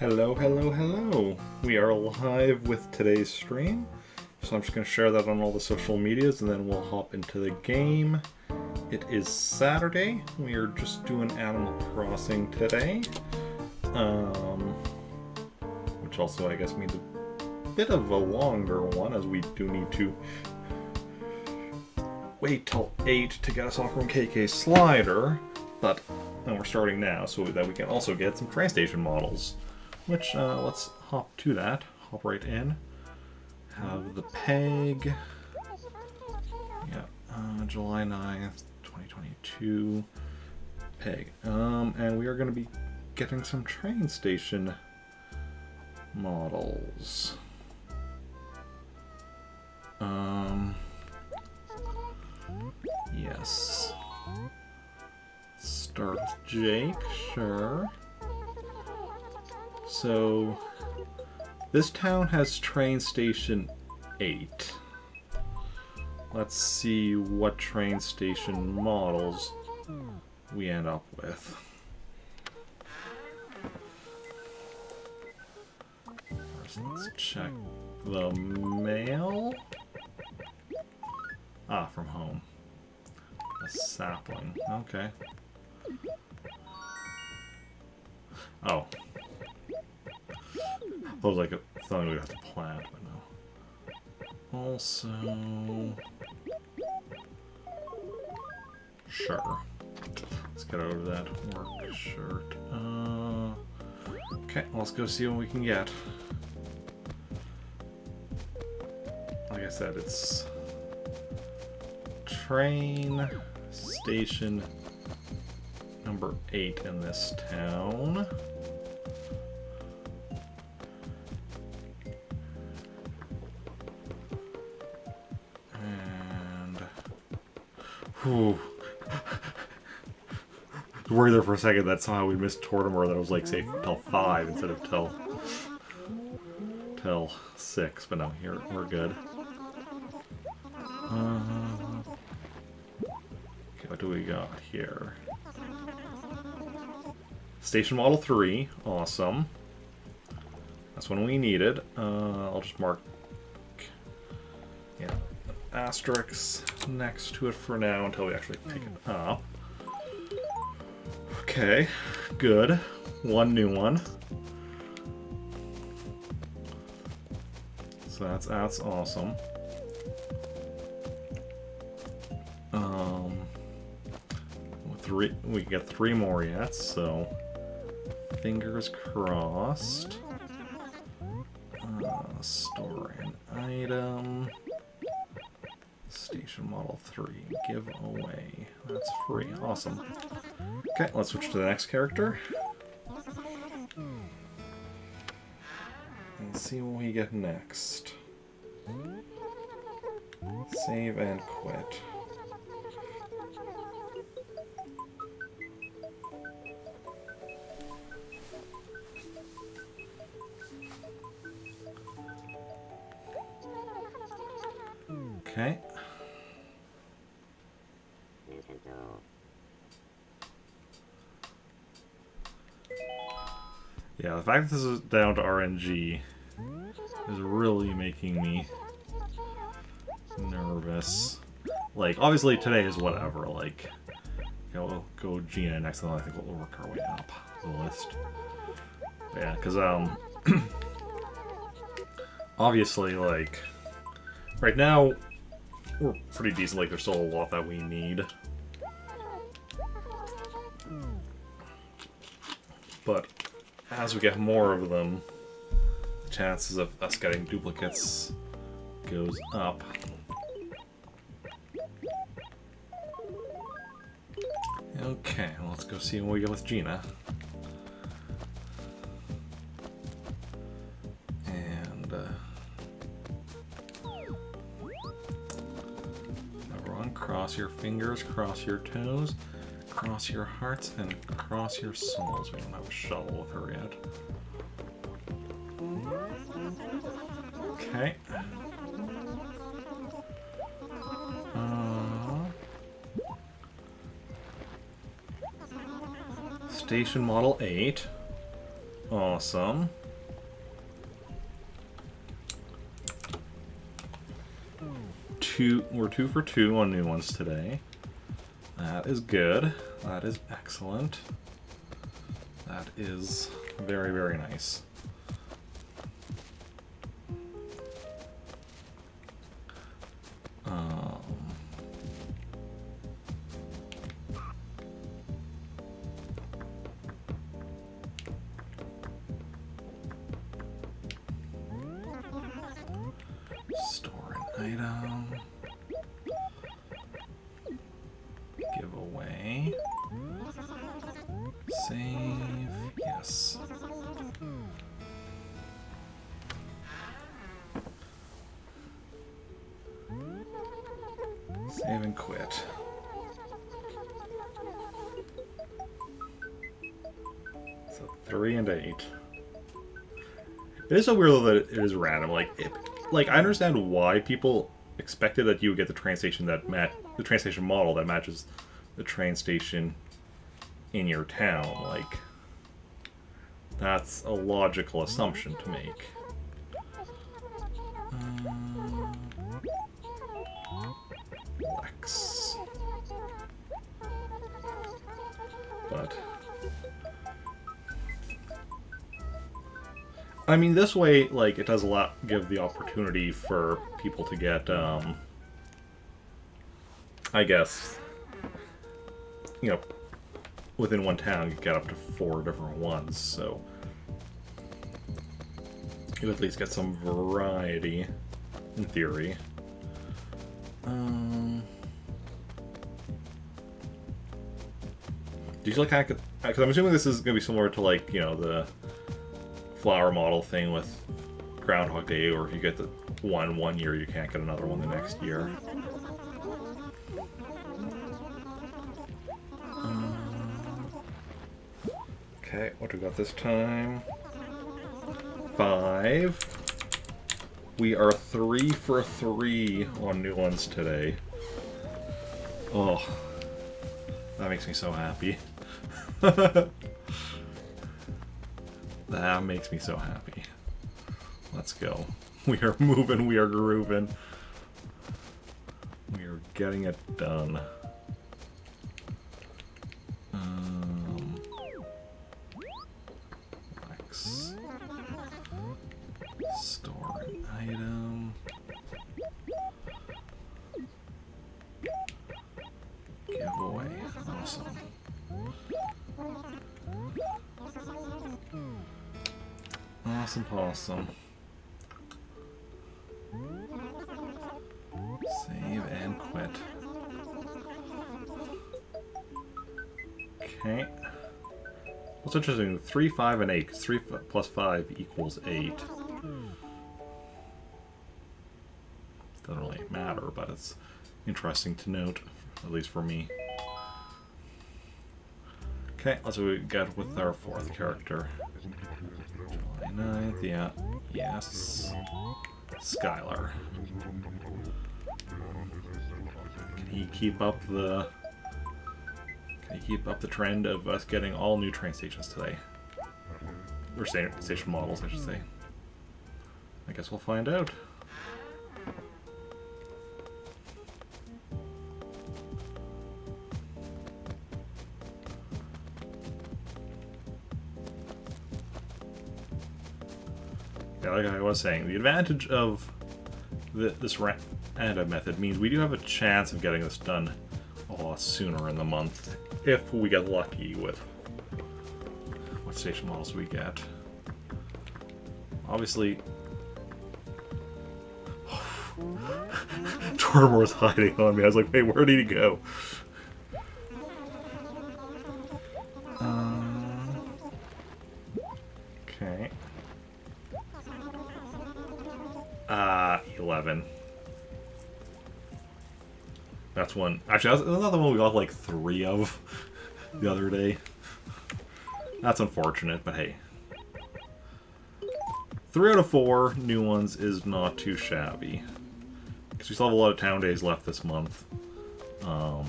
Hello, hello, hello. We are live with today's stream. So I'm just going to share that on all the social medias and then we'll hop into the game. It is Saturday. We are just doing Animal Crossing today. Which also I guess means a bit of a longer one as we do need to wait till 8 to get us off from KK Slider. But we're starting now so that we can also get some train station models. Which, let's hop to that. Hop right in. Have the peg. Yeah, July 9th, 2022. Peg. And we are going to be getting some train station models. Yes. Start with Jake, sure. So, this town has train station 8. Let's see what train station models we end up with. First, let's check the mail. Ah, from home. A sapling. Okay. Oh. I was like, I thought we'd have to plant, but no. Also... Sure. Let's get over that work shirt. Okay, let's go see what we can get. Like I said, it's... Train station number 8 in this town. Whew. I was worried there for a second that somehow we missed Tortimer, that it was like, say, till 5 instead of till 6, but no, here, we're good. Okay, what do we got here? Station Model 3, awesome. That's one we needed. I'll just mark, yeah, asterisks next to it for now until we actually pick it up. Okay, good. One new one. So that's awesome. We get 3 more yet, so fingers crossed. Store an item. Station Model 3 giveaway. That's free. Awesome. Okay, let's switch to the next character. And see what we get next. Save and quit. Okay. Yeah, the fact that this is down to RNG is really making me nervous. Like, obviously today is whatever, like, you know, we'll go Gina next, and then I think we'll work our way up the list. But yeah, because, obviously, like, right now, we're pretty decent, like, there's still a lot that we need. But as we get more of them, the chances of us getting duplicates goes up. Okay, well, let's go see what we get with Gina. And, everyone, cross your fingers, cross your toes, cross your hearts, and cross your souls. We don't have a shovel with her yet. Okay. Station Model 8. Awesome. We're 2 for 2 on new ones today. That is good. That is excellent. That is very, very nice. Store an item. Give away. Save. Yes. Save and quit. So 3 and 8. It is so weird though that it is random. Like I understand why people expected that you would get the train station the train station model that matches the train station in your town. Like, that's a logical assumption to make. Lex. But I mean, this way, like, it does give the opportunity for people to get, I guess, you know, within one town, you get up to 4 different ones, so you at least get some variety, in theory. Do you feel like because I'm assuming this is going to be similar to, like, you know, the flower model thing with Groundhog Day, or if you get the one year, you can't get another one the next year. Okay, what do we got this time? 5. We are 3 for 3 on new ones today. Oh, that makes me so happy. That makes me so happy. Let's go. We are moving, we are grooving. We are getting it done. Lex. Store an item. Giveaway. Awesome. Awesome. Save and quit. Okay. What's interesting, 3, 5, and 8, because 3 plus 5 equals 8. Doesn't really matter, but it's interesting to note, at least for me. Okay, let's see what we get with our 4th character. July 9th, yeah. Yes. Skylar. Can he keep up the trend of us getting all new train stations today? Or station models, I should say. I guess we'll find out. Yeah, like I was saying, the advantage of this random method means we do have a chance of getting this done a lot sooner in the month if we get lucky with what station models we get. Obviously, Tormore's hiding on me. I was like, hey, where did he go? Okay. 11. That's one. Actually, that's another one we got like 3 of the other day. That's unfortunate, but hey. 3 out of 4 new ones is not too shabby. Because we still have a lot of town days left this month. So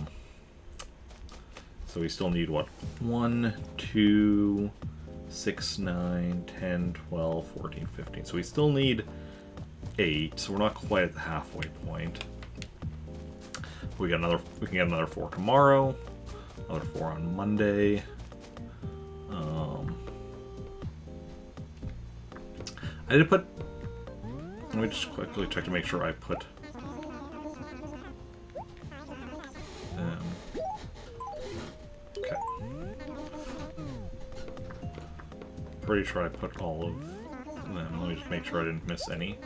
we still need, what? 1, 2, 6, 9, 10, 12, 14, 15. So we still need 8, so we're not quite at the halfway point. We can get another 4 tomorrow, another 4 on Monday. I did put. Let me just quickly check to make sure I put. Okay. Pretty sure I put all of them. Let me just make sure I didn't miss any.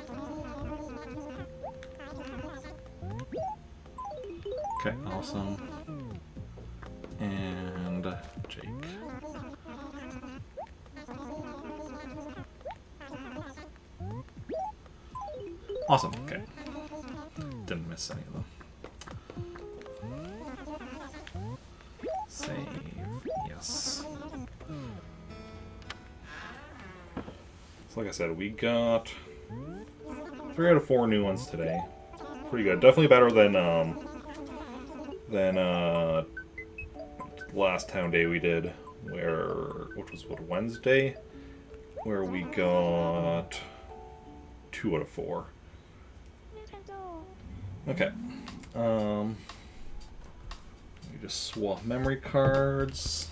Okay, awesome. And Jake. Awesome, okay. Didn't miss any of them. Save, yes. So like I said, we got 3 out of 4 new ones today. Pretty good. Definitely better than last town day we did, which was what, Wednesday, where we got 2 out of 4. Okay. Let me just swap memory cards.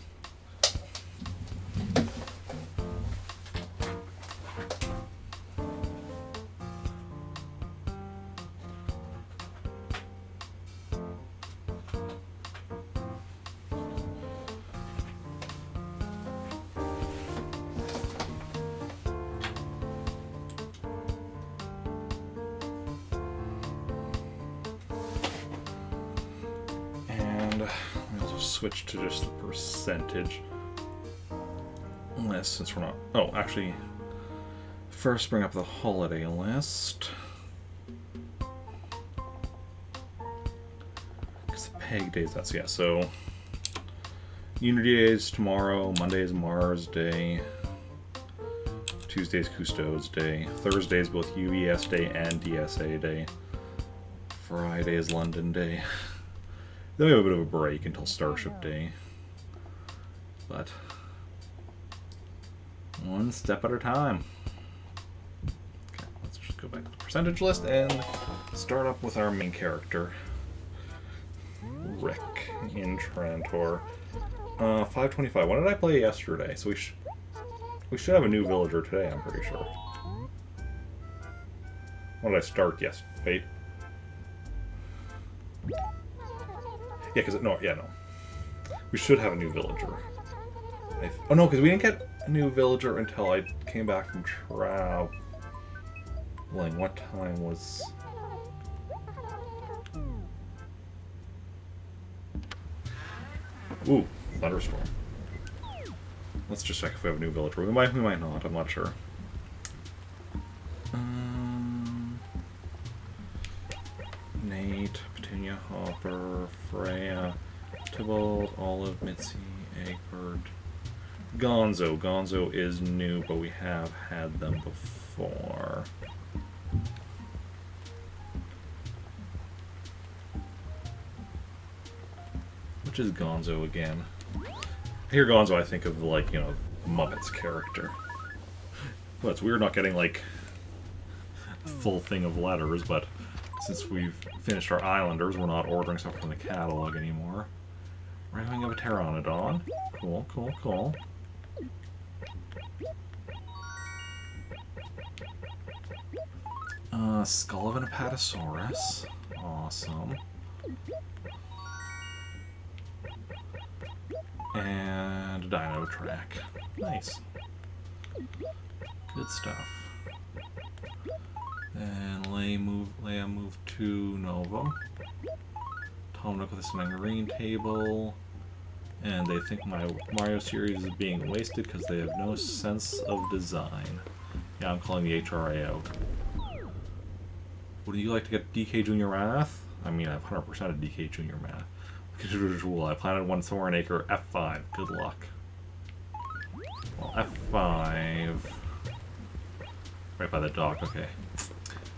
Switch to just the percentage list since we're not. Oh, actually, first bring up the holiday list. Because the peg days, that's, yeah, so Unity Day is tomorrow, Monday is Mars Day, Tuesday is Cousteau's Day, Thursday is both UES Day and DSA Day, Friday is London Day. Then we have a bit of a break until Starship Day. But one step at a time. Okay, let's just go back to the percentage list and start up with our main character, Rick in Trantor. 525. When did I play yesterday? So we should have a new villager today, I'm pretty sure. When did I start? Yes. Wait. Yeah, because no. We should have a new villager. Oh no, because we didn't get a new villager until I came back from traveling. What time was? Ooh, thunderstorm. Let's just check if we have a new villager. We might not. I'm not sure. Nate, Petunia, Hopper, Freya, Tybalt, Olive, Mitzi, Egbert, Gonzo. Gonzo is new, but we have had them before. Which is Gonzo again? I hear Gonzo, I think of, like, you know, Muppets character. Well, it's weird not getting, like, a full thing of letters, but since we've finished our Islanders, we're not ordering stuff from the catalog anymore. Raving of a Pteranodon. Cool, cool, cool. Skull of an Apatosaurus. Awesome. And a Dino Track. Nice. Good stuff. And Leia moved to Nova. Tom Nook with a Smangarine table. And they think my Mario series is being wasted because they have no sense of design. Yeah, I'm calling the HRA out. Would you like to get DK Junior Math? I mean, I have 100% of DK Junior Math. I planted one somewhere in acre F5. Good luck. Well, F5. Right by the dock, okay.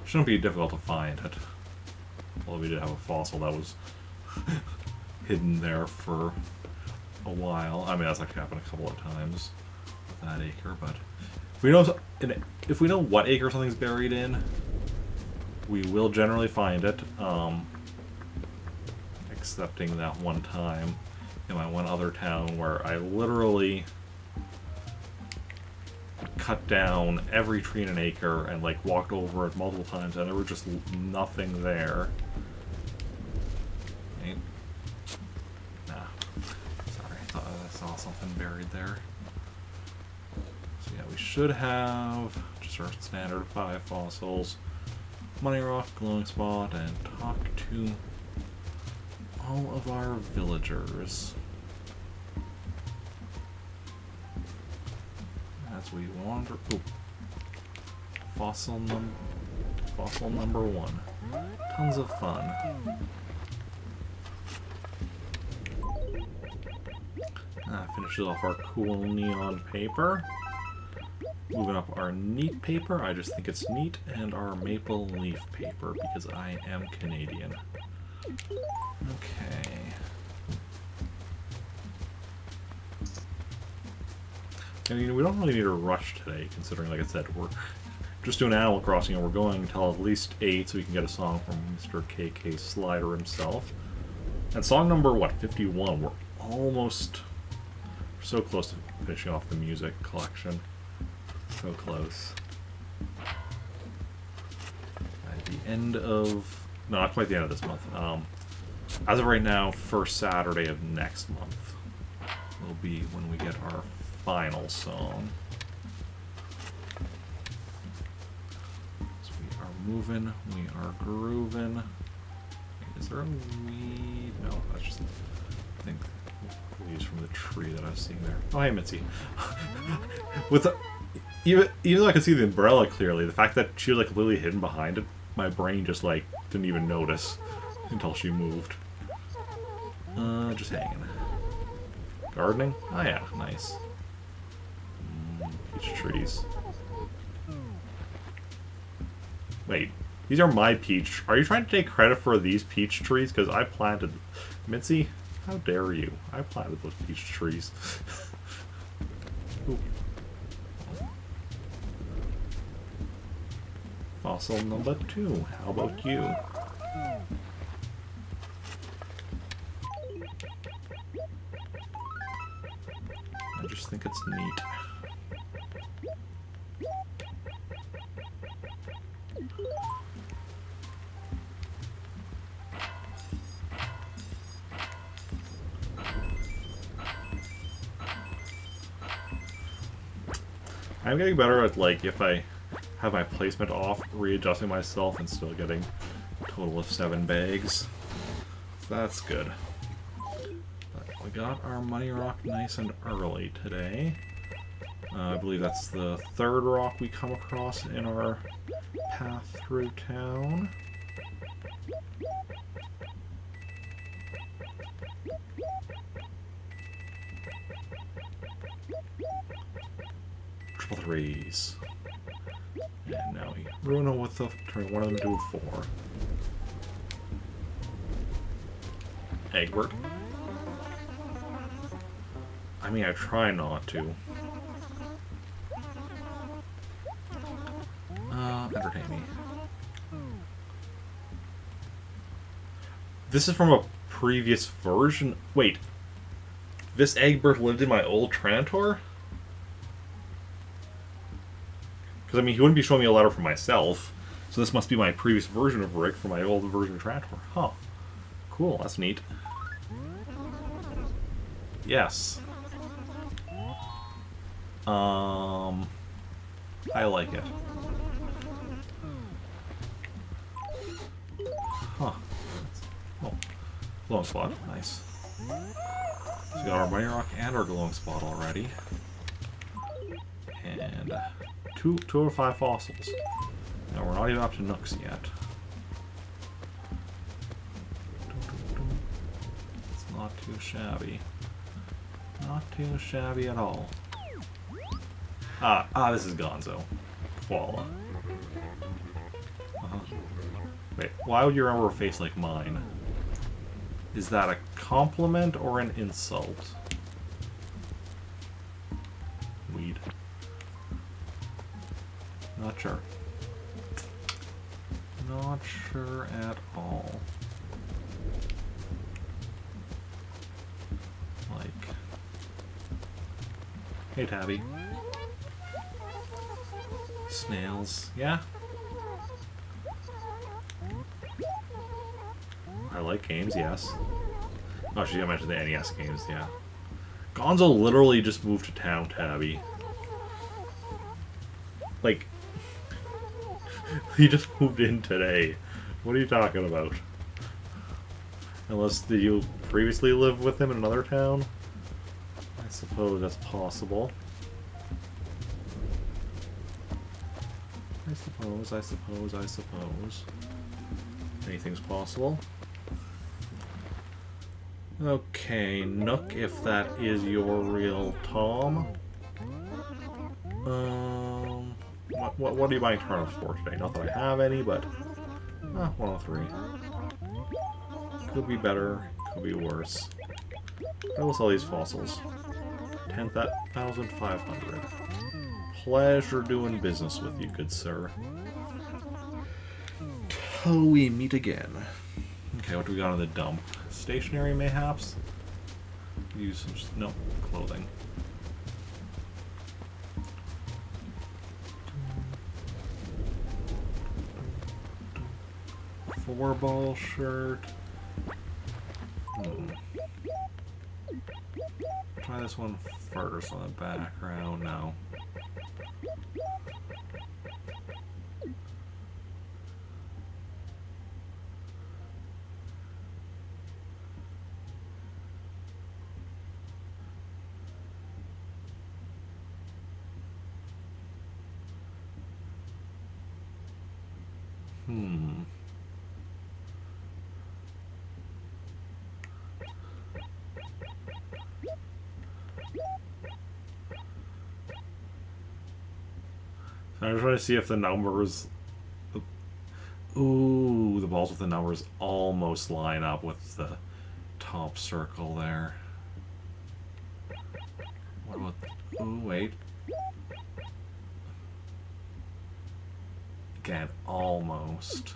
Shouldn't be difficult to find it. Although we did have a fossil that was hidden there for a while. I mean, that's actually happened a couple of times. with that acre, but if we know what acre something's buried in, we will generally find it. Excepting that one time in my one other town where I literally cut down every tree in an acre and like walked over it multiple times and there was just nothing there. Right? Nah. Sorry, I thought I saw something buried there. So yeah, we should have just our standard 5 fossils. Money rock, glowing spot, and talk to all of our villagers. As we wander. Ooh. Fossil number 1. Tons of fun. Finishes off our cool neon paper. Moving up our neat paper, I just think it's neat, and our maple leaf paper because I am Canadian. Okay. I mean, we don't really need to rush today, considering, like I said, we're just doing Animal Crossing and we're going until at least 8 so we can get a song from Mr. KK Slider himself. And song number, what, 51? We're almost so close to finishing off the music collection. So close. At the end of... No, not quite the end of this month. As of right now, first Saturday of next month will be when we get our final song. So we are moving, we are grooving. Wait, is there a weed? No, that's just, I think, leaves from the tree that I was seeing there. Oh, hey, Mitzi. With the... Even though I could see the umbrella clearly, the fact that she was like completely hidden behind it, my brain just like didn't even notice until she moved. Just hanging. Gardening? Oh yeah, nice. Peach trees. Wait, these are my peach. Are you trying to take credit for these peach trees? Because I planted... Mitzi, how dare you? I planted those peach trees. Ooh. Fossil number 2. How about you? I just think it's neat. I'm getting better at, like, if I have my placement off, readjusting myself and still getting a total of 7 bags. So that's good. But we got our money rock nice and early today. I believe that's the 3rd rock we come across in our path through town. Triple 3s. And now we ruin them with the turn one of them into a 4. Egbert. I mean, I try not to. Entertain me. This is from a previous version. Wait. This Egbert lived in my old Trantor? Because, I mean, he wouldn't be showing me a letter for myself. So this must be my previous version of Rick from my old version of Trantor. Huh. Cool, that's neat. Yes. I like it. Huh. Oh. Glowing spot. Nice. So we got our money rock and our glowing spot already. And two out of 5 fossils. Now we're not even up to Nooks yet. It's not too shabby. Not too shabby at all. This is Gonzo. Koala. Wait, why would you remember a face like mine? Is that a compliment or an insult? Weed. Not sure. Not sure at all. Like... Hey, Tabby. Snails. Yeah? I like games, yes. Oh, she mentioned the NES games, yeah. Gonzo literally just moved to town, Tabby. Like, he just moved in today. What are you talking about? Unless, did you previously live with him in another town? I suppose that's possible. I suppose. Anything's possible. Okay, Nook, if that is your real Tom. What are you buying turnips for today? Not that I have any, but 103. Could be better, could be worse. I will sell these fossils. 10,500. Pleasure doing business with you, good sir. Till we meet again. Okay, what do we got on the dump? Stationery, mayhaps? Use some... no, clothing. 4-ball shirt. Try this one first on the background. No. I just want to see if the numbers... Ooh, the balls with the numbers almost line up with the top circle there. What about... Ooh, wait. Again, almost.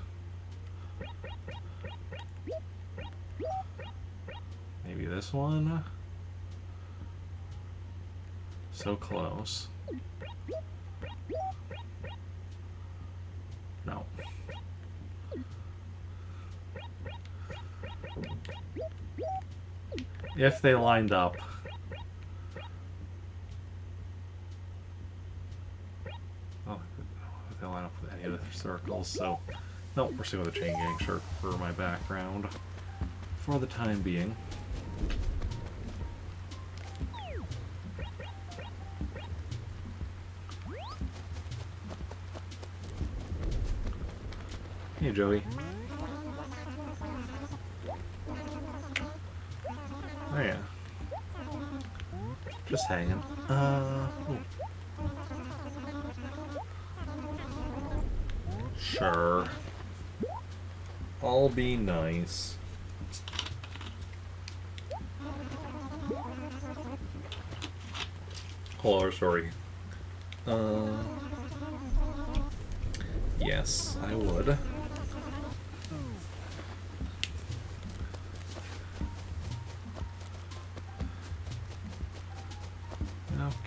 Maybe this one? So close. No. If they lined up. Oh, if they line up with any of the circles, so... Nope, we're sticking with the chain gang shirt for my background. For the time being. Hey, Joey. Oh, yeah. Just hanging. Sure. I'll be nice. Hello, sorry. Yes, I would.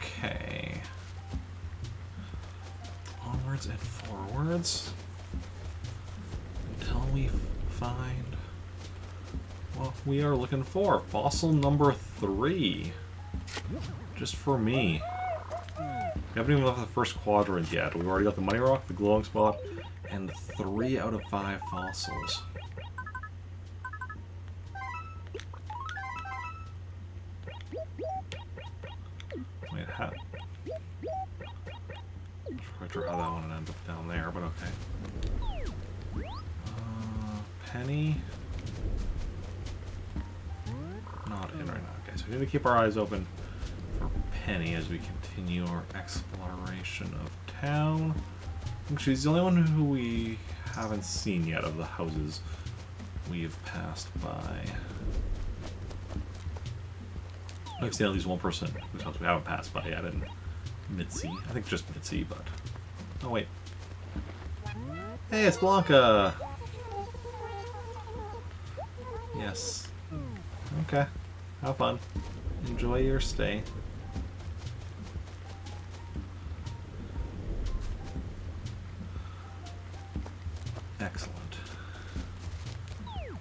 Okay. Onwards and forwards. Until we find what we are looking for. Fossil number 3. Just for me. We haven't even left the first quadrant yet. We've already got the money rock, the glowing spot, and 3 out of 5 fossils. Wait, how? I'm not quite sure how that one ended up down there, but okay. Penny. Not in right now. Okay, so we need to keep our eyes open for Penny as we continue our exploration of town. I think she's the only one who we haven't seen yet of the houses we have passed by. I've seen at least one person whose house we haven't passed by yet, and Mitzi. I think just Mitzi, but... Oh wait, Hey, it's Blanca! Yes. Okay. Have fun. Enjoy your stay. Excellent.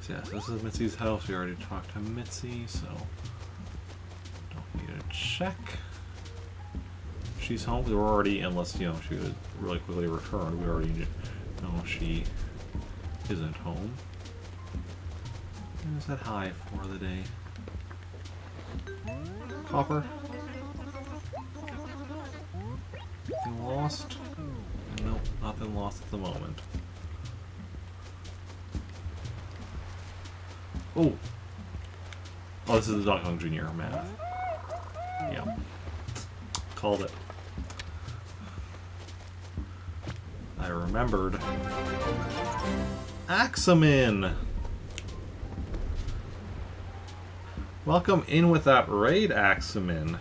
So yes, this is Mitzi's house. We already talked to Mitzi, so don't need to check. She's home. We're already, unless she would really quickly return. We already know she isn't home. Is that high for the day? Copper? Anything lost? Nope, nothing lost at the moment. Oh! Oh, this is the Donkey Kong Jr. math. Yeah. Called it. I remembered. Axeman! Welcome in with that raid, Axeman.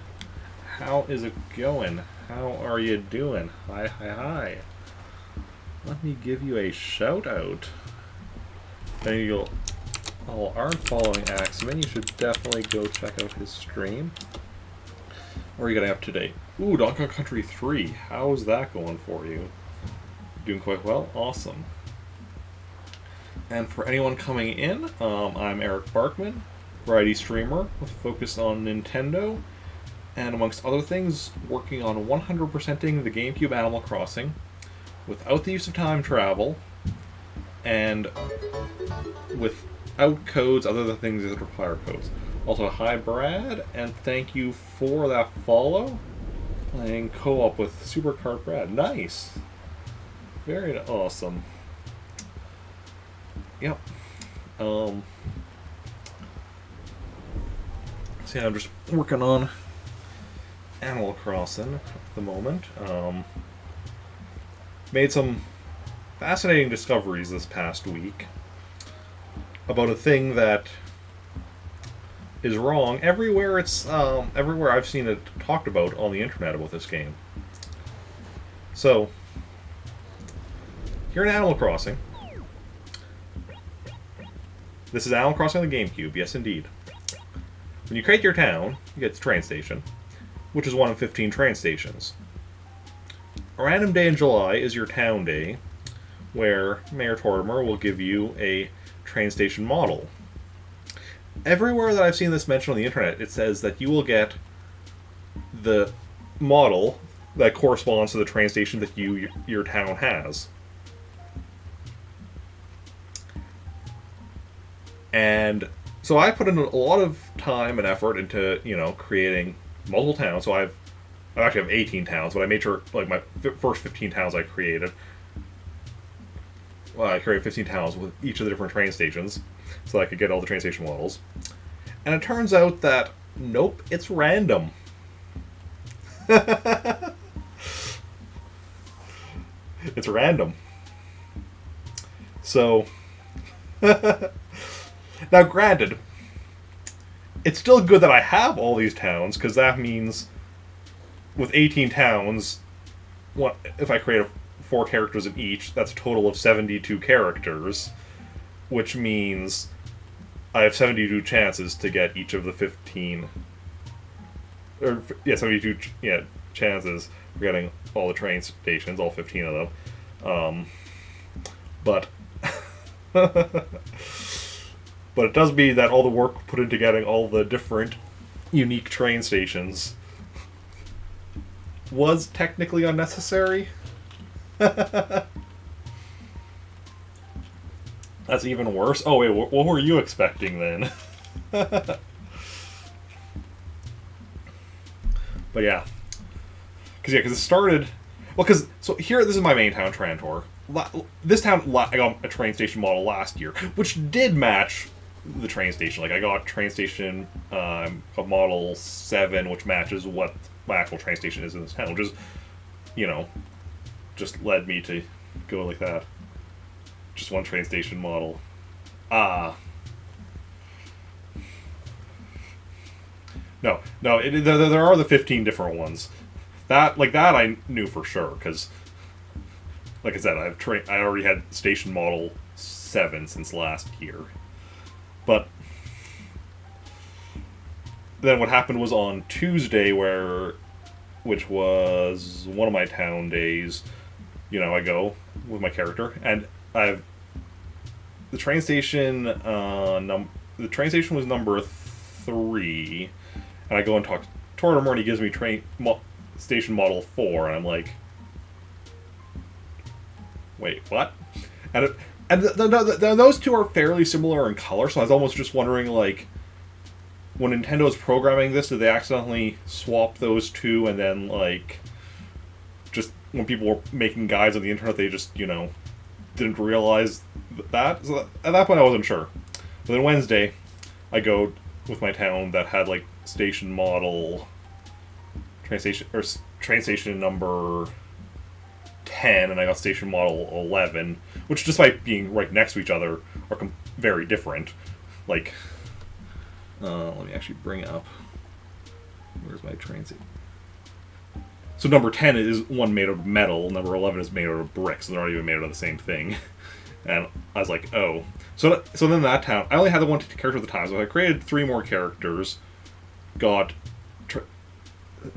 How is it going? How are you doing? Hi, hi, hi. Let me give you a shout out. And you all aren't following Axeman, you should definitely go check out his stream. What are you getting up to date? Ooh, Donkey Kong Country 3. How's that going for you? Doing quite well? Awesome. And for anyone coming in, I'm Eric Barkman, variety streamer with a focus on Nintendo, and amongst other things, working on 100%ing the GameCube Animal Crossing without the use of time travel, and without codes other than things that require codes. Also, hi Brad, and thank you for that follow. Playing co-op with Supercart Brad. Nice! Very awesome. Yep. So yeah, I'm just working on Animal Crossing at the moment. Made some fascinating discoveries this past week about a thing that is wrong everywhere. It's everywhere I've seen it talked about on the internet about this game. So here in Animal Crossing, this is Animal Crossing on the GameCube. Yes, indeed. When you create your town, you get the train station, which is one of 15 train stations. A random day in July is your town day, where Mayor Tortimer will give you a train station model. Everywhere that I've seen this mentioned on the internet, it says that you will get the model that corresponds to the train station that your town has. And so I put in a lot of time and effort into, creating multiple towns. So I actually have 18 towns, but I made sure, like, my first 15 towns I created. Well, I created 15 towns with each of the different train stations, so I could get all the train station models. And it turns out that, nope, it's random. It's random. So... Now, granted, it's still good that I have all these towns, because that means with 18 towns, if I create 4 characters in each, that's a total of 72 characters, which means I have 72 chances to get each of the 15... Or, yeah, 72 chances for getting all the train stations, all 15 of them. But... But it does mean that all the work put into getting all the different unique train stations was technically unnecessary. That's even worse. Oh wait, what were you expecting then? But yeah. Because it started... Well, so here, this is my main town, Trantor. This town, I got a train station model last year, which did match the train station. Like, I got train station a model 7, which matches what my actual train station is in this town, which is, just led me to go like that. Just one train station model. No, there are the 15 different ones. That I knew for sure, because like I said, I already had station model 7 since last year. But then what happened was on Tuesday, which was one of my town days, I go with my character, and I've the train station. The train station was number 3, and I go and talk to Tortimer, and he gives me station model 4, and I'm like, wait, what? And those two are fairly similar in color, so I was almost just wondering, like, when Nintendo's programming this, did they accidentally swap those two, and then, like, just when people were making guides on the internet, they just, didn't realize that? So at that point, I wasn't sure. But then Wednesday, I go with my town that had, like, station model... train station number 10, and I got station model 11, which, despite being right next to each other, are very different. Like, let me actually bring up, where's my train station? So number 10 is one made of metal, number 11 is made out of bricks, and they're not even made out of the same thing. And I was like, oh. So then that town, I only had the one character at the time, so I created 3 more characters,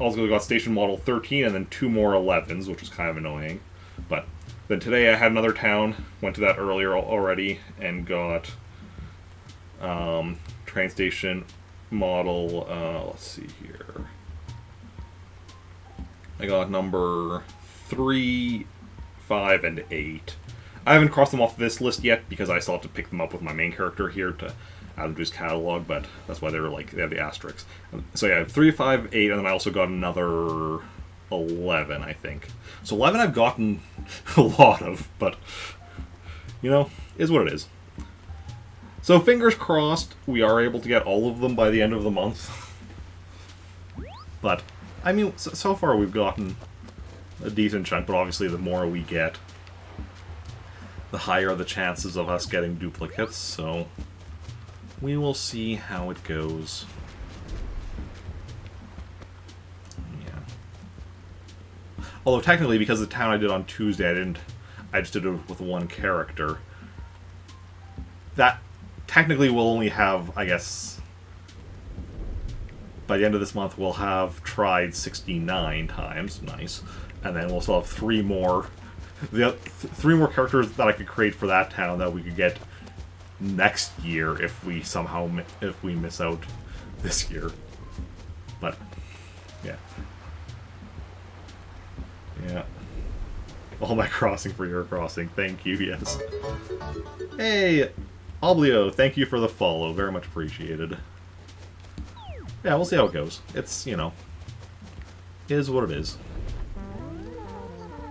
also got station model 13, and then 2 more 11s, which was kind of annoying. But then today I had another town, went to that earlier already, and got train station model, let's see here. I got number 3, 5, and 8. I haven't crossed them off this list yet because I still have to pick them up with my main character here to add them to his catalog, but that's why they have the asterisks. So yeah, 3, 5, 8, and then I also got another 11, I think. So 11 I've gotten a lot of, but, is what it is. So fingers crossed we are able to get all of them by the end of the month. But, I mean, so far we've gotten a decent chunk, but obviously the more we get, the higher the chances of us getting duplicates, so we will see how it goes. Yeah. Although technically, because the town I did on Tuesday, I just did it with one character. That technically will only have, I guess, by the end of this month, we'll have tried 69 times. Nice. And then we'll still have 3 more. 3 more characters that I could create for that town that we could get next year if we miss out this year. But, yeah. Yeah. All my crossing for your crossing. Thank you, yes. Hey, Oblio, thank you for the follow. Very much appreciated. Yeah, we'll see how it goes. It's, is what it is.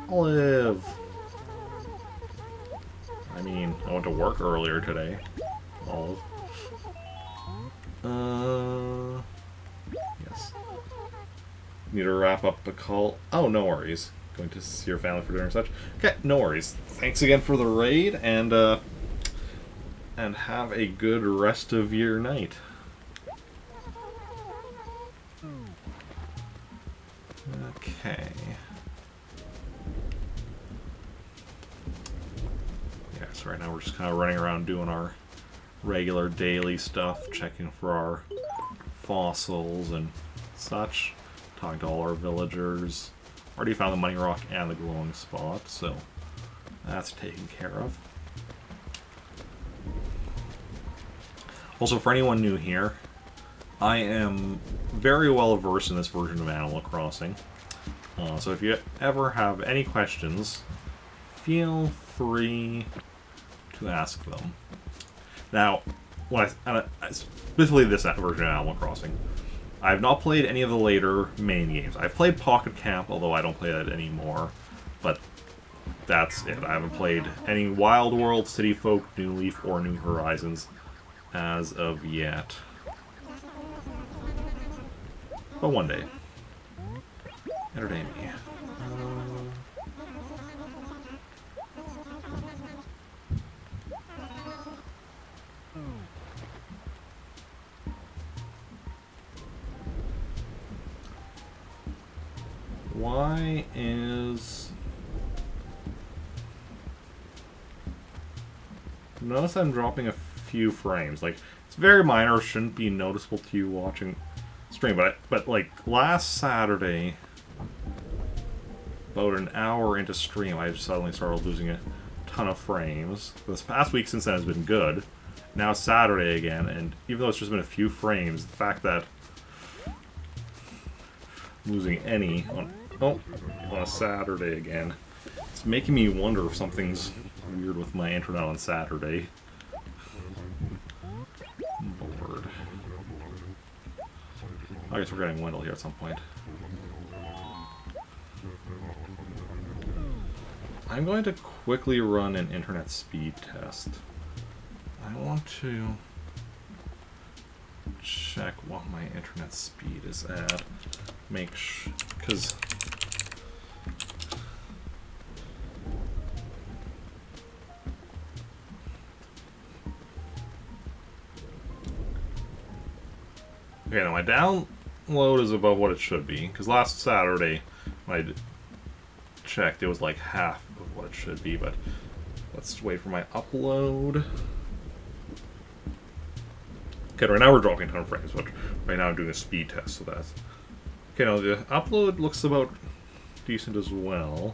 Olive. I mean, I went to work earlier today. Olive. Yes. Need to wrap up the call. Oh, no worries. Going to see your family for dinner and such. Okay, no worries. Thanks again for the raid, and have a good rest of your night. Okay. Yeah, so right now we're just kind of running around doing our regular daily stuff, checking for our fossils and such, talking to all our villagers. Already found the money rock and the glowing spot, so that's taken care of. Also, for anyone new here, I am very well versed in this version of Animal Crossing. So if you ever have any questions, feel free to ask them. Now, specifically this version of Animal Crossing, I have not played any of the later main games. I've played Pocket Camp, although I don't play that anymore, but that's it. I haven't played any Wild World, City Folk, New Leaf, or New Horizons as of yet. But one day. Entertain me. Why is... notice I'm dropping a few frames. Like, it's very minor, shouldn't be noticeable to you watching stream, but like last Saturday, about an hour into stream, I just suddenly started losing a ton of frames. This past week since then has been good. Now it's Saturday again, and even though it's just been a few frames, the fact that I'm losing any on a Saturday again, it's making me wonder if something's weird with my internet on Saturday. Bored. I guess we're getting Wendell here at some point. I'm going to quickly run an internet speed test. I want to check what my internet speed is at. Because okay, now my download is above what it should be. Because last Saturday, when I checked, it was like half of what it should be. But let's wait for my upload. Okay, right now we're dropping a ton of frames, but right now I'm doing a speed test, so that's... Okay, now the upload looks about decent as well.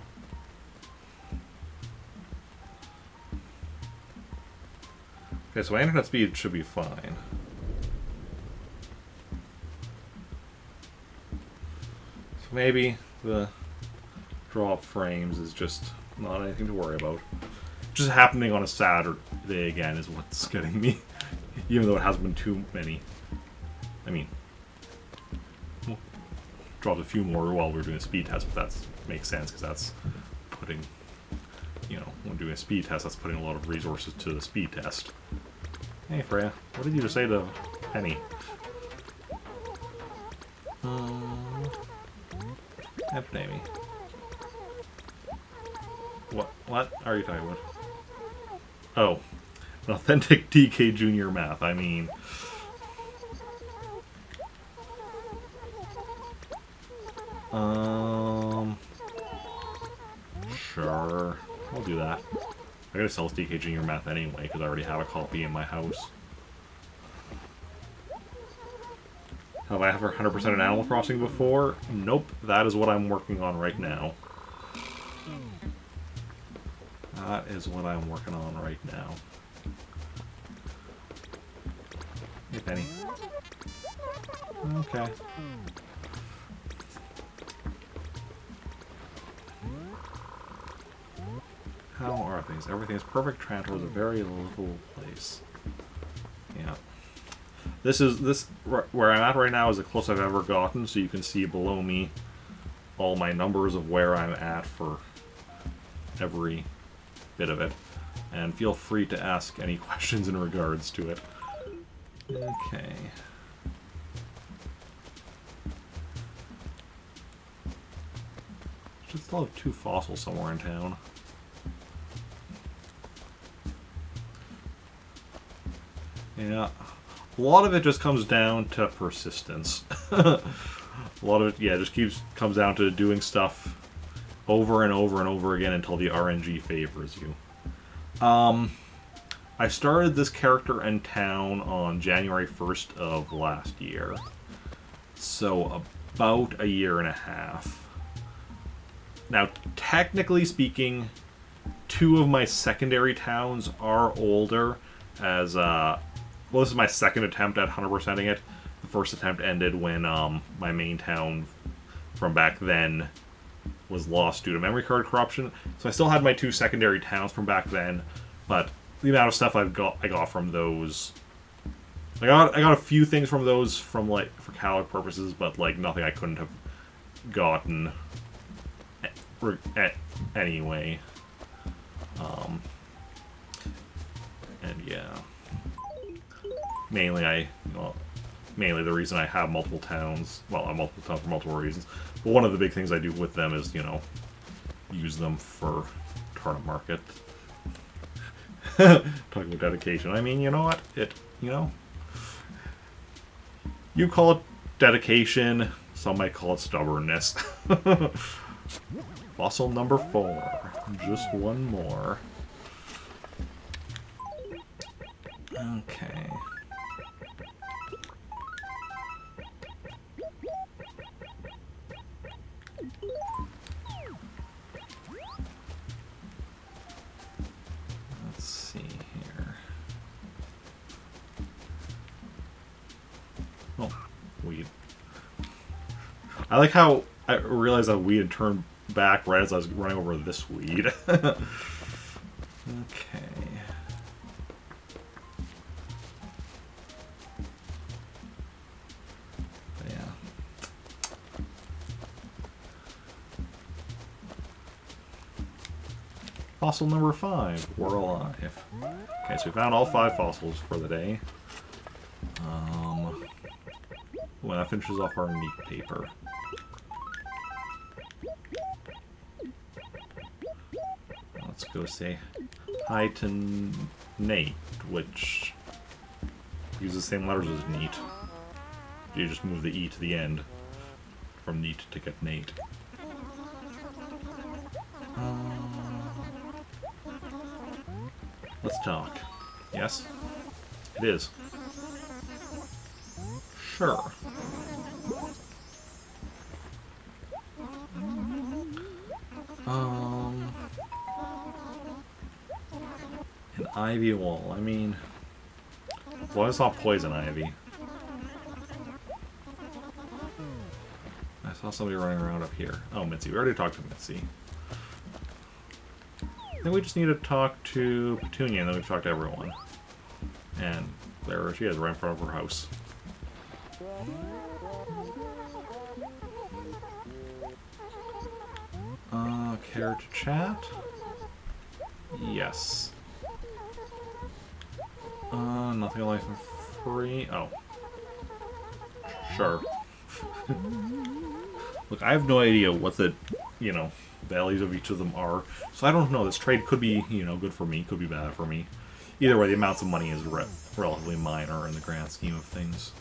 Okay, so my internet speed should be fine. So maybe the drop frames is just not anything to worry about. Just happening on a Saturday again is what's getting me. Even though it hasn't been too many. I mean, well, dropped a few more while we were doing a speed test, but that makes sense because that's putting, you know, when doing a speed test, that's putting a lot of resources to the speed test. Hey Freya, what did you just say to Penny? F Amy. What are you talking about? Oh. An authentic DK Junior math, I mean... Sure. I'll do that. I gotta sell DK Junior math anyway, because I already have a copy in my house. Have I ever 100% an Animal Crossing before? Nope. That is what I'm working on right now. That is what I'm working on right now. Hey, Penny. Okay. How are things? Everything is perfect. Trantor is a very little place. Yeah. This where I'm at right now is the closest I've ever gotten, so you can see below me all my numbers of where I'm at for every bit of it. And feel free to ask any questions in regards to it. Okay. Should still have 2 fossils somewhere in town. Yeah. A lot of it just comes down to persistence. A lot of it, yeah, just comes down to doing stuff over and over and over again until the RNG favors you. I started this character in town on January 1st of last year. So about a year and a half. Now, technically speaking, 2 of my secondary towns are older, as, well, this is my second attempt at 100%ing it. The first attempt ended when my main town from back then was lost due to memory card corruption. So I still had my 2 secondary towns from back then, but the amount of stuff I got from those, I got a few things from those from like for catalog purposes, but like nothing I couldn't have gotten anyway. And yeah, mainly the reason I have multiple towns, well, I'm multiple towns for multiple reasons, but one of the big things I do with them is, you know, use them for tournament market. Talking about dedication. I mean, you know what? You call it dedication, some might call it stubbornness. Fossil number 4. Just one more. Okay. Let's see here. Oh, weed. I like how I realized that weed had turned back right as I was running over this weed. Okay. Fossil number 5. We're alive. Okay, so we found all 5 fossils for the day. Well, that finishes off our neat paper. Let's go say hi to Nate, which uses the same letters as neat. You just move the E to the end from neat to get Nate. Let's talk. Yes? It is. Sure. An ivy wall. I mean, well, it's not poison ivy. I saw somebody running around up here. Oh, Mitzi. We already talked to Mitzi. Then we just need to talk to Petunia, and then we've talked to everyone. And there she is, right in front of her house. Care to chat? Yes. Nothing life and free. Oh. Sure. Look, I have no idea what the, values of each of them are. So I don't know. This trade could be, good for me, could be bad for me. Either way, the amounts of money is relatively minor in the grand scheme of things.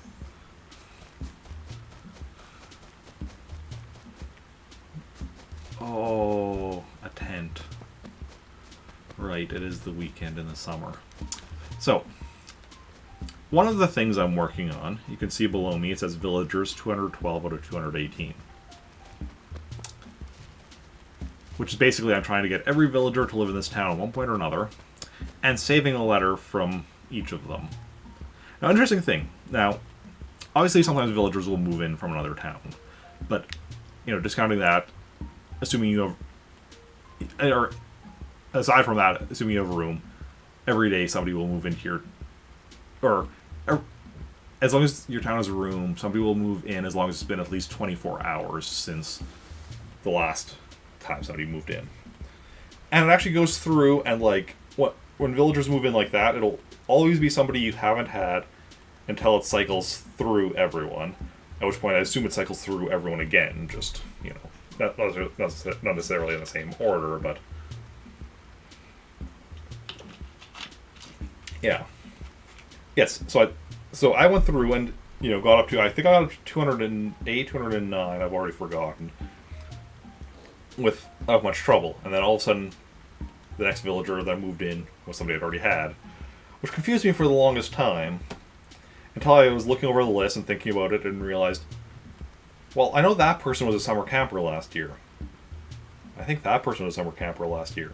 Oh, a tent. Right, it is the weekend in the summer. So, one of the things I'm working on, you can see below me, it says villagers 212 out of 218. Which is basically I'm trying to get every villager to live in this town at one point or another, and saving a letter from each of them. Now, interesting thing. Now, obviously sometimes villagers will move in from another town, but, discounting that, assuming you have, or aside from that, assuming you have a room, every day somebody will move into your, or as long as your town has a room, somebody will move in as long as it's been at least 24 hours since the last time somebody moved in. And it actually goes through and, when villagers move in like that, it'll always be somebody you haven't had until it cycles through everyone, at which point I assume it cycles through everyone again, just, not necessarily in the same order, but yeah. Yes, so I went through and, got up to, I think I got up to 208, 209, I've already forgotten, without much trouble. And then all of a sudden, the next villager that moved in was somebody I'd already had, which confused me for the longest time, until I was looking over the list and thinking about it and realized, well, I know that person was a summer camper last year. I think that person was a summer camper last year.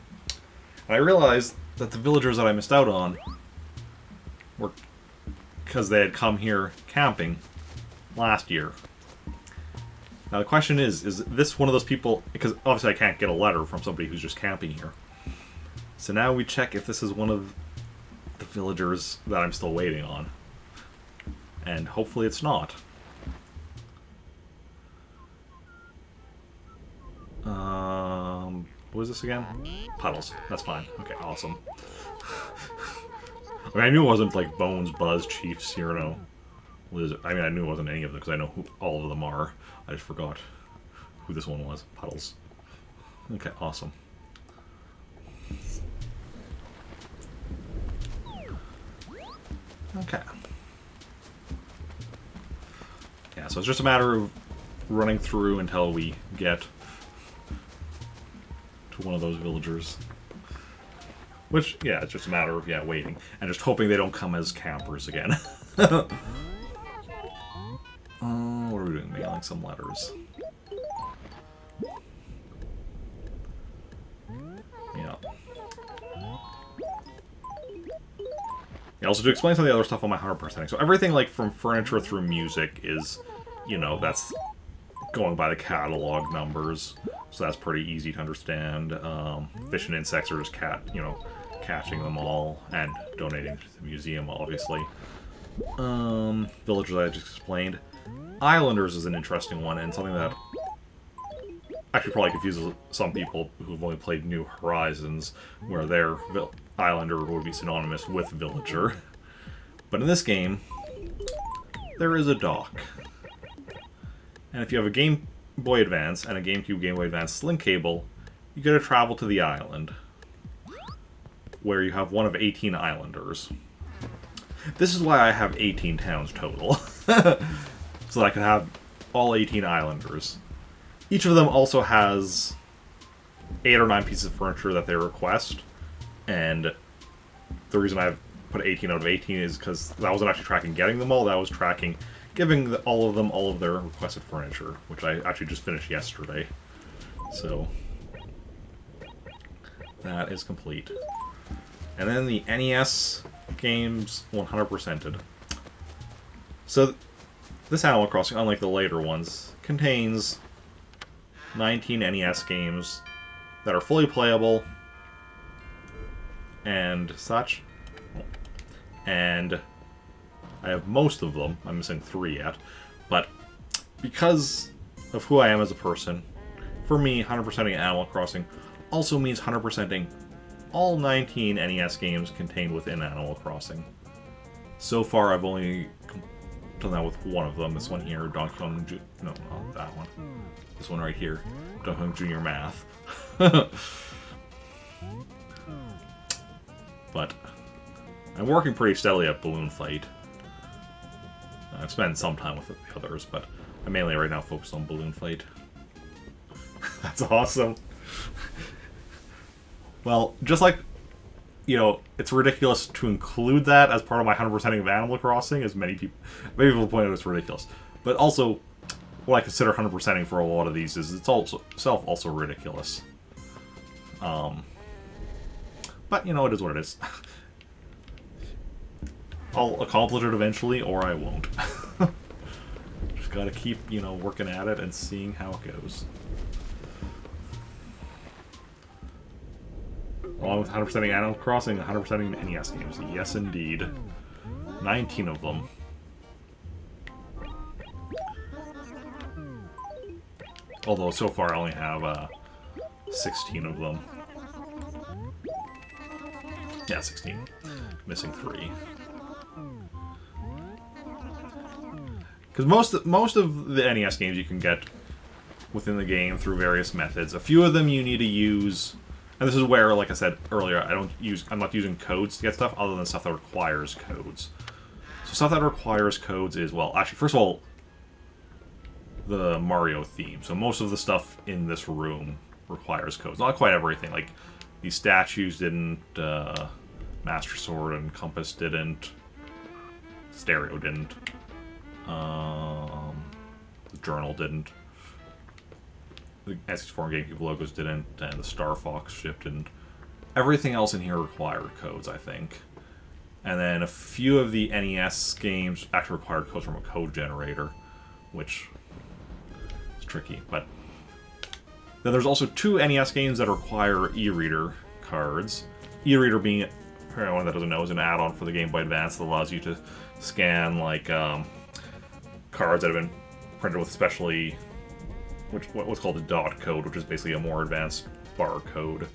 And I realized that the villagers that I missed out on were because they had come here camping last year. Now the question is this one of those people, because obviously I can't get a letter from somebody who's just camping here. So now we check if this is one of the villagers that I'm still waiting on. And hopefully it's not. What is this again? Puddles. That's fine. Okay, awesome. I knew it wasn't like Bones, Buzz, Chief, Cyrano, Lizard. I knew it wasn't any of them because I know who all of them are. I just forgot who this one was. Puddles. Okay, awesome. Okay. Yeah, so it's just a matter of running through until we get to one of those villagers. Which, yeah, it's just a matter of, yeah, waiting. And just hoping they don't come as campers again. What are we doing? Mailing some letters. Yeah. Yeah, also to explain some of the other stuff on my 100%ing. So everything, like, from furniture through music is, you know, that's going by the catalog numbers. So that's pretty easy to understand. Fish and insects are just catching them all and donating to the museum, obviously. Villagers I just explained. Islanders is an interesting one, and something that actually probably confuses some people who've only played New Horizons, where their Islander would be synonymous with Villager. But in this game, there is a dock. And if you have a Game Boy Advance and a GameCube Game Boy Advance link cable, you get to travel to the island, where you have one of 18 islanders. This is why I have 18 towns total. So that I can have all 18 islanders. Each of them also has 8 or 9 pieces of furniture that they request. And the reason I've put 18 out of 18 is because that wasn't actually tracking getting them all, that was tracking giving all of them all of their requested furniture, which I actually just finished yesterday. So that is complete. And then the NES games 100%ed. So this Animal Crossing, unlike the later ones, contains 19 NES games that are fully playable and such. And I have most of them. I'm missing 3 yet. But because of who I am as a person, for me, 100%ing Animal Crossing also means 100%ing all 19 NES games contained within Animal Crossing. So far, I've only done that with one of them. This one here, Donkey Kong no, not that one. This one right here, Donkey Kong Jr. Math. But I'm working pretty steadily at Balloon Fight. I've spent some time with the others, but I'm mainly right now focused on Balloon Fight. That's awesome. Well, just like, you know, it's ridiculous to include that as part of my 100%ing of Animal Crossing, as many people point out it's ridiculous. But also, what I consider 100%ing for a lot of these is it's also ridiculous. But, you know, it is what it is. I'll accomplish it eventually, or I won't. Just gotta keep, you know, working at it and seeing how it goes. Along with 100%ing Animal Crossing, 100%ing NES games. Yes, indeed. 19 of them. Although, so far, I only have 16 of them. Yeah, 16. Missing 3. Because most of the NES games you can get within the game through various methods. A few of them you need to use, and this is where, like I said earlier, I'm not using codes to get stuff other than stuff that requires codes. So stuff that requires codes is, well, actually, first of all, the Mario theme. So most of the stuff in this room requires codes. Not quite everything. Like, these statues didn't, Master Sword and Compass didn't, Stereo didn't, the Journal didn't, the N64 and GameCube logos didn't, and the Star Fox ship didn't. Everything else in here required codes, I think. And then a few of the NES games actually required codes from a code generator, which is tricky. But then there's also 2 NES games that require e-reader cards. E-reader being, for anyone that doesn't know, is an add-on for the Game Boy Advance that allows you to scan, like, cards that have been printed with especially what's called a dot code, which is basically a more advanced barcode.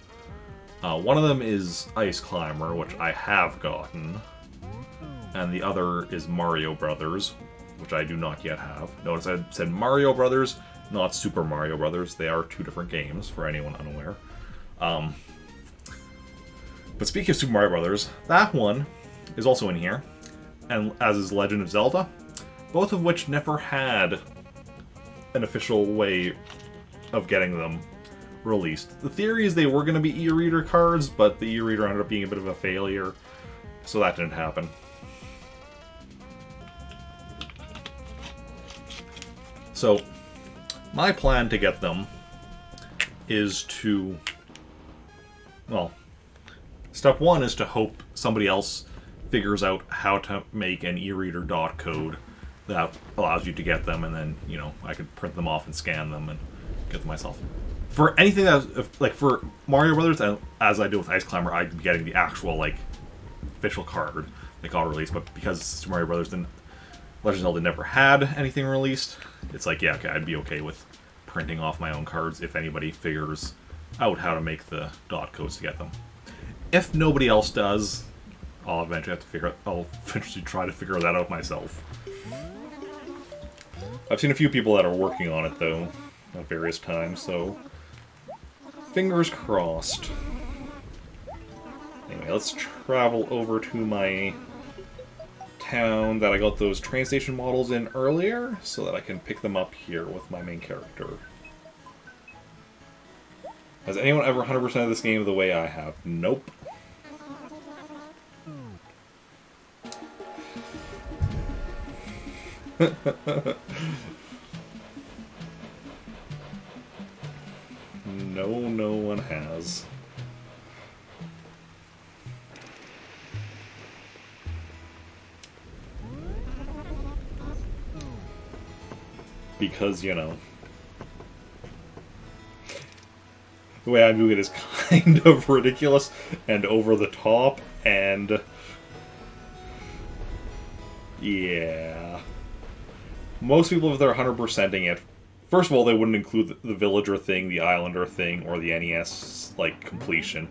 One of them is Ice Climber, which I have gotten, and the other is Mario Brothers, which I do not yet have. Notice I said Mario Brothers, not Super Mario Brothers. They are 2 different games, for anyone unaware. But speaking of Super Mario Brothers, that one is also in here, and as is Legend of Zelda, both of which never had an official way of getting them released. The theory is they were going to be e-reader cards, but the e-reader ended up being a bit of a failure, so that didn't happen. So, my plan to get them is to, well, step one is to hope somebody else figures out how to make an e-reader dot code that allows you to get them, and then, you know, I could print them off and scan them and get them myself. For anything that, like for Mario Brothers, and as I do with Ice Climber, I'd be getting the actual, like, official card they got released, but because Super Mario Brothers didn't, Legend of Zelda never had anything released, it's like, yeah, okay, I'd be okay with printing off my own cards if anybody figures out how to make the dot codes to get them. If nobody else does, I'll eventually try to figure that out myself. I've seen a few people that are working on it, though, at various times, so fingers crossed. Anyway, let's travel over to my town that I got those train station models in earlier, so that I can pick them up here with my main character. Has anyone ever 100% of this game the way I have? Nope. No one has. Because, you know, the way I do it is kind of ridiculous and over the top, and yeah. Most people, if they're 100%ing it, first of all, they wouldn't include the villager thing, the islander thing, or the NES, like, completion.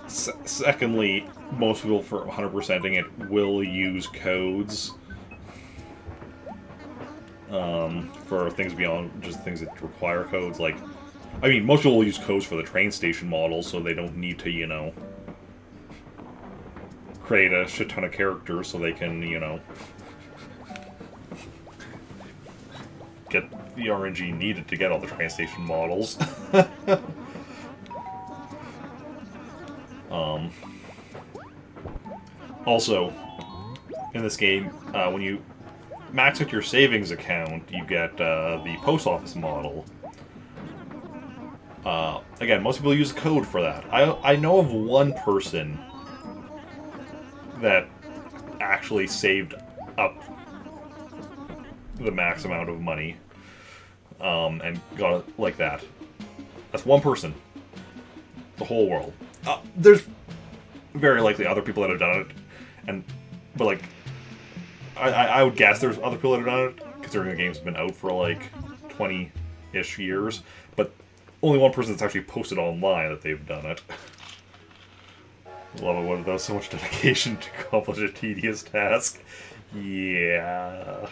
Secondly, most people, for 100%ing it, will use codes for things beyond just things that require codes. Like, I mean, most people will use codes for the train station models, so they don't need to, you know, create a shit ton of characters so they can, you know, get the RNG needed to get all the train station models. Also, in this game, when you max out your savings account, you get the post office model. Again, most people use code for that. I know of one person that actually saved up the max amount of money and got it like that. That's one person. The whole world. There's very likely other people that have done it, but like, I would guess there's other people that have done it, considering the game's been out for like 20-ish years, but only one person that's actually posted online that they've done it. Love it when there's so much dedication to accomplish a tedious task. Yeah.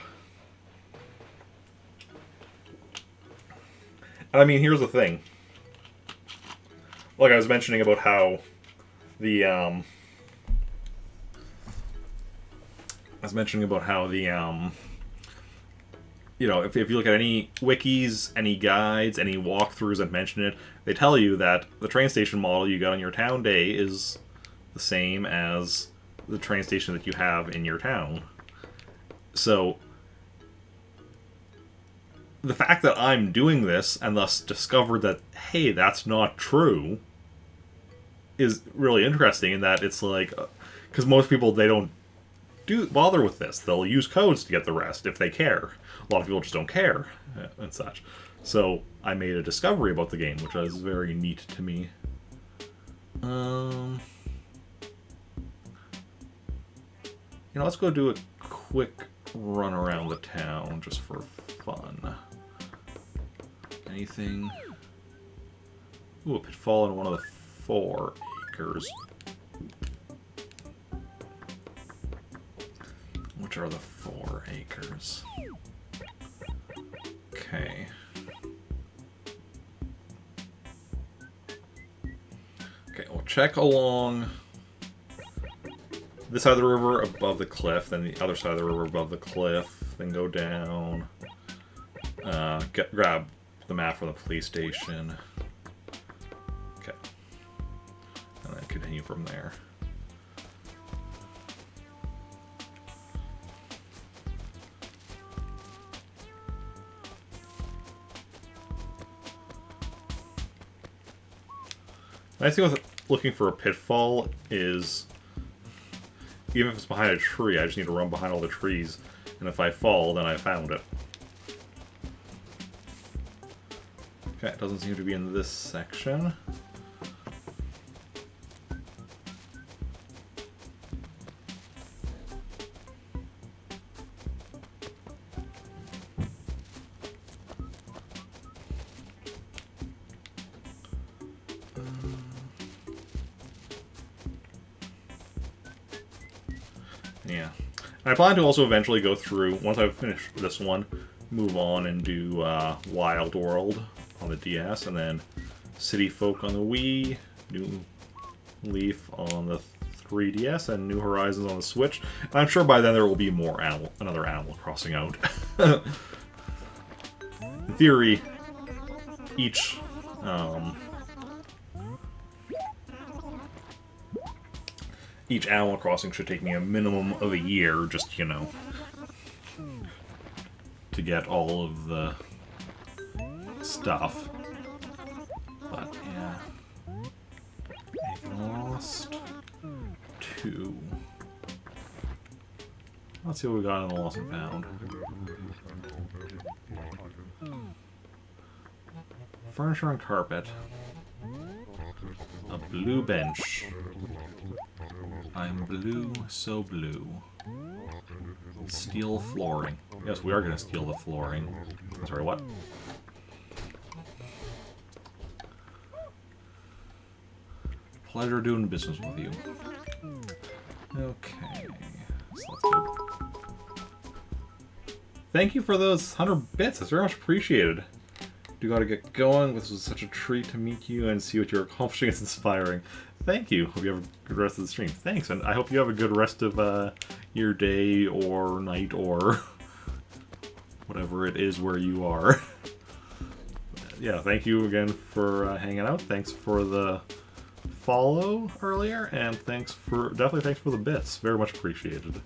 And I mean, here's the thing. Like I was mentioning about how the, you know, if you look at any wikis, any guides, any walkthroughs that mention it, they tell you that the train station model you got on your town day is the same as the train station that you have in your town. So, the fact that I'm doing this and thus discovered that, hey, that's not true, is really interesting in that it's like, because most people, they don't bother with this. They'll use codes to get the rest if they care. A lot of people just don't care and such. So I made a discovery about the game, which was very neat to me. You know, let's go do a quick run around the town just for fun. Anything? Ooh, a pitfall in one of the 4 acres. Which are the 4 acres? Okay. Okay, we'll check along this side of the river above the cliff, then the other side of the river above the cliff, then go down. grab the map from the police station. Okay. And then continue from there. The nice thing with looking for a pitfall is, even if it's behind a tree, I just need to run behind all the trees, and if I fall, then I found it. Okay, it doesn't seem to be in this section. Yeah. I plan to also eventually go through, once I've finished this one, move on and do Wild World on the DS, and then City Folk on the Wii, New Leaf on the 3DS, and New Horizons on the Switch. And I'm sure by then there will be more another Animal Crossing out. In theory, each Animal Crossing should take me a minimum of a year, just, you know, to get all of the stuff. But, yeah. I've lost 2. Let's see what we got in the Lost and Found. Furniture and carpet. A blue bench. I'm blue, so blue. Steel flooring. Yes, we are going to steal the flooring. Sorry, what? Pleasure doing business with you. Okay. So let's go. Thank you for those 100 bits. That's very much appreciated. Do gotta get going. This was such a treat to meet you and see what you're accomplishing. It's inspiring. Thank you. Hope you have a good rest of the stream. Thanks, and I hope you have a good rest of your day or night or whatever it is where you are. Yeah, thank you again for hanging out. Thanks for the follow earlier, and definitely thanks for the bits. Very much appreciated.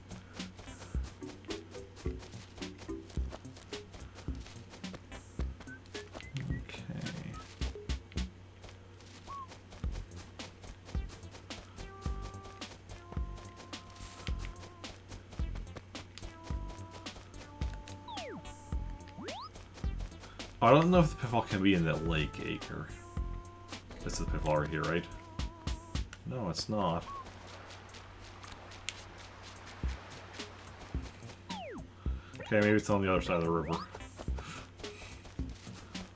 I don't know if the pitfall can be in that lake acre. This is the pitfall right here, right? No, it's not. Okay, maybe it's on the other side of the river.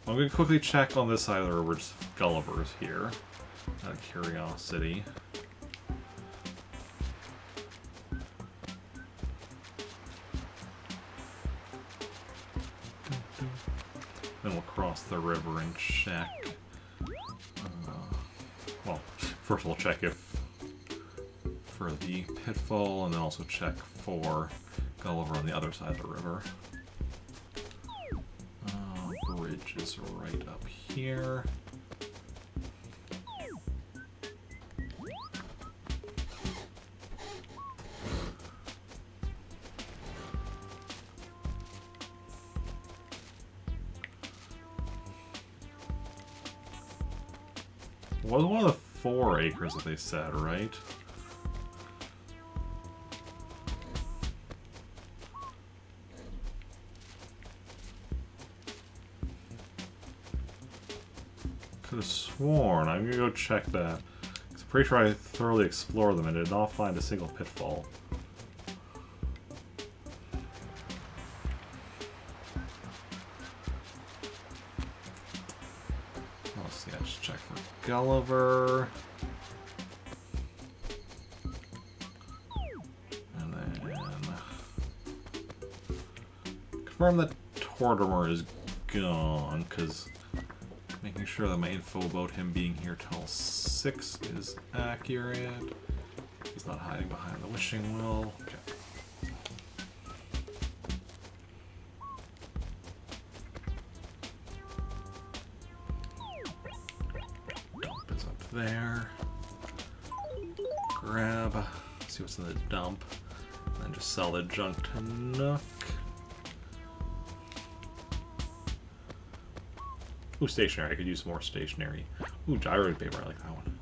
I'm going to quickly check on this side of the river, just Gulliver's here. Out of curiosity. Then we'll cross the river and check. Well, first we'll check for the pitfall, and then also check for Gulliver on the other side of the river. Bridge is right up here. Was one of the 4 acres that they said, right? Could have sworn. I'm gonna go check that. I'm pretty sure I thoroughly explored them and did not find a single pitfall. Let's see, I just check for Gulliver. And then confirm that Tortimer is gone, because making sure that my info about him being here till 6 is accurate. He's not hiding behind the wishing well. Okay. there. Grab, see what's in the dump, and then just sell the junk to Nook. Ooh, stationery. I could use more stationery. Ooh, gyro paper. I like that one.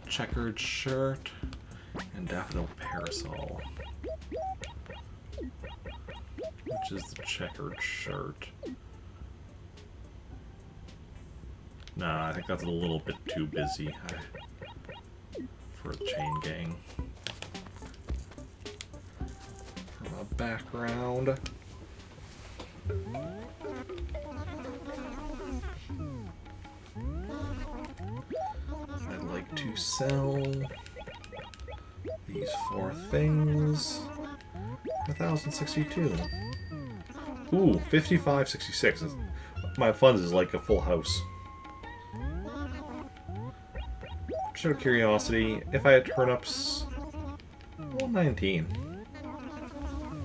Checkered shirt and daffodil parasol. Which is the checkered shirt? Nah, I think that's a little bit too busy for the chain gang. From a background. I'd like to sell these 4 things. 1,062. Ooh, 5566. My funds is like a full house. Just out of curiosity, if I had turnips, 119.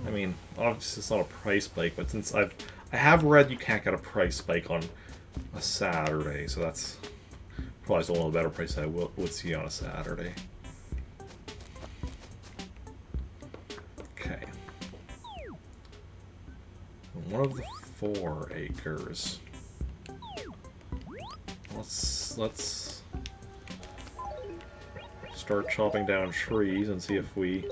I mean, obviously it's not a price spike, but since I have read you can't get a price spike on a Saturday, so that's probably still one of the better prices I would see on a Saturday. Okay. One of the 4 acres. Let's start chopping down trees and see if we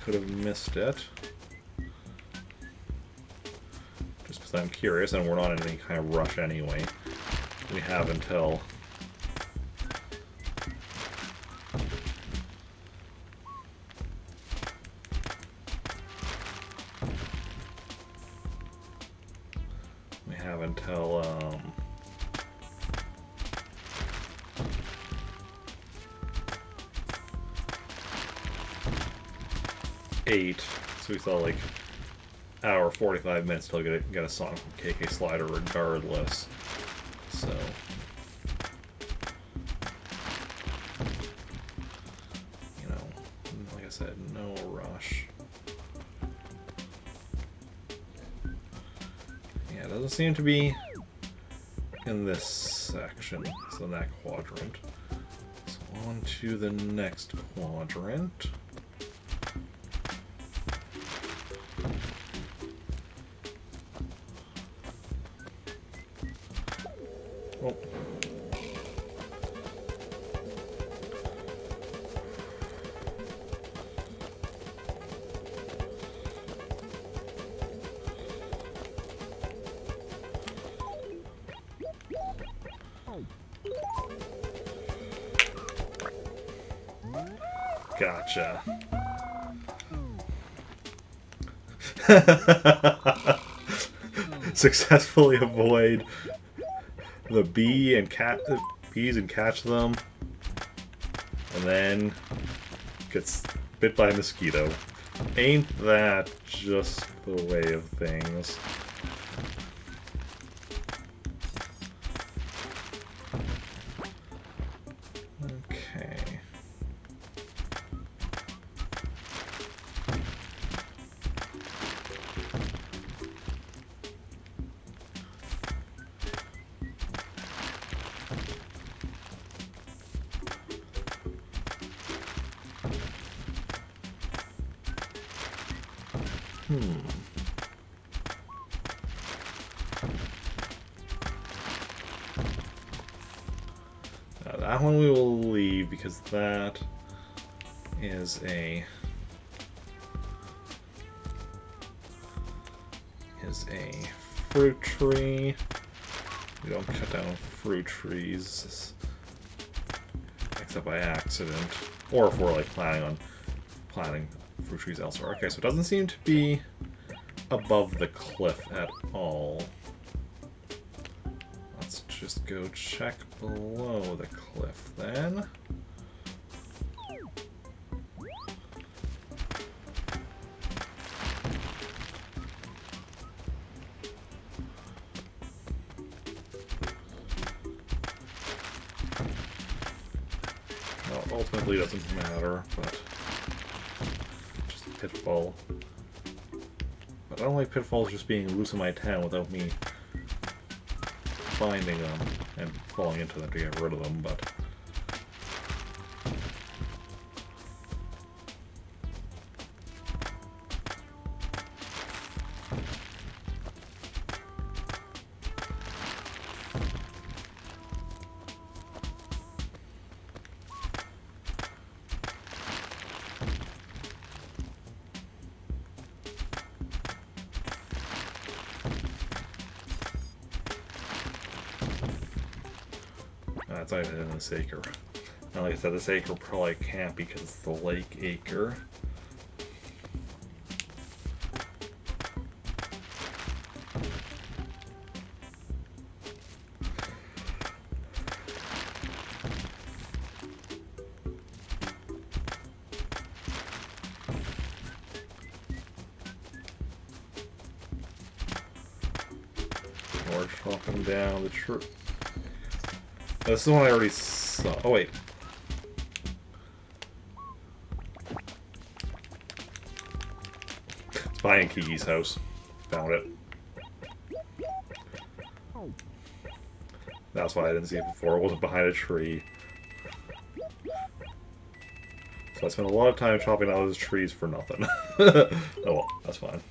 could have missed it. Just because I'm curious, and we're not in any kind of rush anyway. We have until until 8, so we thought like hour 45 minutes till we get a Sonic KK slider regardless. So you know, like I said, no rush. Yeah, it doesn't seem to be in this section, so that quadrant. So on to the next quadrant. Oh. Gotcha. Successfully avoid the bees and catch them, and then gets bit by a mosquito. Ain't that just the way of things? Okay. That one we will leave because that is a fruit tree. We don't cut down fruit trees except by accident, or if we're like planning on planting fruit trees elsewhere. Okay, so it doesn't seem to be above the cliff at all. Let's just go check below the cliff then. Well, ultimately doesn't matter, but just a pitfall. But I don't like pitfalls just being loose in my town without me finding them and falling into them to get rid of them, but... That's not even in this acre. And like I said, this acre probably can't because it's the lake acre. We're chopping down the tree. This is the one I already saw. Oh, wait. It's behind Kiki's house. Found it. That's why I didn't see it before. It wasn't behind a tree. So I spent a lot of time chopping out those trees for nothing. Oh well, that's fine.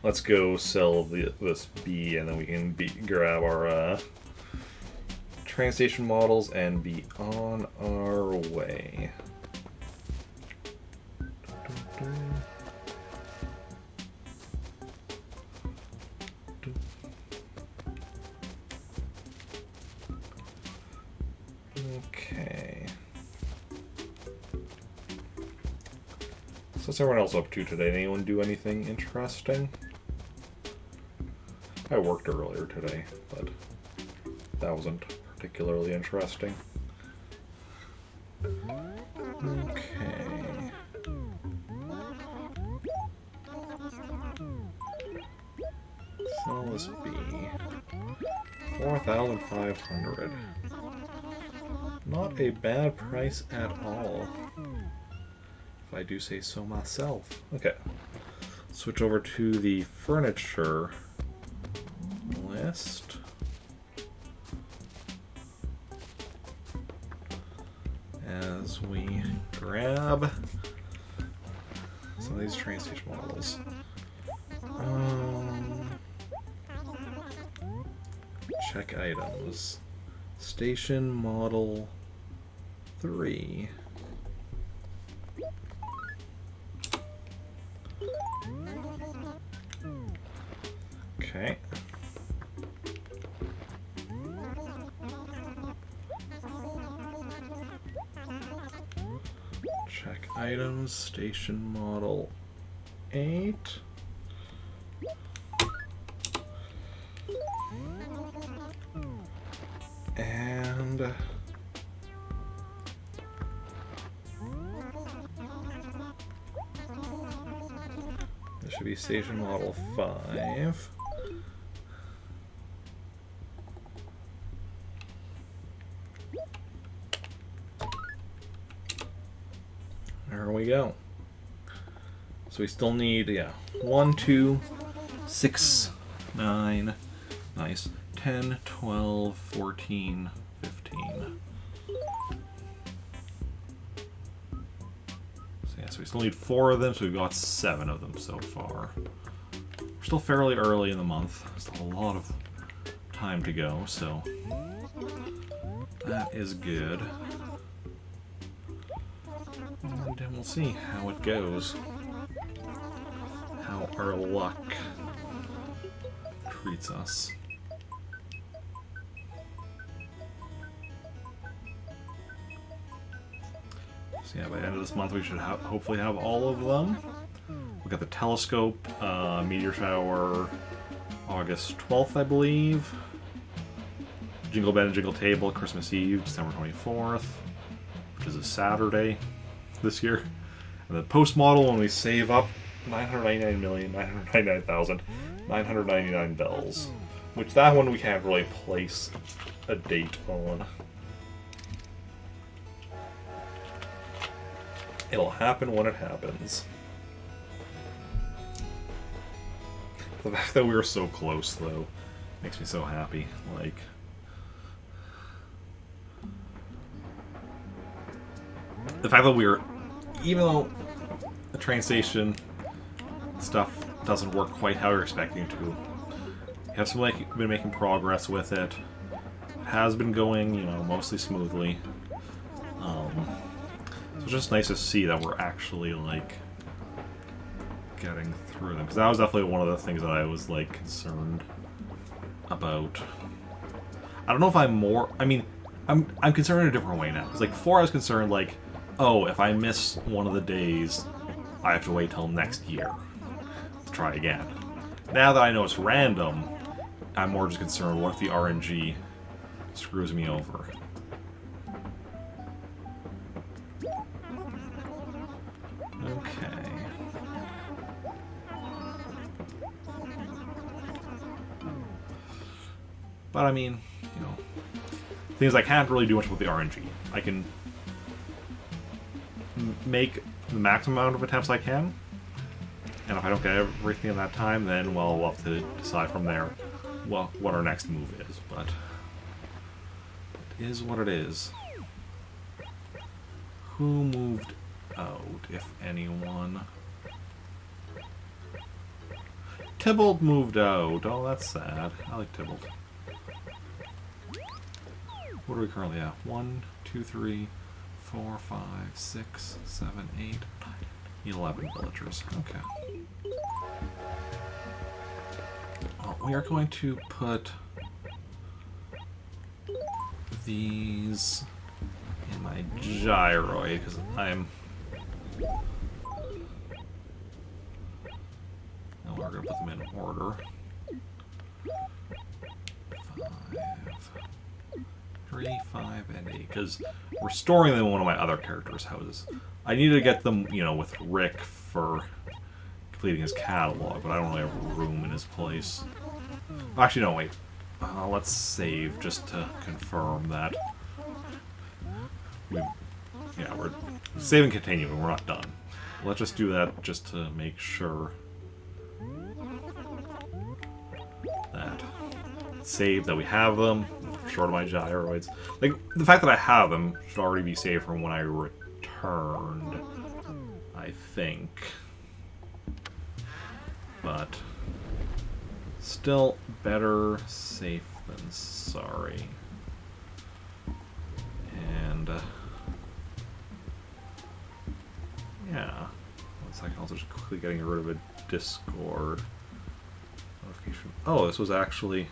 Let's go sell this bee, and then we can grab our train station models and be on our way. Okay. So what's everyone else up to today? Anyone do anything interesting? I worked earlier today, but that wasn't particularly interesting. Okay. Sell this bee. 4,500. Not a bad price at all, if I do say so myself. Okay. Switch over to the furniture list. As we grab some of these train station models. Check items. Station model 3. Okay. Check items, station model 8. And there should be station model 5. There we go. So we still need, yeah, 1, 2, 6, 9, nice, 10, 12, 14, 15. So yeah, so we still need 4 of them, so we've got 7 of them so far. We're still fairly early in the month. Still a lot of time to go, so that is good. And then we'll see how it goes. How our luck treats us. So yeah, by the end of this month we should hopefully have all of them. We got the telescope, meteor shower, August 12th, I believe. Jingle Bed and Jingle Table, Christmas Eve, December 24th, which is a Saturday this year. And the post model, when we save up 999,999,999 bells. Which that one we can't really place a date on. It'll happen when it happens. The fact that we were so close, though, makes me so happy. Like, the fact that we were, even though the train station stuff doesn't work quite how you're expecting it to, you have been making progress with it. It has been going, you know, mostly smoothly. So it's just nice to see that we're actually, like, getting through them. Because that was definitely one of the things that I was, like, concerned about. I don't know if I'm more... I mean, I'm concerned in a different way now. Because, like, before I was concerned, like, oh, if I miss one of the days, I have to wait till next year to try again. Now that I know it's random, I'm more just concerned, what if the RNG screws me over? Okay. But I mean, you know, things I can't really do much with the RNG. I can make the maximum amount of attempts I can, and if I don't get everything in that time, then, well, we'll have to decide from there, well, what our next move is, but it is what it is. Who moved out, if anyone? Tybalt moved out. Oh, that's sad. I like Tybalt. What are we currently at? 1, 2, 3, 4, 5, 6, 7, 8, 9, 11 villagers. Okay. Well, we are going to put these in my gyroid because I'm... And we're going to put them in order. 5, 3, 5, and 8. Because we're storing them in one of my other characters' houses. I need to get them, you know, with Rick for completing his catalog, but I don't really have room in his place. Actually, no, wait. Let's save just to confirm that. We're saving continuing, we're not done. Let's just do that just to make sure that it's saved, that we have them, short of my gyroids. Like, the fact that I have them should already be saved from when I returned, I think. But still better safe than sorry. And yeah, 1 second. Also, just quickly getting rid of a Discord notification. Oh, this was actually.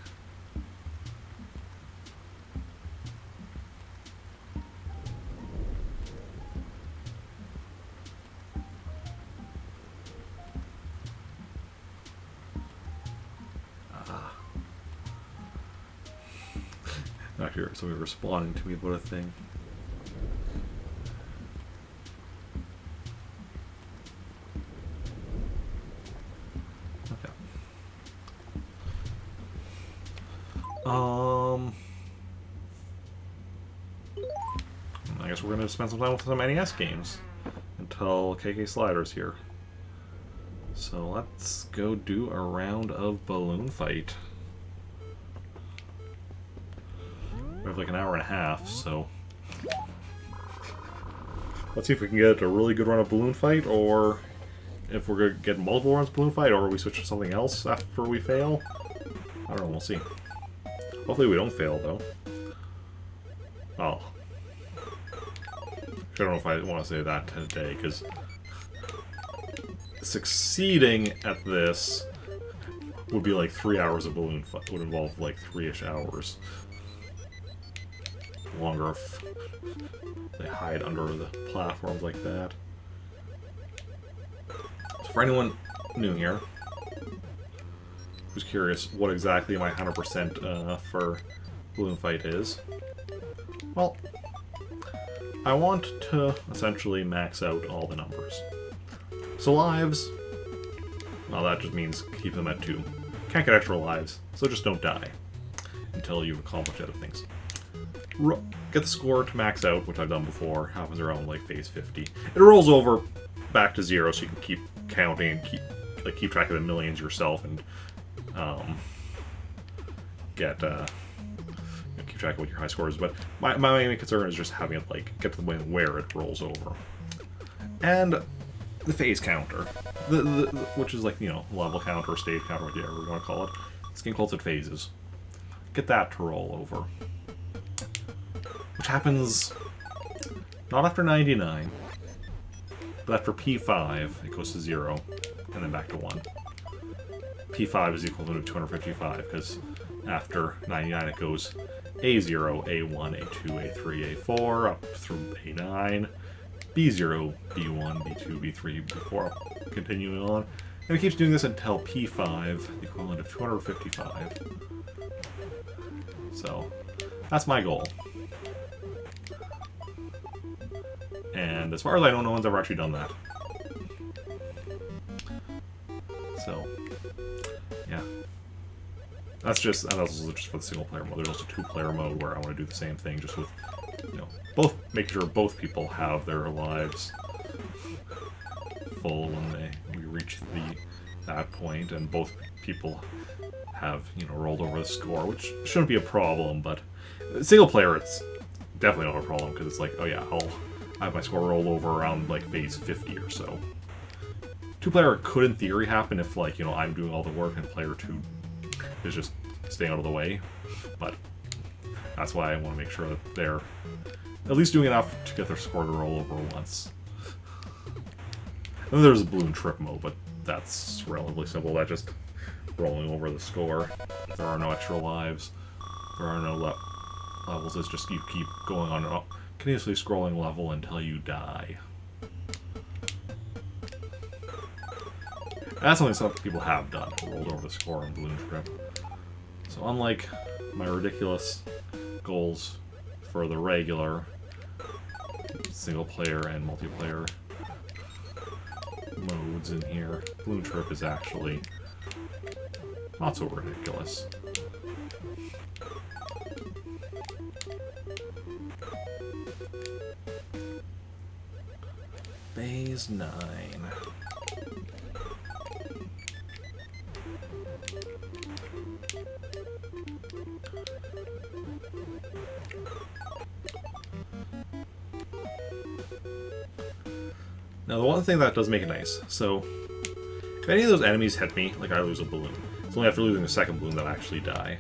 Actually, somebody responding to me about a thing. Okay. I guess we're gonna spend some time with some NES games until KK Slider's here. So let's go do a round of Balloon Fight. We have like an hour and a half, so let's see if we can get a really good run of Balloon Fight, or if we're gonna get multiple runs of Balloon Fight, or we switch to something else after we fail. I don't know, we'll see. Hopefully we don't fail, though. Oh. I don't know if I want to say that today, because succeeding at this would be like 3 hours of Balloon Fight. Would involve like 3-ish hours. Longer if they hide under the platforms like that. So for anyone new here who's curious what exactly my 100% for Balloon Fight is, well, I want to essentially max out all the numbers. So lives, well, that just means keep them at 2. Can't get extra lives, so just don't die until you've accomplished other things. Get the score to max out, which I've done before. Happens around like phase 50. It rolls over back to 0, so you can keep counting and keep track of the millions yourself and get keep track of what your high score is. But my main concern is just having it like get to the point where it rolls over, and the phase counter, which is like level counter, stage counter, whatever you want to call it. This game calls it phases. Get that to roll over, which happens not after 99, but after P5 it goes to 0, and then back to 1. P5 is equal to 255 because after 99 it goes A0, A1, A2, A3, A4 up through A9, B0, B1, B2, B3, B4, up, continuing on. And it keeps doing this until P5, the equivalent of 255. So, that's my goal. And as far as I know, no one's ever actually done that. So, yeah. That's also just for the single player mode. There's also 2-player mode where I want to do the same thing, just with, both, make sure both people have their lives full when we reach that point, and both people have, rolled over the score, which shouldn't be a problem, but single player, it's definitely not a problem, because it's like, oh yeah, I have my score roll over around, like, phase 50 or so. 2-player could, in theory, happen if, like, I'm doing all the work and player 2 is just staying out of the way, but that's why I want to make sure that they're at least doing enough to get their score to roll over once. And then there's a balloon trip mode, but that's relatively simple. That's just rolling over the score. There are no extra lives. There are no levels. It's just you keep going on and continuously scrolling level until you die. That's something some people have done, rolled over the score on Balloon Trip. So unlike my ridiculous goals for the regular single player and multiplayer modes in here, Balloon Trip is actually not so ridiculous. Phase 9. Now, the one thing that does make it nice, so if any of those enemies hit me, like I lose a balloon, it's only after losing a second balloon that I actually die.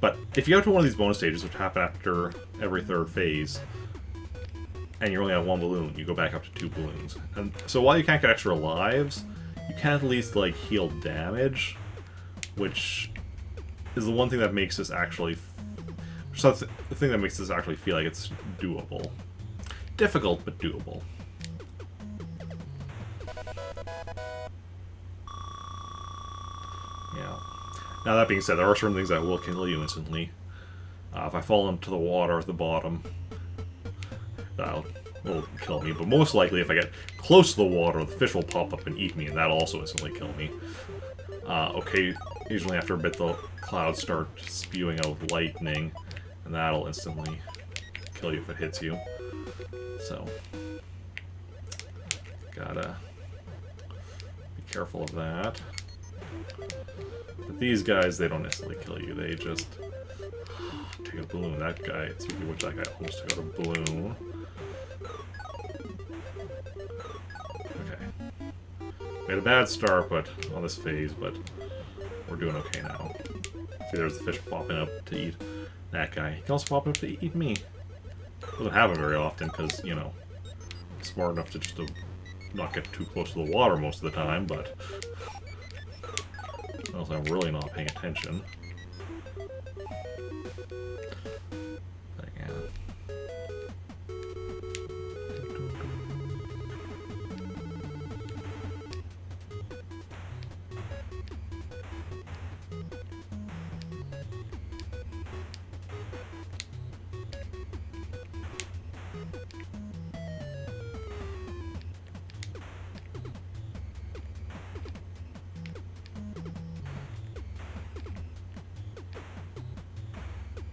But if you go to one of these bonus stages, which happen after every third phase, and you're only at 1 balloon, you go back up to 2 balloons. And so while you can't get extra lives, you can at least, like, heal damage, which is the one thing that makes this actually... the thing that makes this actually feel like it's doable. Difficult, but doable. Yeah. Now, that being said, there are certain things that will kill you instantly. If I fall into the water at the bottom, that'll kill me. But most likely, if I get close to the water, the fish will pop up and eat me, and that'll also instantly kill me. Okay, usually after a bit, the clouds start spewing out lightning, and that'll instantly kill you if it hits you. So, gotta be careful of that. But these guys, they don't necessarily kill you, they just take a balloon. That guy, speaking of which, that guy almost got a balloon. Okay. We had a bad start on this phase, but we're doing okay now. See, there's the fish popping up to eat that guy. He can also pop up to eat me. Doesn't happen very often, because, I'm smart enough to just not get too close to the water most of the time, but else I'm really not paying attention. But yeah.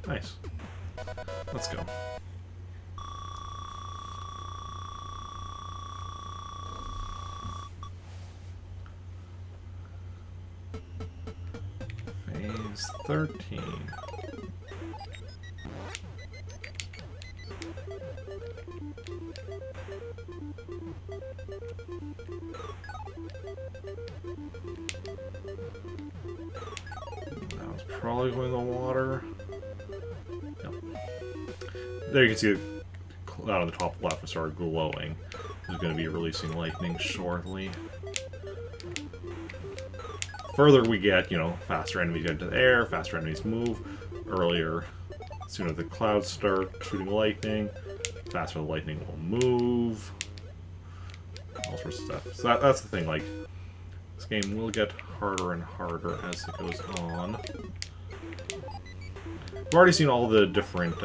Nice. Let's go. Phase 13. That was probably going in the water. Yep. There you can see the cloud on the top left started glowing. It's going to be releasing lightning shortly. Further we get, you know, faster enemies get into the air, faster enemies move. Earlier, sooner the clouds start shooting lightning, faster the lightning will move. All sorts of stuff. So that's the thing, like, this game will get harder and harder as it goes on. We've already seen all the different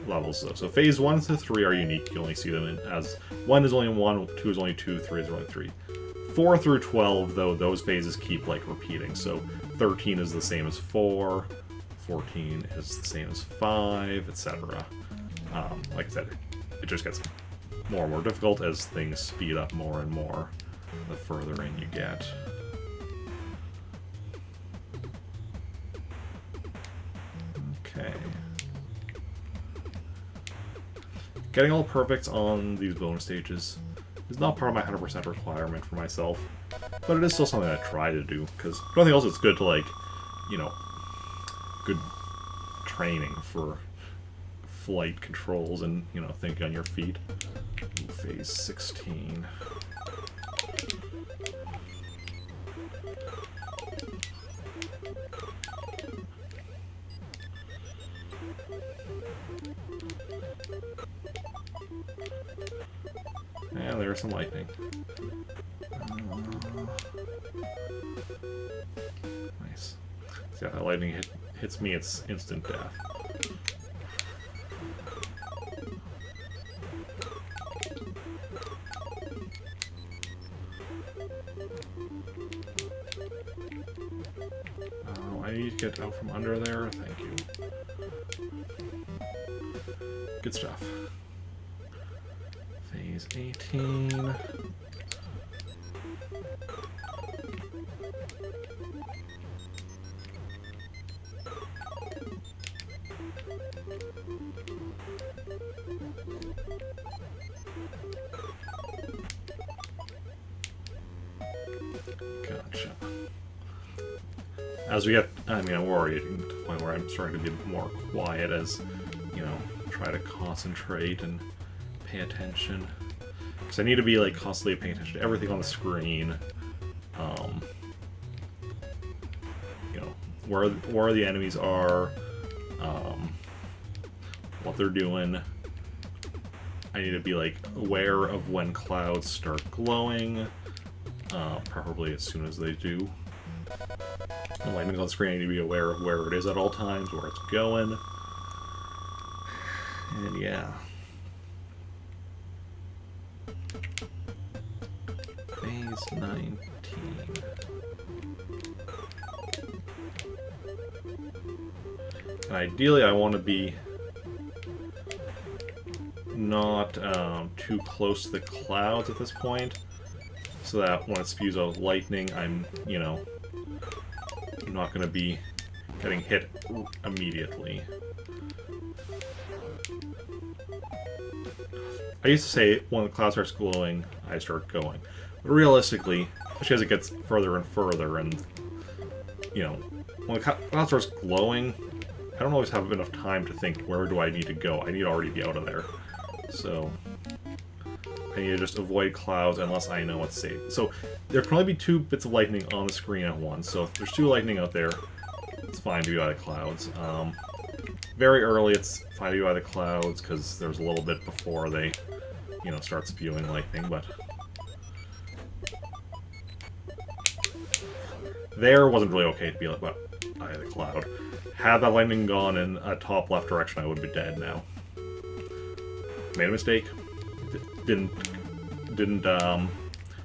levels, though. So phase 1 to 3 are unique. You only see them as 1 is only 1, 2 is only 2, 3 is only 3. 4 through 12, though, those phases keep, like, repeating. So 13 is the same as 4, 14 is the same as 5, etc. Like I said, it just gets more and more difficult as things speed up more and more the further in you get. Okay. Getting all perfect on these bonus stages is not part of my 100% requirement for myself, but it is still something I try to do, because if nothing else, it's good to, like, you know, good training for flight controls and, you know, thinking on your feet. Ooh, phase 16. And there's some lightning. Nice. See how that lightning hits me, it's instant death. Oh, I need to get out from under there. Thank you. Good stuff. Phase 18. Gotcha. As we get, I mean, we're already getting to the point where I'm starting to be more quiet as, you know, try to concentrate and pay attention. Because I need to be, like, constantly paying attention to everything on the screen. You know, where the enemies are, what they're doing. I need to be, like, aware of when clouds start glowing, preferably as soon as they do. The lightning's on the screen, I need to be aware of where it is at all times, where it's going. And yeah. Phase 19. And ideally, I want to be not too close to the clouds at this point, so that when it spews out lightning, I'm, you know, I'm not going to be getting hit immediately. I used to say when the cloud starts glowing, I start going. But realistically, especially as it gets further and further, and, you know, when the cloud starts glowing, I don't always have enough time to think, where do I need to go? I need to already be out of there. So, I need to just avoid clouds unless I know it's safe. So, there can only be 2 bits of lightning on the screen at once, so if there's 2 lightning out there, it's fine to be out of clouds. Very early, it's fine to be out of clouds, because there's a little bit before they, you know, start spewing lightning, but there wasn't really okay to be out of the cloud. Had that lightning gone in a top left direction, I would be dead now. Made a mistake. Didn't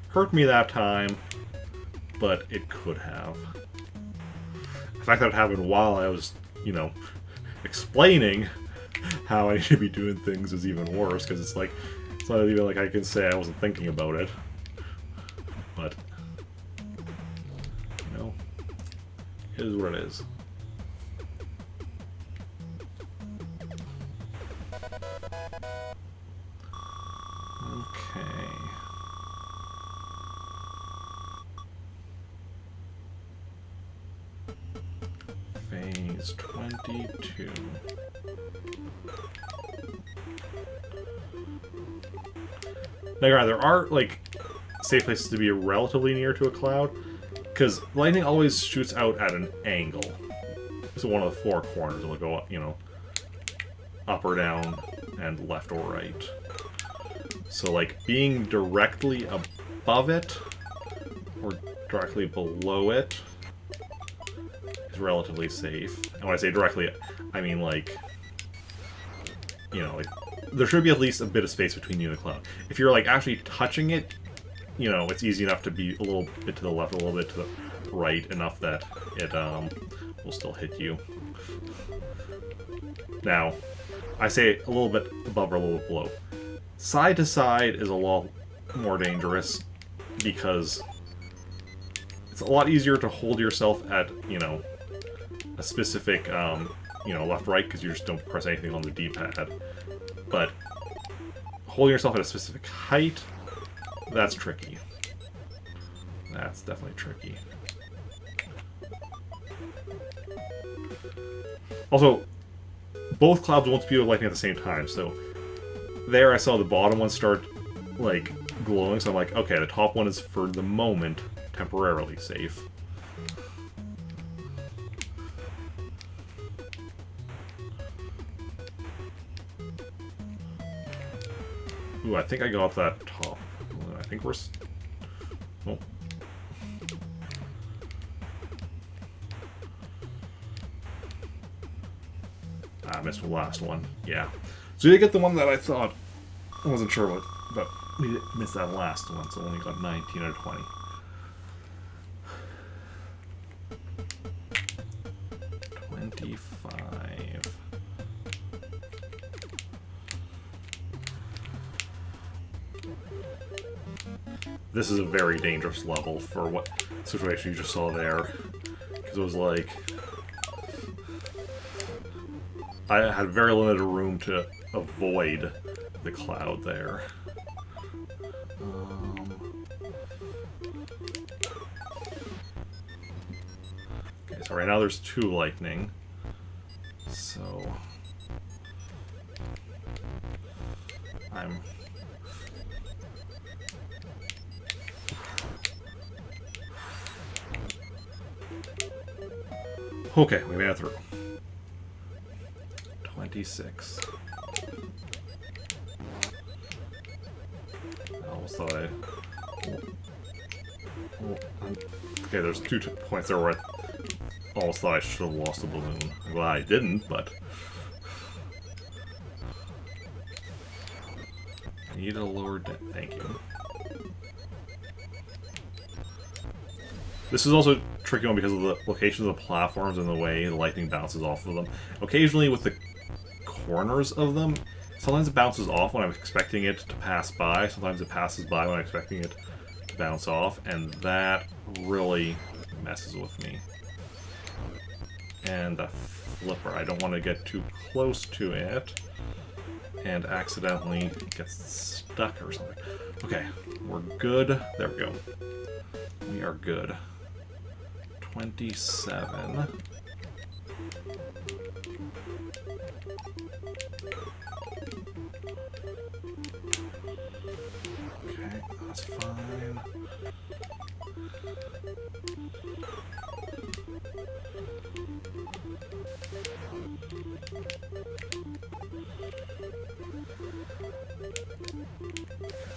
hurt me that time, but it could have. The fact that it happened while I was, you know, explaining how I need to be doing things is even worse, because it's like, it's not even like I can say I wasn't thinking about it. But, you know, It is what it is. Okay. Phase 22. Now, there are, like, safe places to be relatively near to a cloud, because lightning always shoots out at an angle. So one of the four corners will go up, you know, up or down, and left or right. So, like, being directly above it, or directly below it, is relatively safe. And when I say directly, I mean, like, you know, like, there should be at least a bit of space between you and the cloud. If you're, like, actually touching it, you know, it's easy enough to be a little bit to the left, a little bit to the right, enough that it will still hit you. Now, I say a little bit above or a little bit below. Side to side is a lot more dangerous because it's a lot easier to hold yourself at, you know, a specific, you know, left-right, because you just don't press anything on the D-pad. But holding yourself at a specific height, that's tricky. That's definitely tricky. Also, both clouds won't spew lightning at the same time, so there I saw the bottom one start, like, glowing, so I'm like, okay, the top one is, for the moment, temporarily safe. Ooh, I think I got that top. I think we're... Oh. I missed the last one. Yeah. So you get the one that I thought... I wasn't sure what, but we missed that last one, so only got 19 out of 20. This is a very dangerous level for what situation you just saw there. Because it was like... I had very limited room to avoid the cloud there. Okay, so right now there's 2 lightning. So... I'm... Okay, we made it through. 26. I almost thought I... Okay, there's 2 points there where I almost thought I should have lost the balloon. I'm glad I didn't, but... I need a lower deck. Thank you. This is also a tricky one because of the locations of the platforms and the way the lightning bounces off of them. Occasionally with the corners of them, sometimes it bounces off when I'm expecting it to pass by, sometimes it passes by when I'm expecting it to bounce off, and that really messes with me. And the flipper, I don't want to get too close to it and accidentally get stuck or something. Okay, we're good. There we go. We are good. 27. Okay, that's fine.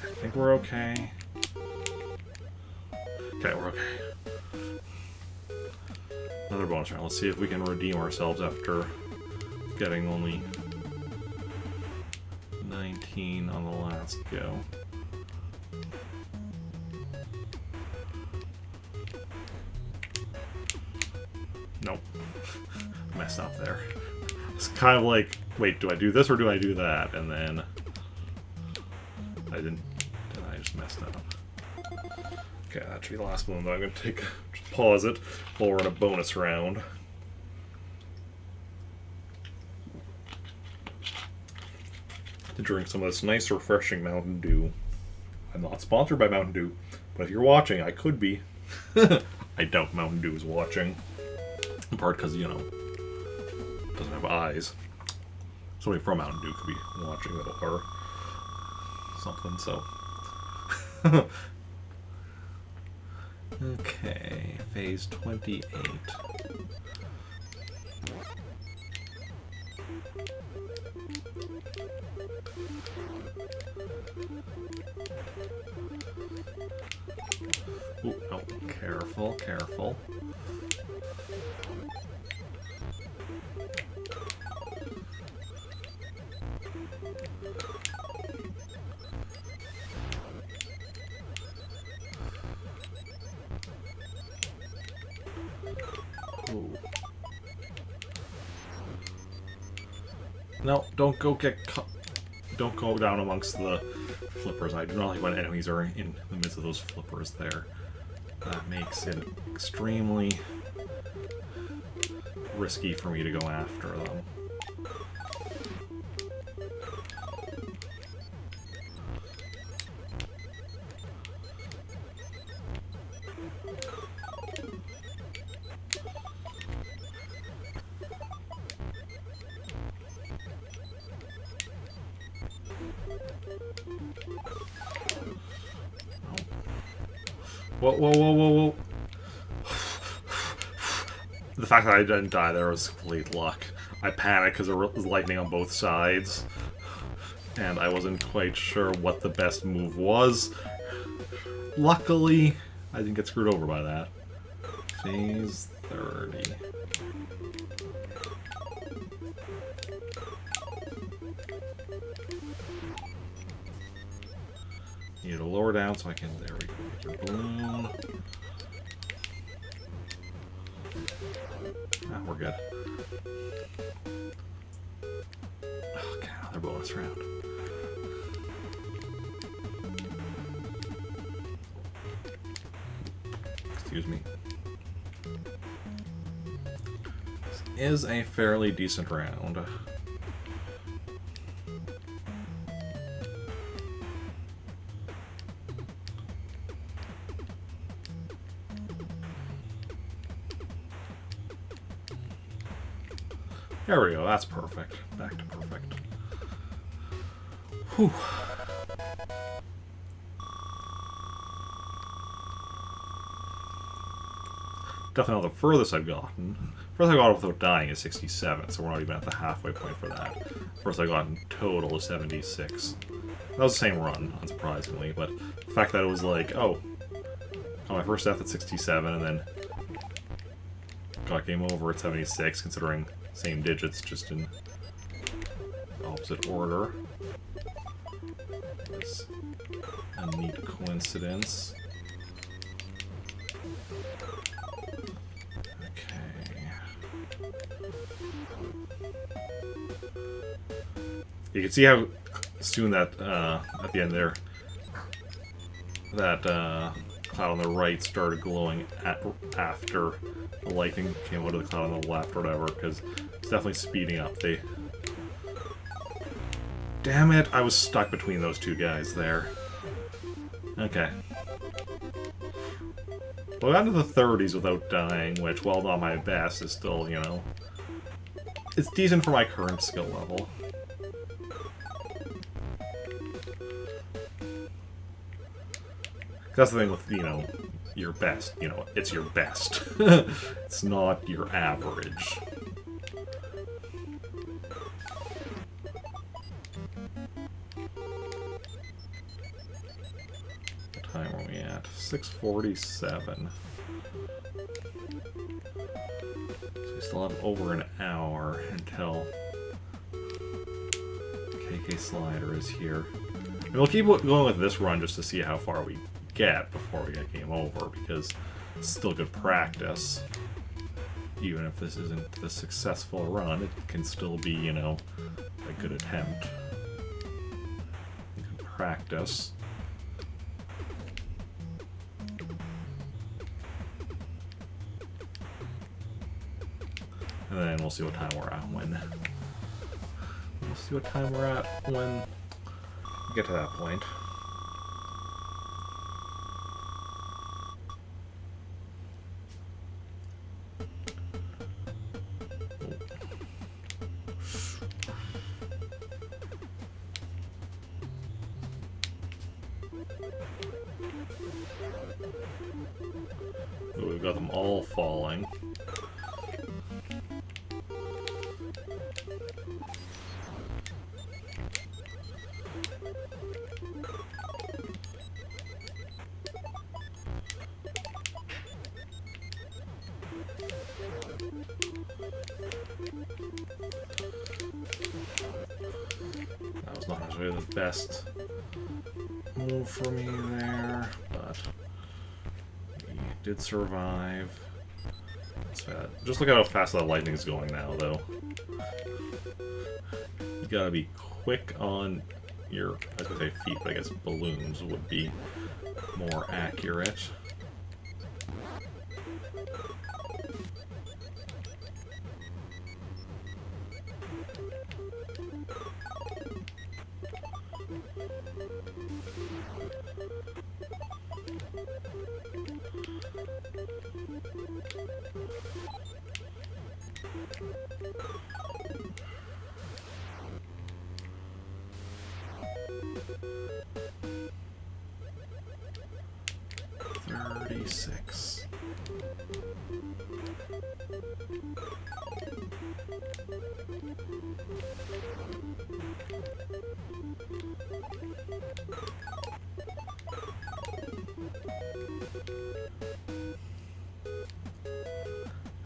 I think we're okay. Okay, we're okay. Another bonus round. Let's see if we can redeem ourselves after getting only 19 on the last go. Nope. Messed up there. It's kind of like, wait, do I do this or do I do that? And then I didn't. I just messed up. Okay, that should be the last one. I'm going to just pause it while we're in a bonus round. To drink some of this nice, refreshing Mountain Dew. I'm not sponsored by Mountain Dew, but if you're watching, I could be. I doubt Mountain Dew is watching. In part because, you know, it doesn't have eyes. Somebody from Mountain Dew could be watching it or something, so. Okay, phase 28. Ooh, oh, careful, careful. Ooh. No, don't go don't go down amongst the flippers. I do not like when enemies are in the midst of those flippers there. That makes it extremely risky for me to go after them. Whoa, whoa, whoa, whoa, whoa. The fact that I didn't die there was complete luck. I panicked because there was lightning on both sides. And I wasn't quite sure what the best move was. Luckily, I didn't get screwed over by that. Phase 30. Need to lower down so I can, there we go, get your balloon. Ah, we're good. Okay, another bonus round. Excuse me. This is a fairly decent round. There we go, that's perfect. Back to perfect. Whew. Definitely not the furthest I've gotten. First I got without dying is 67, so we're not even at the halfway point for that. First I got in total is 76. That was the same run, unsurprisingly, but the fact that it was like, oh, got my first death at 67 and then got game over at 76, considering same digits, just in opposite order. It's a neat coincidence. Okay. You can see how soon that, at the end there, that cloud on the right started glowing after the lightning came out of the cloud on the left or whatever, because it's definitely speeding up. Damn it, I was stuck between those two guys there. Okay. Well, I got into the 30s without dying, which, while not my best, is still, you know, it's decent for my current skill level. That's the thing with, you know, your best. You know, it's your best. It's not your average. What time are we at? 6:47. So we still have over an hour until KK Slider is here. And we'll keep going with this run just to see how far we get before we get game over, because it's still good practice. Even if this isn't the successful run, it can still be, you know, a good attempt. You can practice. And then we'll see what time we're at when... We'll see what time we're at when we get to that point. We've got them all falling. That was not necessarily the best move for me there, but we did survive. Just look at how fast that lightning is going now, though. You gotta be quick on your, I was gonna say feet, but I guess balloons would be more accurate. $36.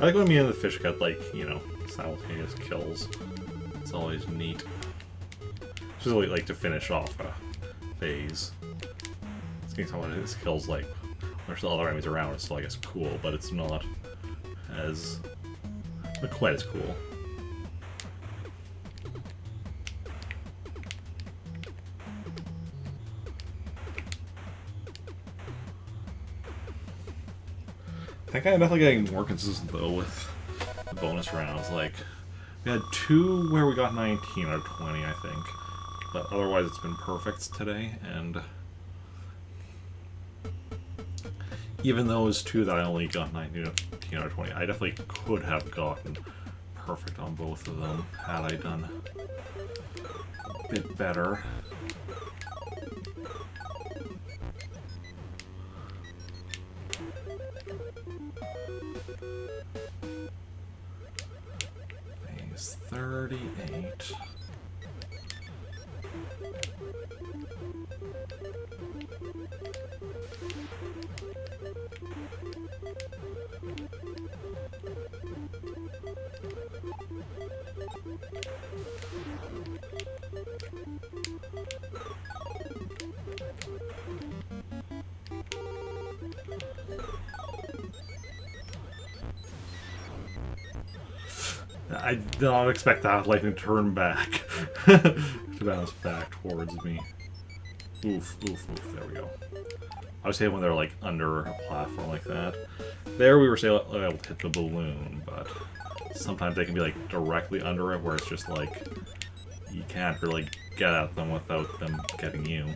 I like when me and the fish got, like, you know, simultaneous kills. It's always neat. Just really like to finish off a phase. Seeing someone who kills, like, there's still other enemies around, it's still, I guess, cool, but it's not quite as cool. I think I'm definitely getting more consistent, though, with the bonus rounds. Like, we had 2 where we got 19 out of 20, I think. But otherwise, it's been perfect today, and even those 2 that I only got 19 out of 20, I definitely could have gotten perfect on both of them had I done a bit better. Phase 38. I did not expect that lightning to turn back. To bounce back towards me. Oof, oof, oof. There we go. I was saying when they're like under a platform like that. There we were able to hit the balloon, but sometimes they can be like directly under it where it's just like you can't really get at them without them getting you.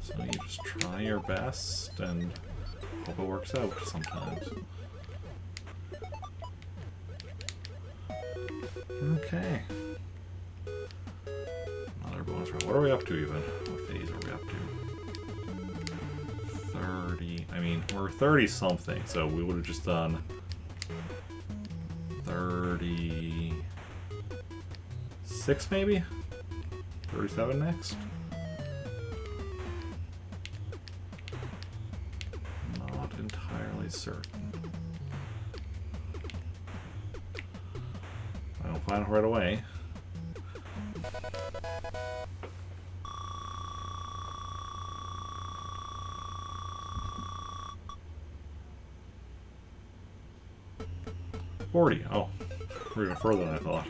So you just try your best and hope it works out sometimes. Okay. Another bonus round. What are we up to even? What phase are we up to? 30. I mean, we're 30 something, so we would have just done 36 maybe? 37 next? Not entirely certain. I don't find it right away. $40. Oh, we're even further than I thought.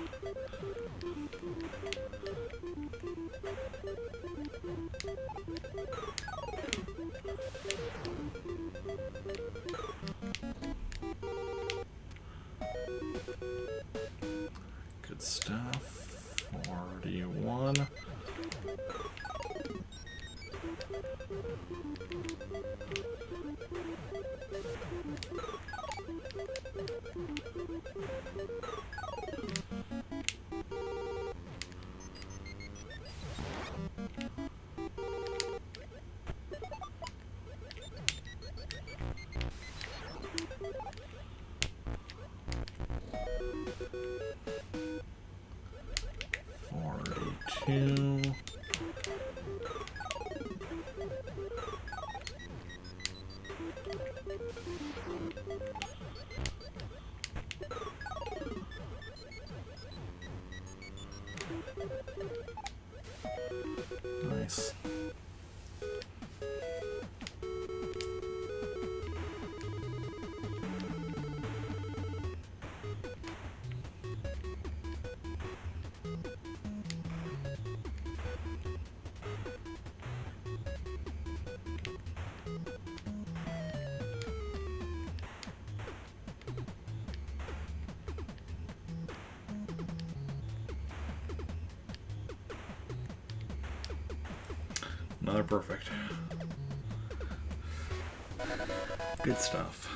stuff. 41. Two. Nice. Another perfect. Good stuff.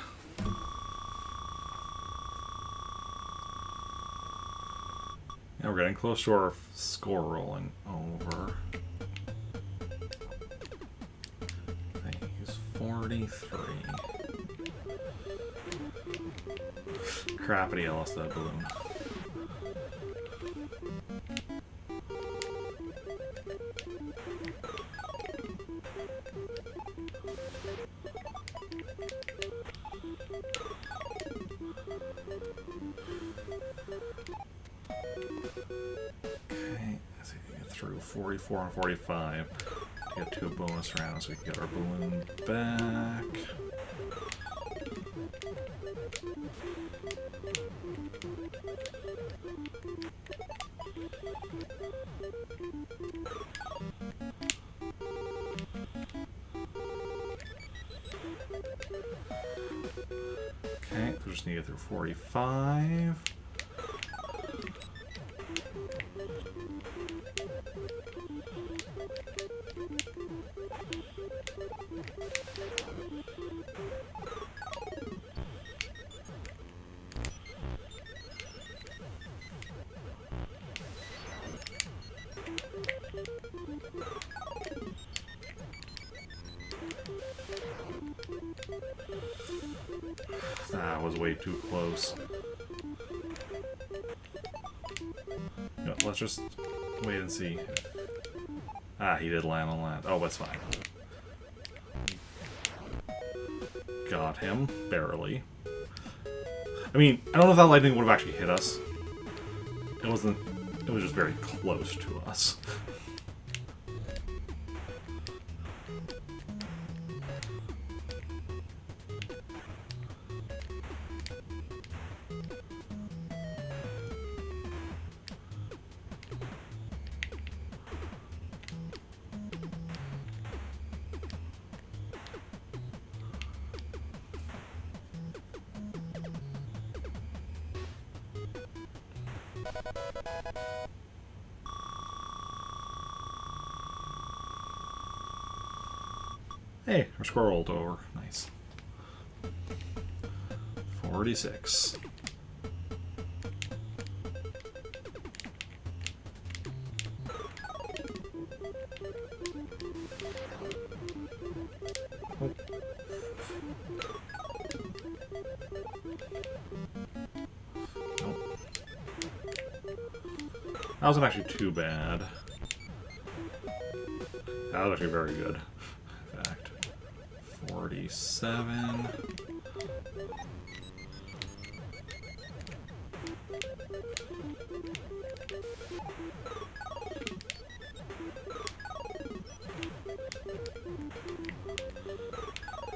Now we're getting close to our score rolling over. I think he's 43. Crappity, I lost that balloon. Through 44 and 45 to get to a bonus round so we can get our balloon back. Okay, so we just need to get through 45. That was way too close. You know, let's just wait and see. Ah, he did land on that. Oh, that's fine. Got him. Barely. I mean, I don't know if that lightning would have actually hit us. It wasn't... It was just very close to us. Hey, our score rolled over. Nice. 46. That wasn't actually too bad. That was actually very good. In fact, 47.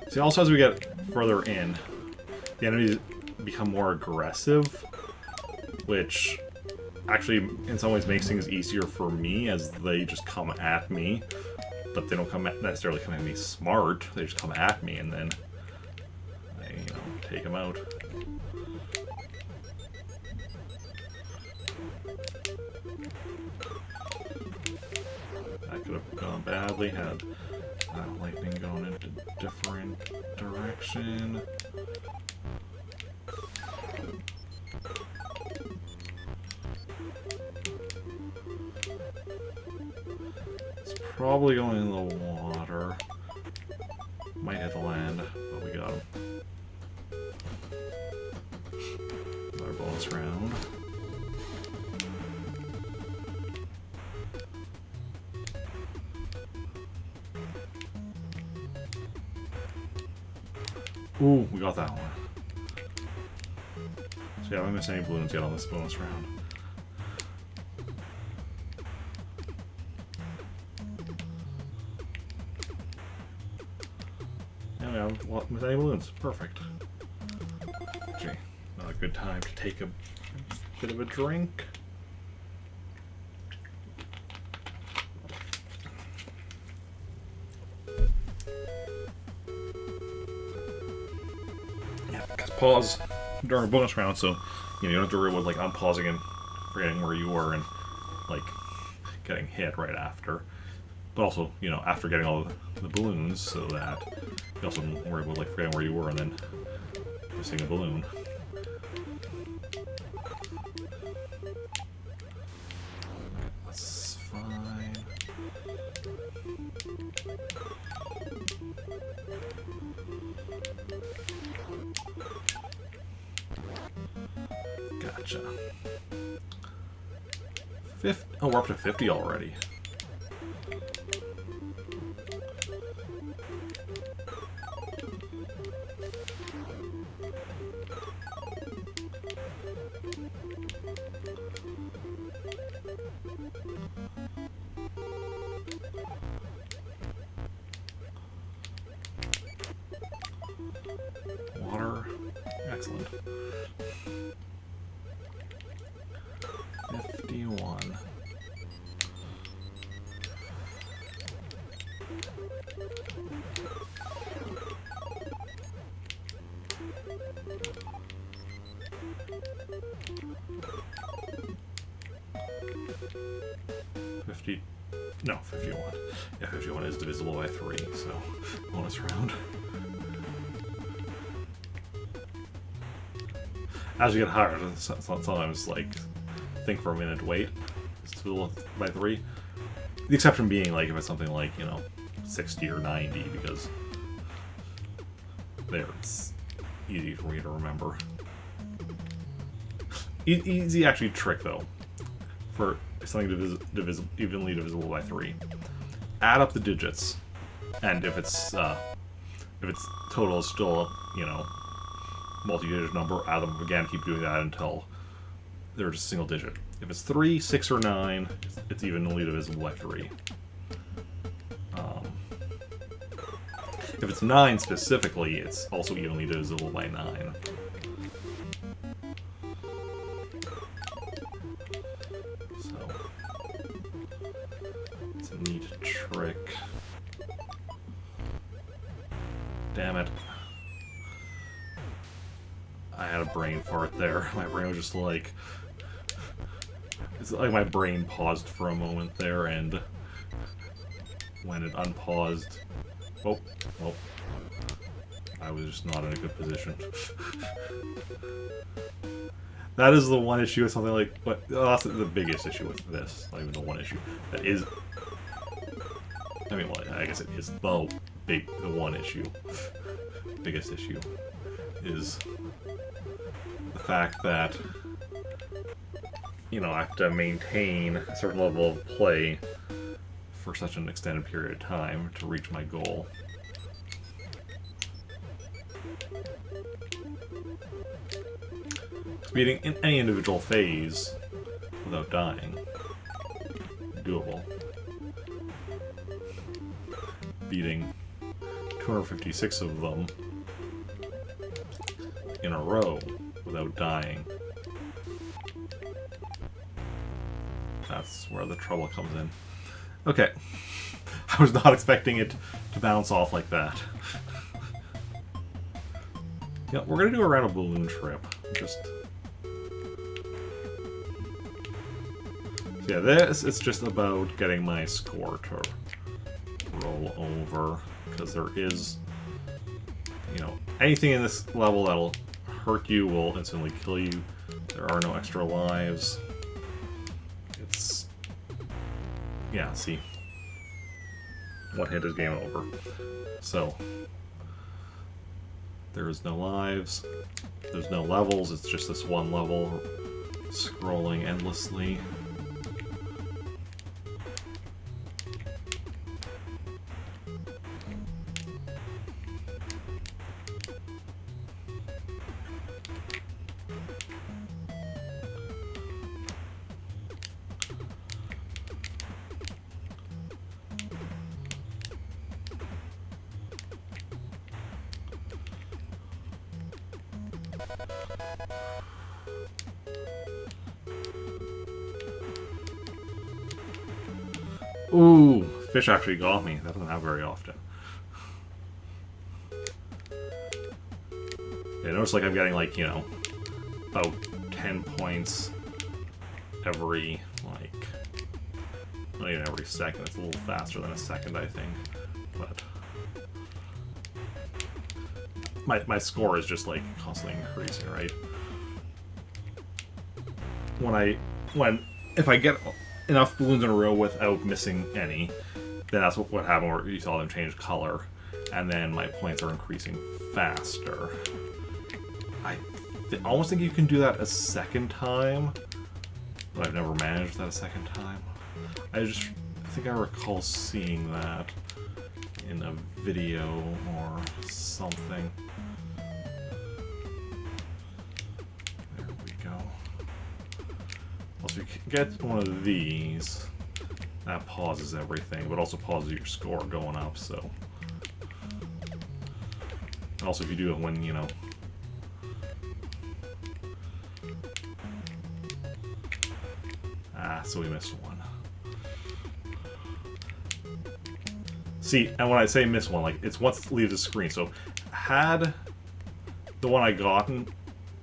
See, also as we get further in, the enemies become more aggressive, which actually in some ways makes things easier for me as they just come at me, but they don't necessarily come at me smart. They just come at me and then I, take them out. have gone badly had that lightning gone into different direction. It's probably going in the water. Might hit the land, but we got him. Another bonus round. Ooh, we got that one. So yeah, I missed any balloons yet on this bonus round. And we haven't missed any balloons. Perfect. Gee, not a good time to take a bit of a drink. Pause during a bonus round, so you don't have to worry about like unpausing and forgetting where you were and like getting hit right after. But also, after getting all the balloons, so that you also don't worry about like forgetting where you were and then missing a balloon. That's fine. Gotcha. Oh, we're up to 50 already. Water. Excellent. 51. No, 51. Yeah, 51 is divisible by 3, so bonus round. As you get higher, sometimes like think for a minute, wait, it's divisible by 3. The exception being like if it's something like 60 or 90, because there it's easy for me to remember. Easy actually trick though for something evenly divisible by 3. Add up the digits, and if its total is still multi-digit number, add them again. Keep doing that until they're just a single digit. If it's 3, 6, or 9, it's evenly divisible by 3. If it's 9 specifically, it's also evenly divisible by 9. Neat trick. Damn it. I had a brain fart there. My brain was just like... It's like my brain paused for a moment there, and when it unpaused... Oh, well. I was just not in a good position. That is the one issue with something like... But that's the biggest issue with this. Not even the one issue. That is... I mean, well, I guess it is the one issue. Biggest issue is the fact that, I have to maintain a certain level of play for such an extended period of time to reach my goal. Beating in any individual phase without dying, doable. Beating 256 of them in a row without dying. That's where the trouble comes in. Okay. I was not expecting it to bounce off like that. Yeah, we're gonna do a round of balloon trip. Yeah, this is just about getting my score to scroll over, because there is, you know, anything in this level that'll hurt you will instantly kill you. There are no extra lives. It's... yeah, see. One hit is game over. So, there is no lives, there's no levels, it's just this one level scrolling endlessly. Ooh, fish actually got me. That doesn't happen very often. Yeah, notice like I'm getting like, you know, about 10 points every, like, not even every second. It's a little faster than a second, I think. But my score is just like constantly increasing, right? If I get enough balloons in a row without missing any, then that's what happened, where you saw them change color, and then my points are increasing faster. I almost think you can do that a second time, but I've never managed that a second time. I think I recall seeing that in a video or something. There we go. Also, if you get one of these, that pauses everything, but also pauses your score going up, so... And also, if you do it when, you know... Ah, so we missed one. See, and when I say miss one, like, it's once it leaves the screen, so had the one I gotten,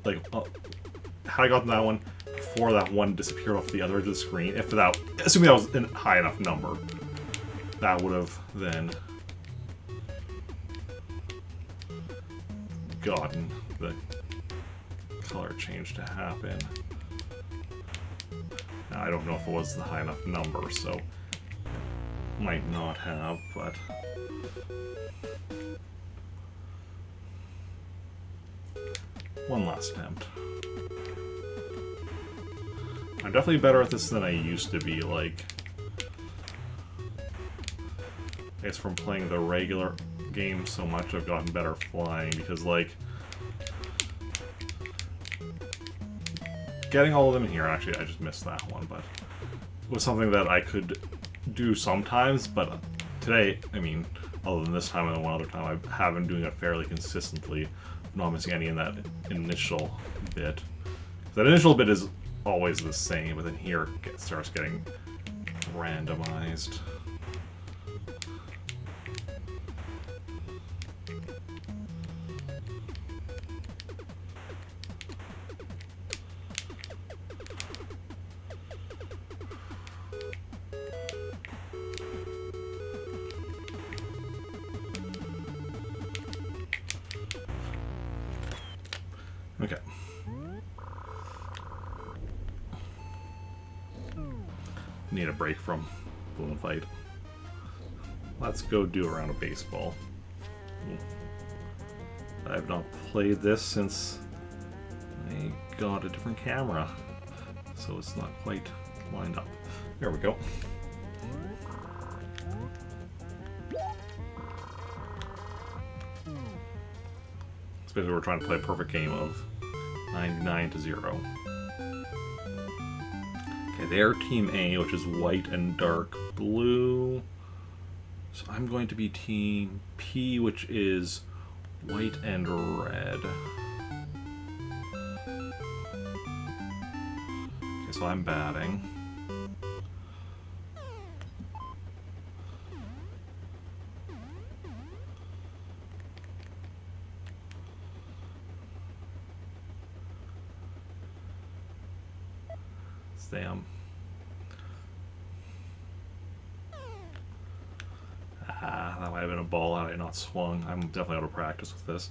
like, had I gotten that one before that one disappeared off the other edge of the screen, if that, assuming that was a high enough number, that would have then gotten the color change to happen. Now, I don't know if it was the high enough number, so might not have, but one last attempt. I'm definitely better at this than I used to be, like, I guess from playing the regular game so much I've gotten better flying, because, like, getting all of them in here, actually I just missed that one, but it was something that I could do sometimes, but today, I mean, other than this time and then one other time, I have been doing it fairly consistently, not missing any in that initial bit. That initial bit is always the same, but then here it starts getting randomized. Okay. Need a break from balloon fight. Let's go do a round of baseball. I have not played this since I got a different camera, so it's not quite lined up. There we go. It's basically we're trying to play a perfect game of 99 to 0. Okay, they're Team A, which is white and dark blue. So I'm going to be Team P, which is white and red. Okay, so I'm batting. Sam. Ah. that might have been a ball had I not swung. I'm definitely out of practice with this.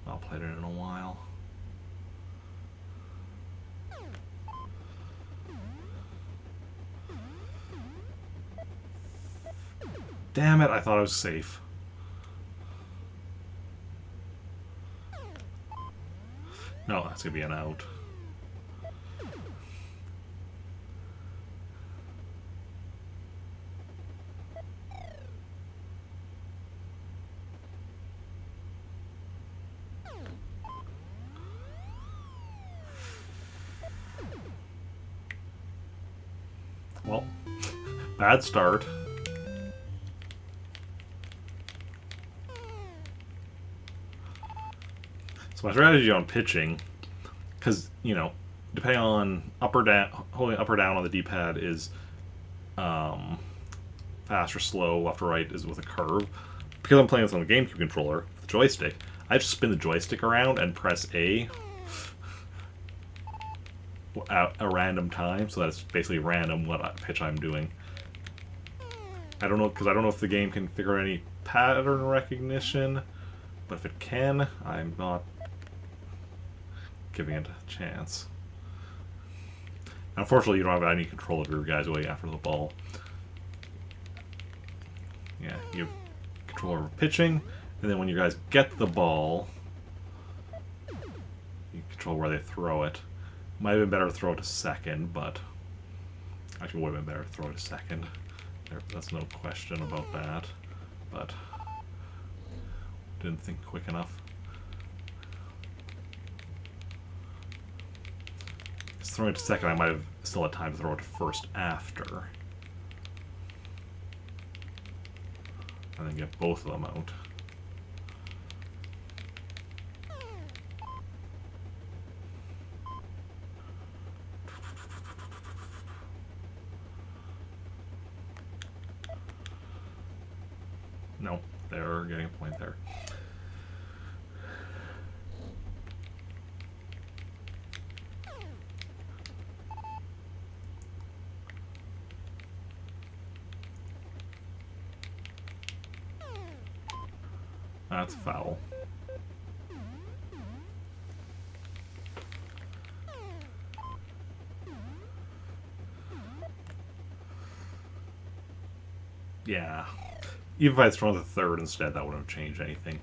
I'll play it in a while. Damn it, I thought I was safe. No, that's gonna be an out. Well, bad start. So my strategy on pitching, because, you know, depending on up or down, holding up or down on the D-pad is fast or slow, left or right is with a curve. Because I'm playing this on the GameCube controller, the joystick, I just spin the joystick around and press A at a random time, so that it's basically random what pitch I'm doing. I don't know, because I don't know if the game can figure out any pattern recognition, but if it can, I'm not giving it a chance. Unfortunately, you don't have any control of your guys away after the ball. Yeah, you have control over pitching, and then when you guys get the ball, you control where they throw it. Might have been better to throw it to second, but actually would have been better to throw it to second. That's no question about that, but didn't think quick enough. Just throwing it to second, I might have still had time to throw it to first after. And then get both of them out. No, they're getting a point there. That's foul. Yeah. Even if I had thrown the third instead, that wouldn't have changed anything.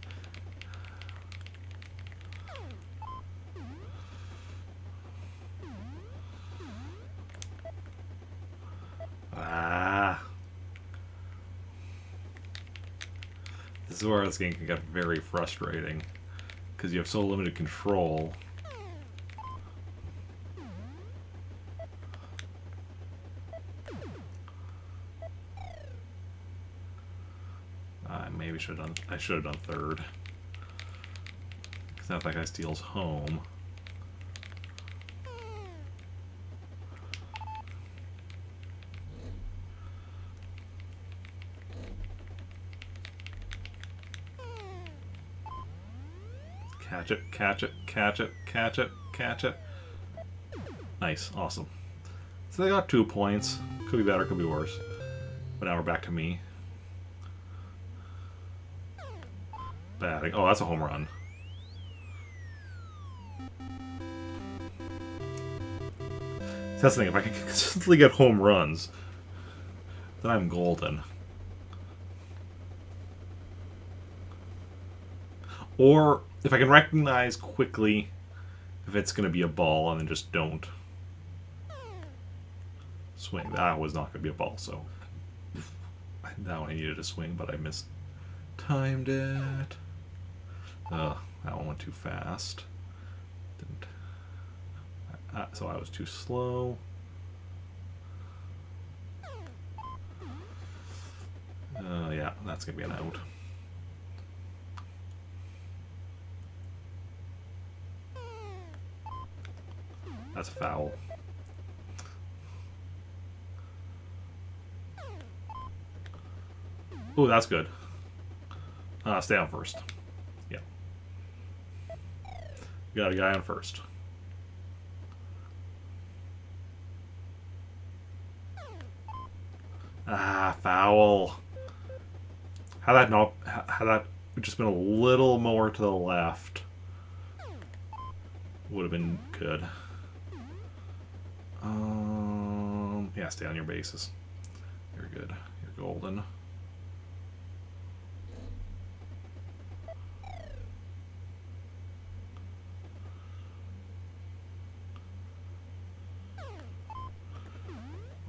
This is where this game can get very frustrating, because you have so limited control. Maybe I should have done third. Because now that guy steals home. Catch it, catch it, catch it, catch it, catch it. Nice, awesome. So they got 2 points. Could be better, could be worse. But now we're back to me. Batting. Oh, that's a home run. That's the thing, if I can consistently get home runs, then I'm golden. Or if I can recognize quickly if it's going to be a ball and then just don't swing. That was not going to be a ball, so now I needed to swing, but I missed. Timed it. That one went too fast. Didn't. So I was too slow. Yeah, that's going to be an out. That's a foul. Ooh, that's good. Stay on first. Yeah. Got a guy on first. Ah, foul. Had that not, had that just been a little more to the left, would have been good. Yeah, stay on your bases. You're good. You're golden.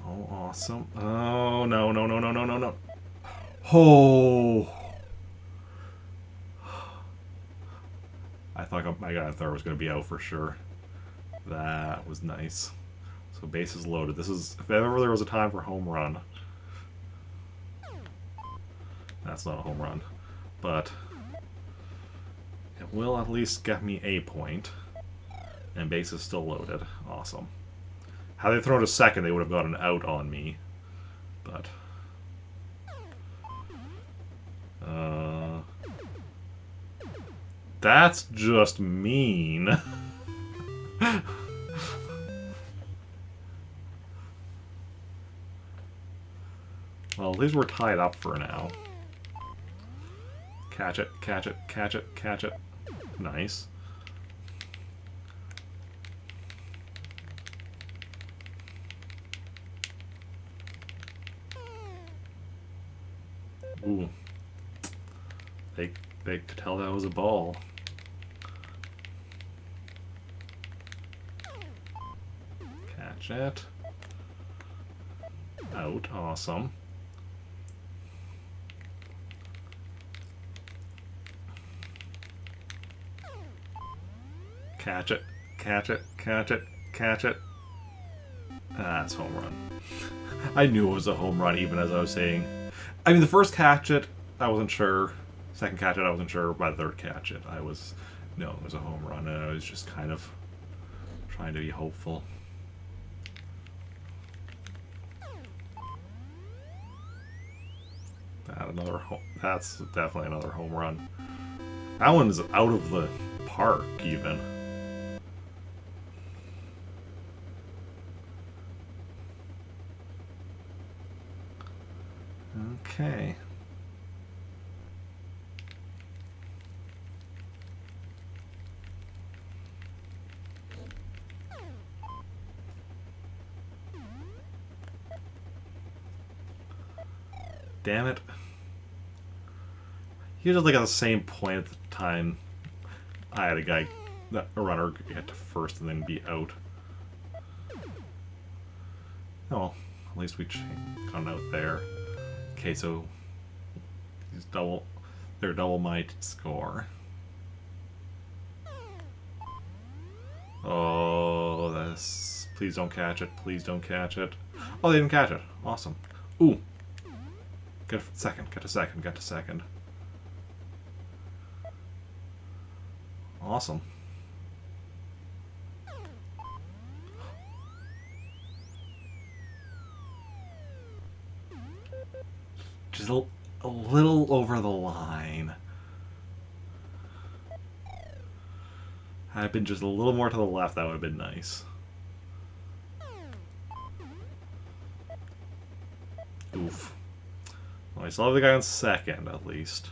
Oh, awesome. Oh, no, no, no, no, no, no, no. Oh. I thought my guy thought was going to be out for sure. That was nice. So bases loaded. This is, if ever there was a time for home run. That's not a home run. But it will at least get me a point. And base is still loaded. Awesome. Had they thrown to second, they would have gotten out on me. But that's just mean. Well, at least we're tied up for now. Catch it, catch it, catch it, catch it. Nice. Ooh. They could tell that was a ball. Catch it. Out. Awesome. Catch it. Catch it. Catch it. Catch it. That's home run. I knew it was a home run even as I was saying. I mean, the first catch it, I wasn't sure. Second catch it, I wasn't sure. By the third catch it, I was... No, it was a home run, and I was just kind of trying to be hopeful. That's definitely another home run. That one is out of the park, even. Okay. Damn it. He was like at the same point at the time I had a runner get to first and then be out. Oh, well, at least we got out there. Okay, so their double might score. Oh, that's... Please don't catch it. Please don't catch it. Oh, they didn't catch it. Awesome. Ooh. Get a second. Get a second. Get a second. Awesome. Just a little over the line. Had it been just a little more to the left, that would have been nice. Oof. Well, I still have the guy on second, at least.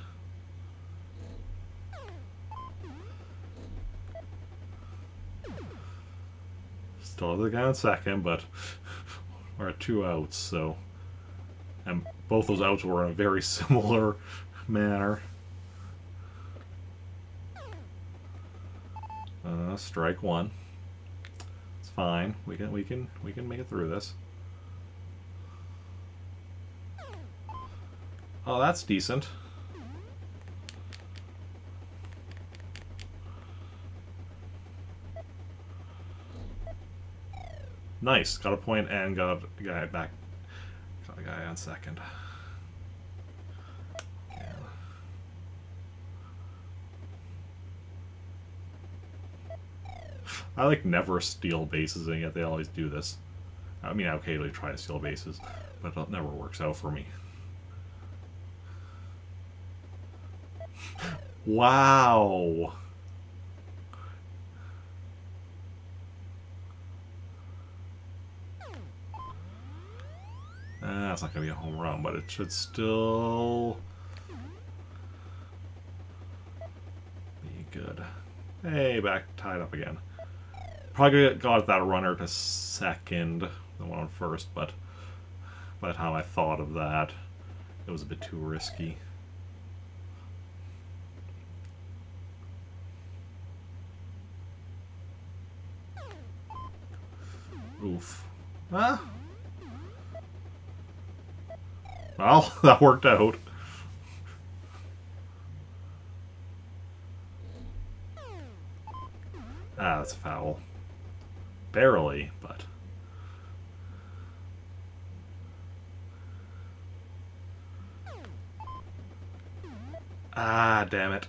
Still have the guy on second, but we're at 2 outs, so... And both those outs were in a very similar manner. Strike one. It's fine. We can make it through this. Oh, that's decent. Nice. Got a point and got a guy back. Got a guy on second. Yeah. I like never steal bases, and yet they always do this. I mean, I occasionally try to steal bases, but it never works out for me. Wow. That's not going to be a home run, but it should still be good. Hey, back tied up again. Probably got that runner to second, the one on first, but by the time I thought of that, it was a bit too risky. Oof. Ah. Well, that worked out. Ah, that's a foul. Barely, but... Ah, damn it.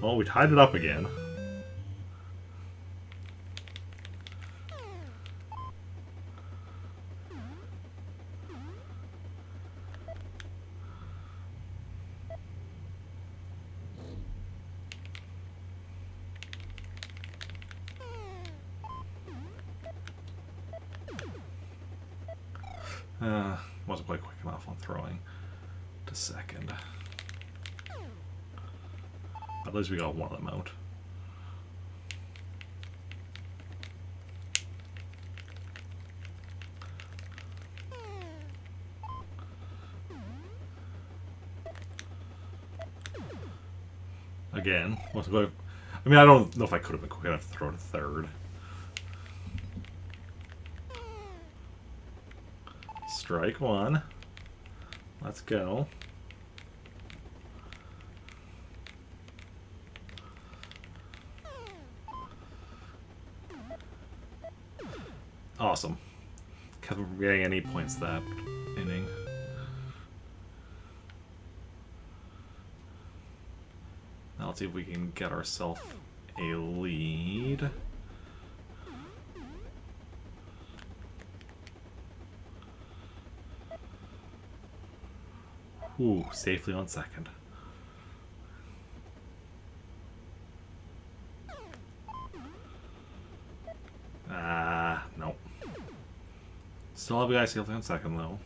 Well, we tied it up again. Wasn't quite quick enough on throwing to second. At least we got one of them out. Again, wasn't quite... I mean, I don't know if I could have been quick enough to throw to third. Strike one. Let's go. Awesome. Kept from getting any points that inning. Now let's see if we can get ourselves a lead. Ooh, safely on second. Nope. Still have a guy safely on second, though.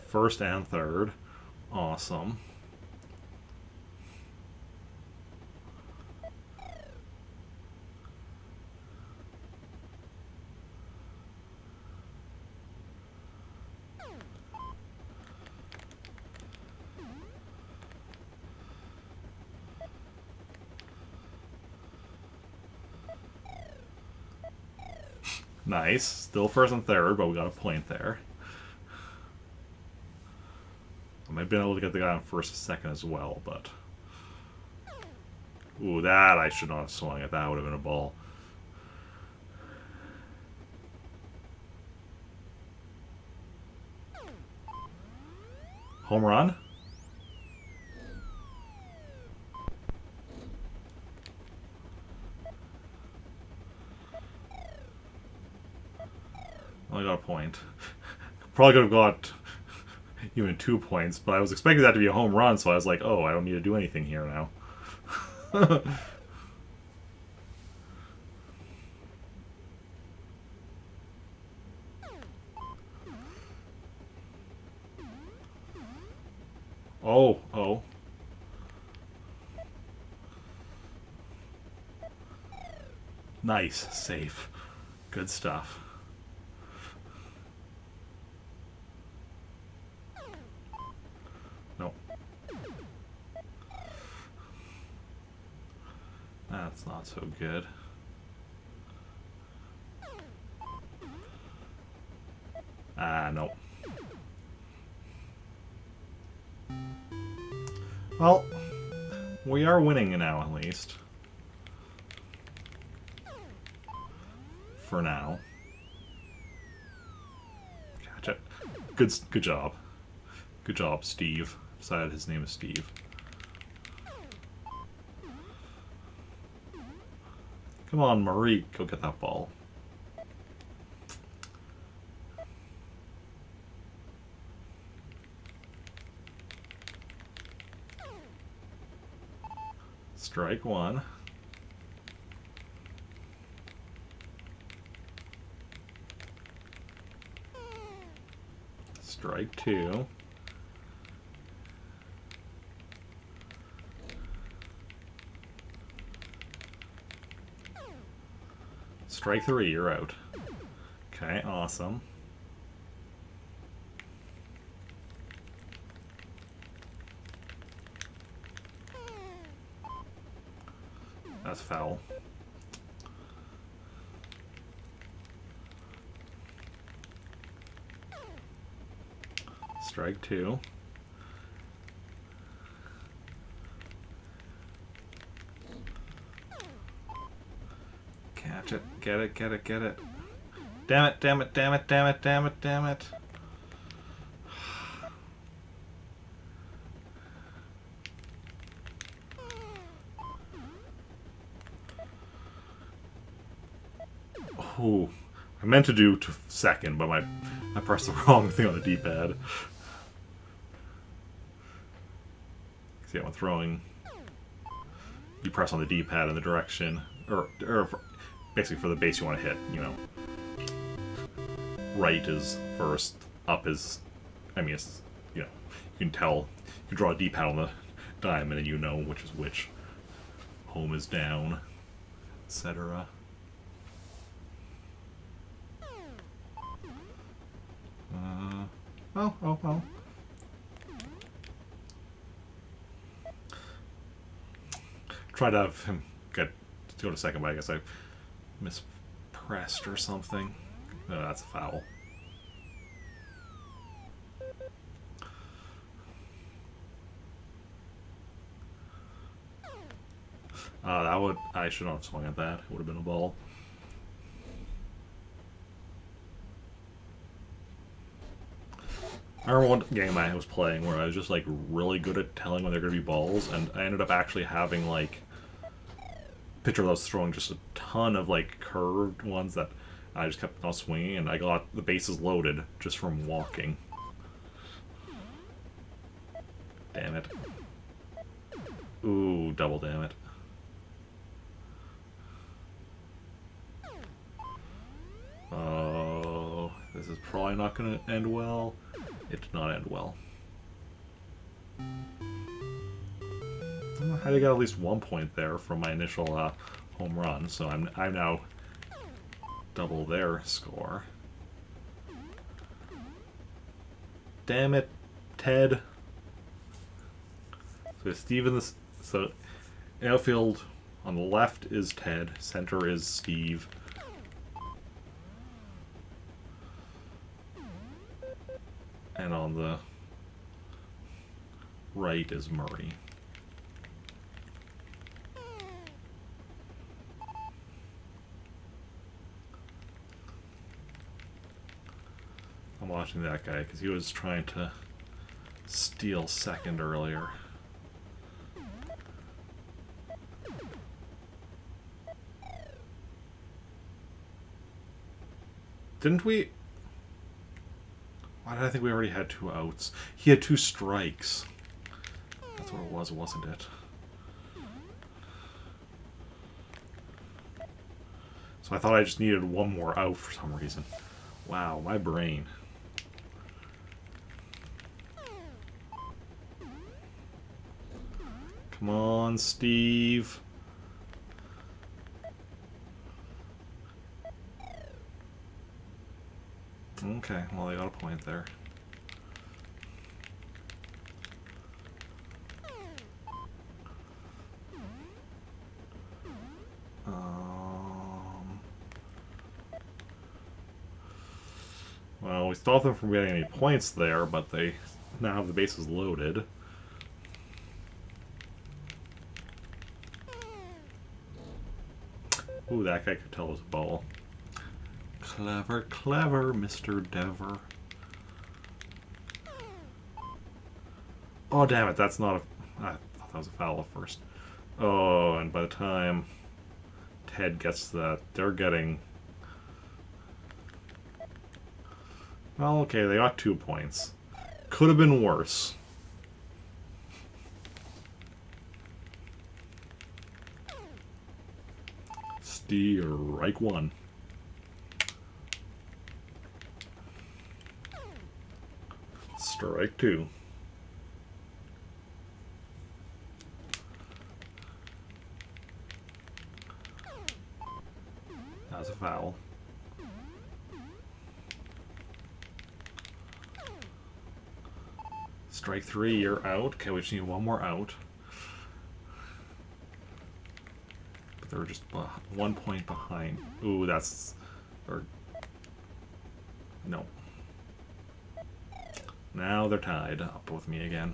First and third. Awesome. Nice. Still first and third, but we got a point there. I might have been able to get the guy on first and second as well, but... Ooh, that I should not have swung at. That would have been a ball. Home run? Only got a point. Probably could have got even 2 points, but I was expecting that to be a home run, so I was like, oh, I don't need to do anything here now. Oh. Nice. Safe. Good stuff. Nope. That's not so good. Nope. Well, we are winning now, at least. For now. Gotcha. Good job. Good job, Steve. Decided his name is Steve. Come on, Marie, go get that ball. Strike one. Strike two. Strike three, you're out. Okay, awesome. That's foul. Strike two. Catch it. Get it, get it, get it. Damn it, damn it, damn it, damn it, damn it, damn it. Oh, I meant to do to second, but I pressed the wrong thing on the D-pad. See, when throwing, you press on the D-pad in the direction, or basically for the base you want to hit, you know. Right is first, up is, I mean, it's, you know, you can tell, you can draw a D-pad on the diamond and you know which is which. Home is down, etc. Oh. Try to have him get to go to second, but I guess I mispressed or something. No, that's a foul. I should not have swung at that. It would have been a ball. I remember one game I was playing where I was just like really good at telling when they're going to be balls, and I ended up actually having like pitcher that was throwing just a ton of like curved ones that I just kept on swinging, and I got the bases loaded just from walking. Damn it. Ooh, double damn it. Oh, this is probably not going to end well. It did not end well. I had to get at least 1 point there from my initial home run, so I'm now double their score. Damn it, Ted. So Steven, so outfield on the left is Ted, center is Steve. And on the right is Murray. I'm watching that guy because he was trying to steal second earlier. Didn't we? Why did I think we already had 2 outs? He had 2 strikes. That's what it was, wasn't it? So I thought I just needed 1 more out for some reason. Wow, my brain. Come on, Steve. Okay, well, they got a point there. Well, we stopped them from getting any points there, but they now have the bases loaded. Ooh, that guy could tell it was a ball. Clever, clever, Mr. Dever. Oh, damn it, that's not a... I thought that was a foul at first. Oh, and by the time ahead gets that. They're getting... Well, okay, they got 2 points. Could have been worse. Strike 1. Strike 2. That's a foul. Strike 3, you're out. Okay, we just need one more out. But they're just 1 point behind. Ooh, that's... Or... No. Now they're tied up with me again.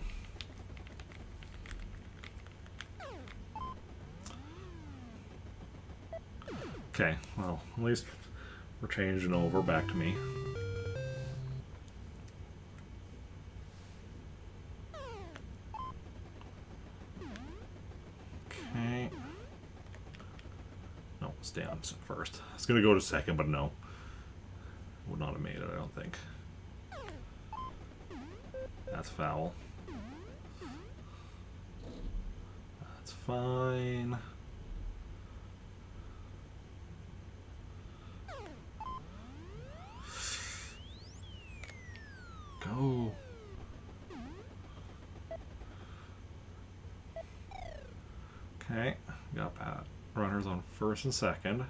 Okay, well, at least we're changing over back to me. Okay. No, stay on first. I was going to go to second, but no. Would not have made it, I don't think. That's foul. That's fine. Go. Okay, got that. Runners on first and second.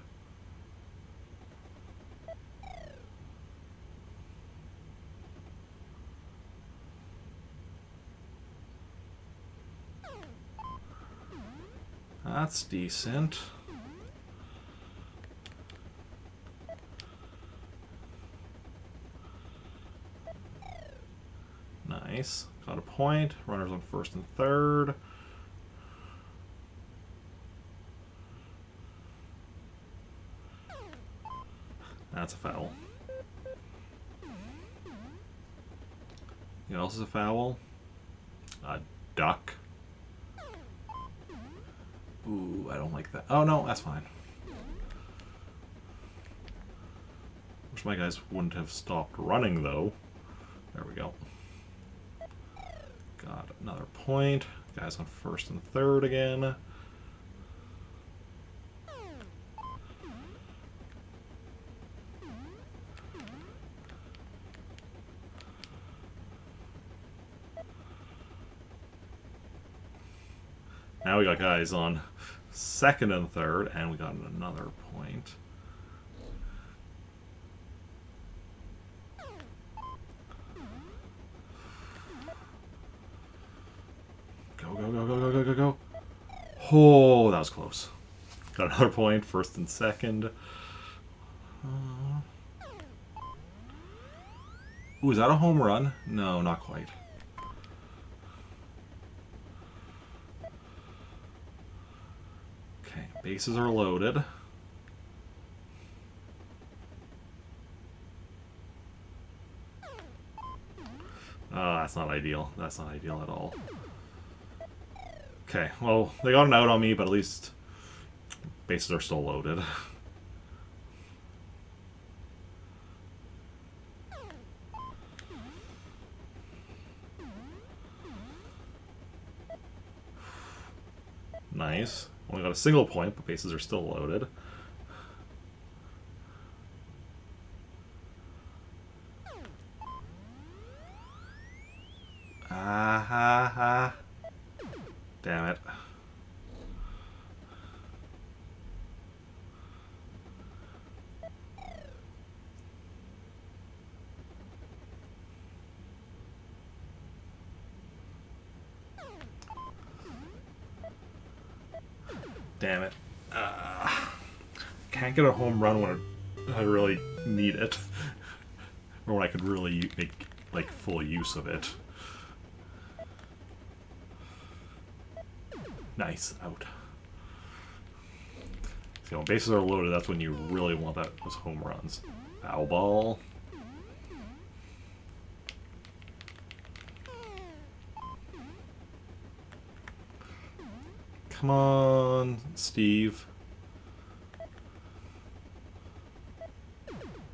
That's decent. Nice. Got a point. Runners on first and third. That's a foul. You know what else is a foul? A duck. Ooh, I don't like that. Oh no, that's fine. Wish my guys wouldn't have stopped running though. There we go. Got another point. Guys on first and third again. Now we got guys on second and third, and we got another point. Go, go, go, go, go, go, go, go. Oh, that was close. Got another point, first and second. Ooh, is that a home run? No, not quite. Okay, bases are loaded. That's not ideal. That's not ideal at all. Okay, well, they got an out on me, but at least bases are still loaded. Nice. Only got a single point, but bases are still loaded. Ah ha ha. Damn it. Damn it. Can't get a home run when I really need it. Or when I could really make, like, full use of it. Nice. Out. So when bases are loaded, that's when you really want those home runs. Foul ball. Come on, Steve.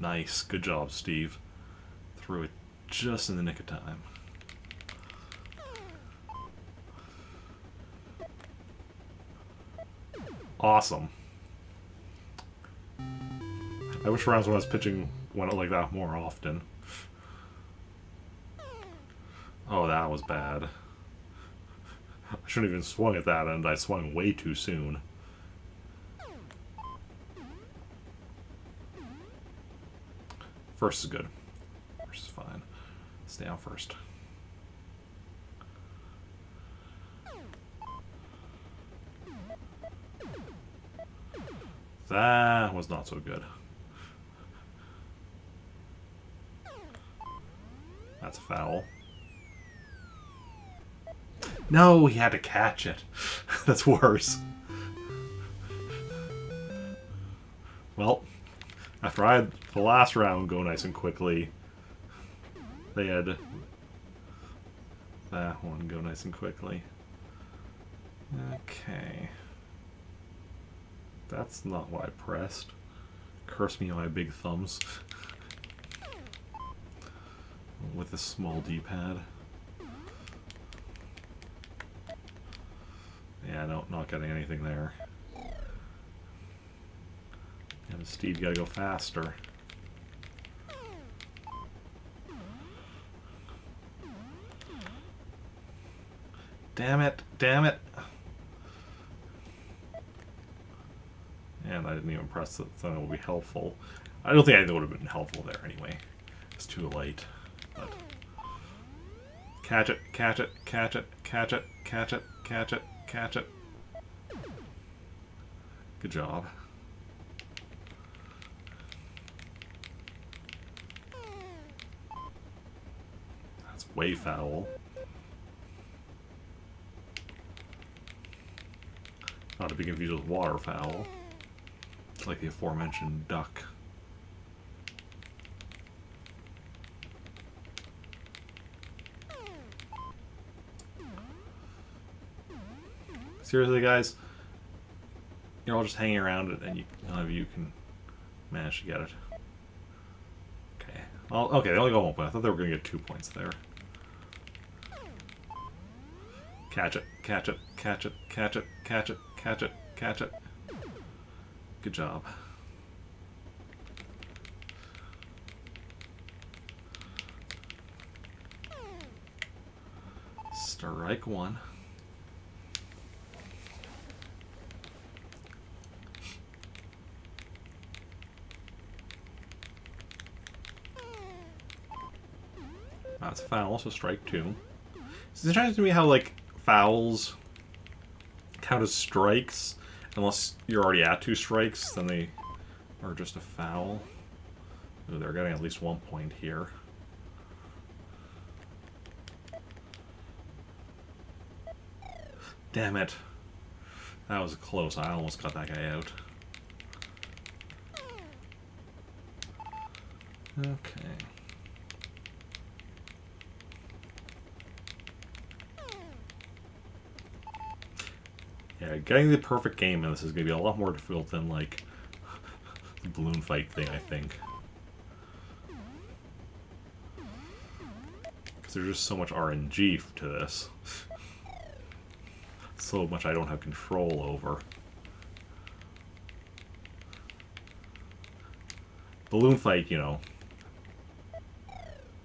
Nice. Good job, Steve. Threw it just in the nick of time. Awesome. I wish rounds when I was pitching went like that more often. Oh, that was bad. I shouldn't have even swung at that end. I swung way too soon. First is good. First is fine. Stay on first. That was not so good. That's a foul. No, he had to catch it. That's worse. Well, after I had the last round go nice and quickly, they had that one go nice and quickly. Okay. That's not what I pressed. Curse me on my big thumbs. With a small D-pad. Yeah, no, not getting anything there. And Steve, you gotta go faster. Damn it, damn it. And I didn't even press it, so it would be helpful. I don't think anything would have been helpful there anyway. It's too late. But catch it, catch it, catch it, catch it, catch it, catch it, catch it. Good job. That's way foul. Not to be confused with waterfowl, like the aforementioned duck. Seriously, guys, you're all just hanging around it, and none of you can manage to get it. Okay. Well, okay, they only go 1 point. I thought they were going to get 2 points there. Catch it, catch it, catch it, catch it, catch it, catch it, catch it. Good job. Strike one. That's a foul, so strike two. It's interesting to me how, like, fouls count as strikes. Unless you're already at 2 strikes, then they are just a foul. Ooh, they're getting at least 1 point here. Damn it. That was close. I almost got that guy out. Okay. Yeah, getting the perfect game in this is going to be a lot more difficult than, like, the balloon fight thing, I think. Because there's just so much RNG to this. So much I don't have control over. Balloon fight, you know,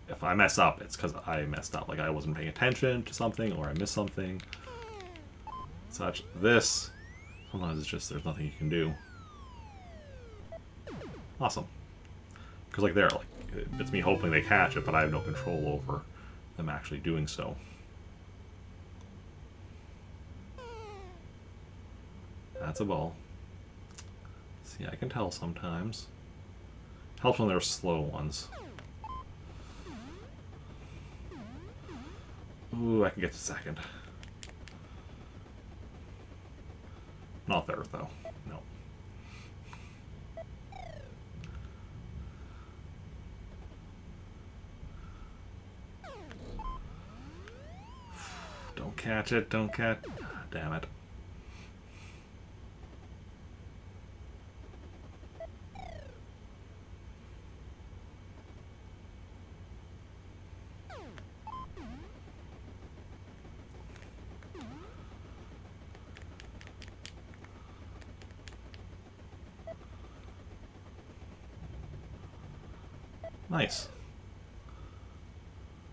if I mess up, it's because I messed up. Like, I wasn't paying attention to something, or I missed something. Such. This, sometimes it's just there's nothing you can do. Awesome. Because, like, there, like, it's me hoping they catch it, but I have no control over them actually doing so. That's a ball. See, I can tell sometimes. Helps when they're slow ones. Ooh, I can get to second. Not there, though. No. Don't catch it, don't catch... Damn it. Nice.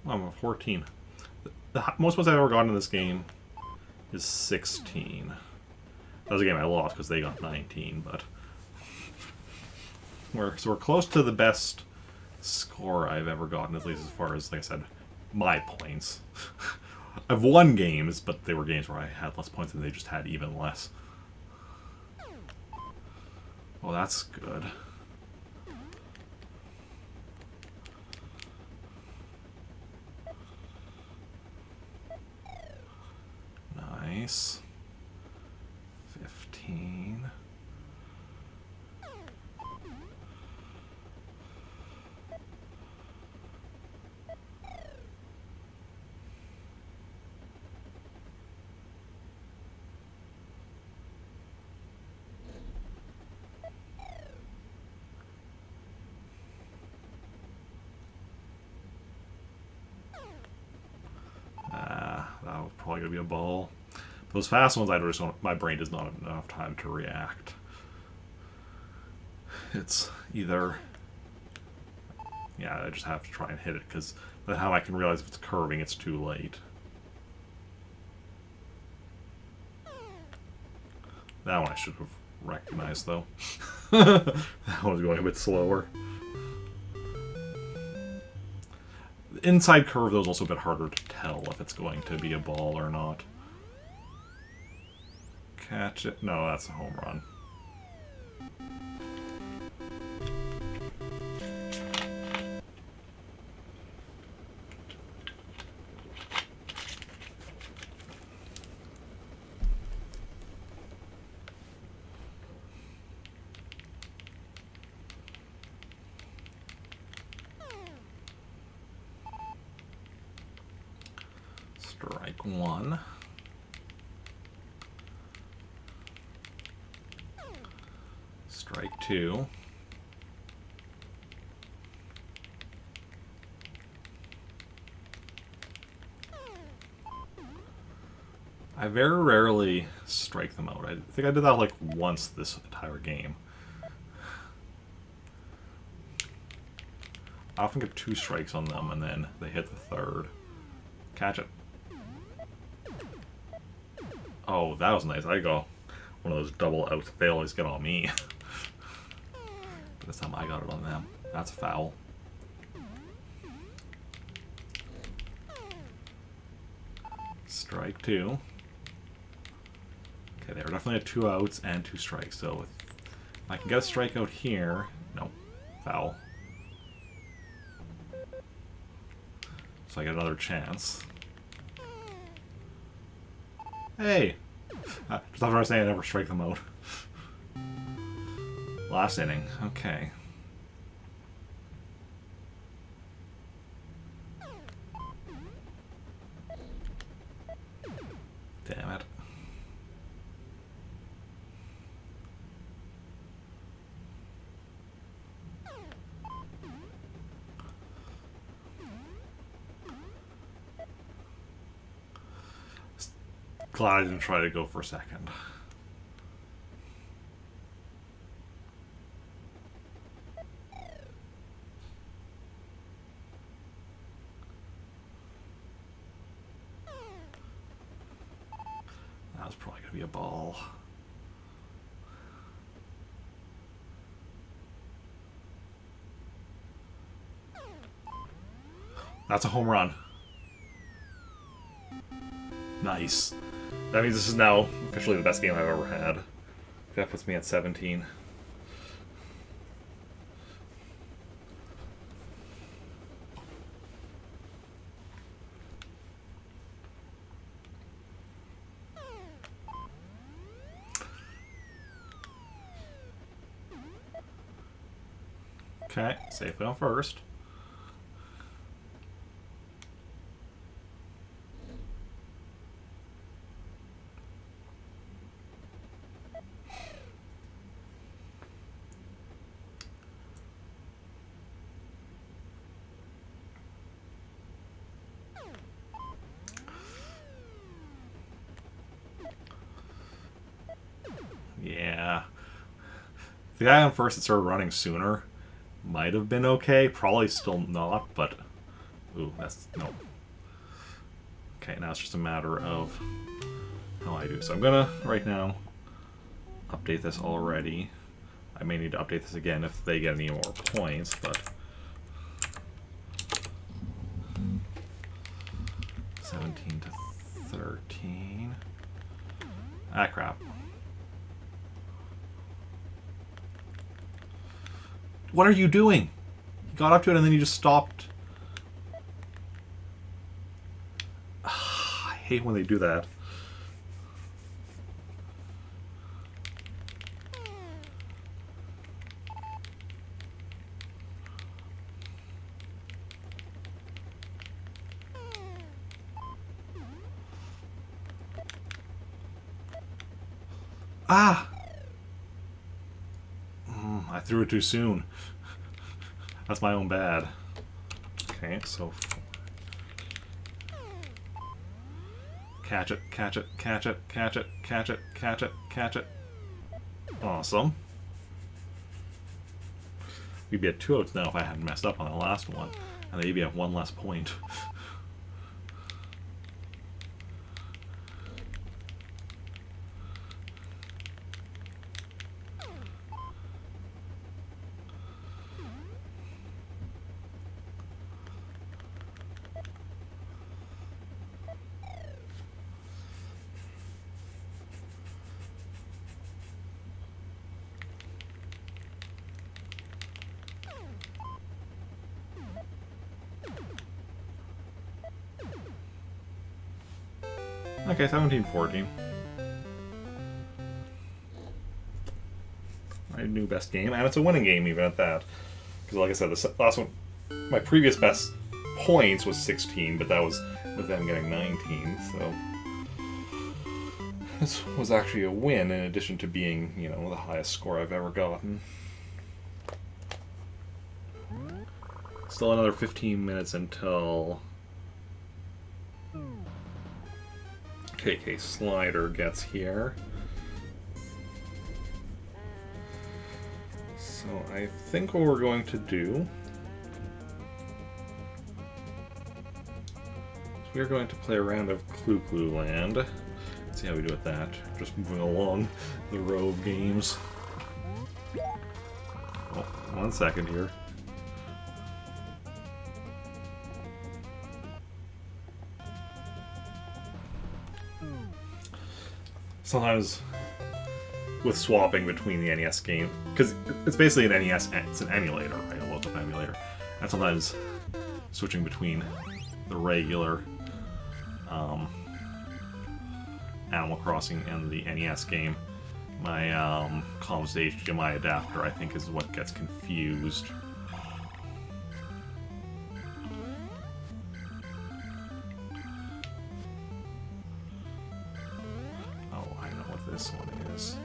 Oh, I'm at 14. The most points I've ever gotten in this game is 16. That was a game I lost because they got 19, but we're close to the best score I've ever gotten, at least as far as, like I said, my points. I've won games, but they were games where I had less points and they just had even less. Well, that's good. Nice. 15. That was probably gonna be a ball. Those fast ones, I just don't. My brain does not have enough time to react. It's either, yeah, I just have to try and hit it because by the time I can realize if it's curving, it's too late. That one I should have recognized though. That one was going a bit slower. The inside curve though is also a bit harder to tell if it's going to be a ball or not. Catch it. No, that's a home run. Strike one. Strike two. I very rarely strike them out. I think I did that like once this entire game. I often get 2 strikes on them and then they hit the third. Catch it. Oh, that was nice. I go one of those double outs they always get on me. But this time I got it on them. That's a foul. Strike 2. Okay, they were definitely at 2 outs and 2 strikes, so if I can get a strikeout here... No. Foul. So I get another chance. Hey! Just after I was saying I never strike them out. Last inning. Okay. Damn it. Glad I didn't try to go for a second. That was probably going to be a ball. That's a home run. Nice. That means this is now officially the best game I've ever had. That puts me at 17. Okay, safely on first. Yeah. The guy on first that started running sooner Might have been okay. Probably still not, but... Ooh, that's... No. Okay, now it's just a matter of how I do. So I'm gonna, right now, update this already. I may need to update this again if they get any more points, but... 17 to 13. Ah, crap. What are you doing? You got up to it and then you just stopped. I hate when they do that. Ah! I threw it too soon. That's my own bad. Okay, so... Catch it, catch it, catch it, catch it, catch it, catch it, catch it. Awesome. We'd be at 2 outs now if I hadn't messed up on the last one. And they'd be at 1 less point. Okay, 17-14. My new best game, and it's a winning game even at that. Because like I said, the last one, my previous best points was 16, but that was with them getting 19, so... This was actually a win in addition to being, you know, the highest score I've ever gotten. Still another 15 minutes until... KK Slider gets here. So I think what we're going to do is we're going to play a round of Clue Clue Land. Let's see how we do with that. Just moving along the row of games. Oh, 1 second here. Sometimes with swapping between the NES game, because it's basically an NES, it's an emulator, right? A local emulator. And sometimes switching between the regular Animal Crossing and the NES game, my comms to HDMI adapter, I think, is what gets confused. This one is.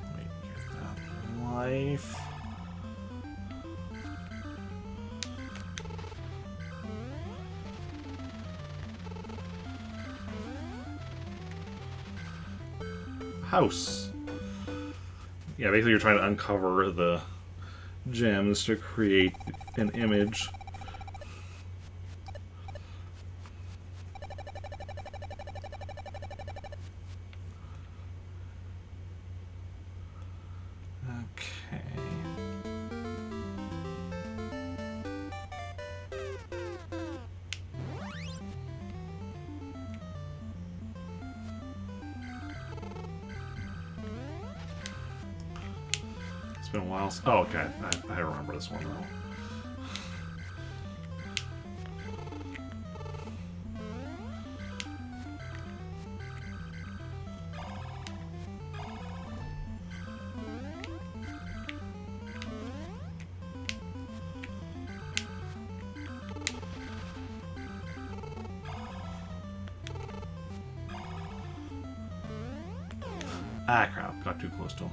Let me get that life. House. Yeah, basically you're trying to uncover the gems to create an image. Okay. It's been a while. Oh, okay. I remember this one though. Ah, crap. Got too close to him.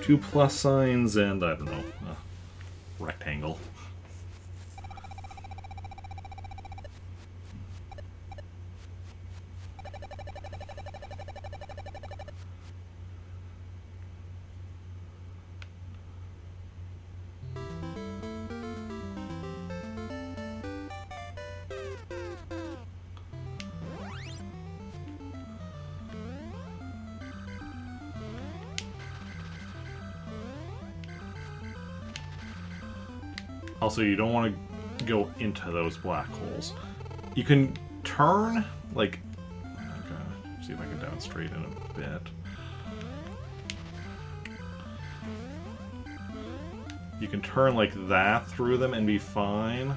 Two plus signs and, I don't know, a rectangle. Also, you don't want to go into those black holes. You can turn, like... Okay, see if I can demonstrate in a bit. You can turn like that through them and be fine.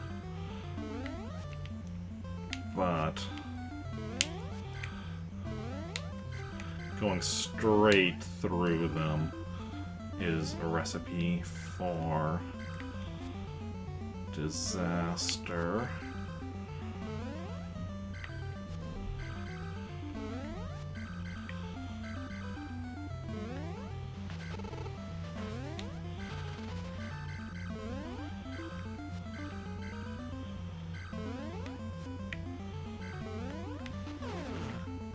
But... going straight through them is a recipe for... disaster.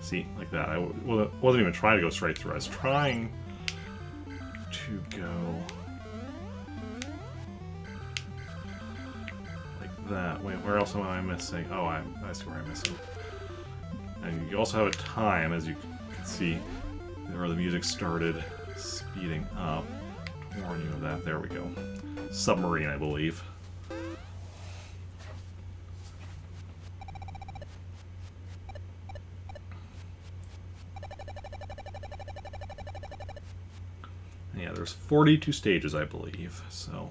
See, like that. I wasn't even trying to go straight through. I was trying to go like that. Wait, where else am I missing? Oh, I see where I'm missing. And you also have a time, as you can see, where the music started speeding up. To warn you of that. There we go. Submarine, I believe. Yeah, there's 42 stages, I believe, so...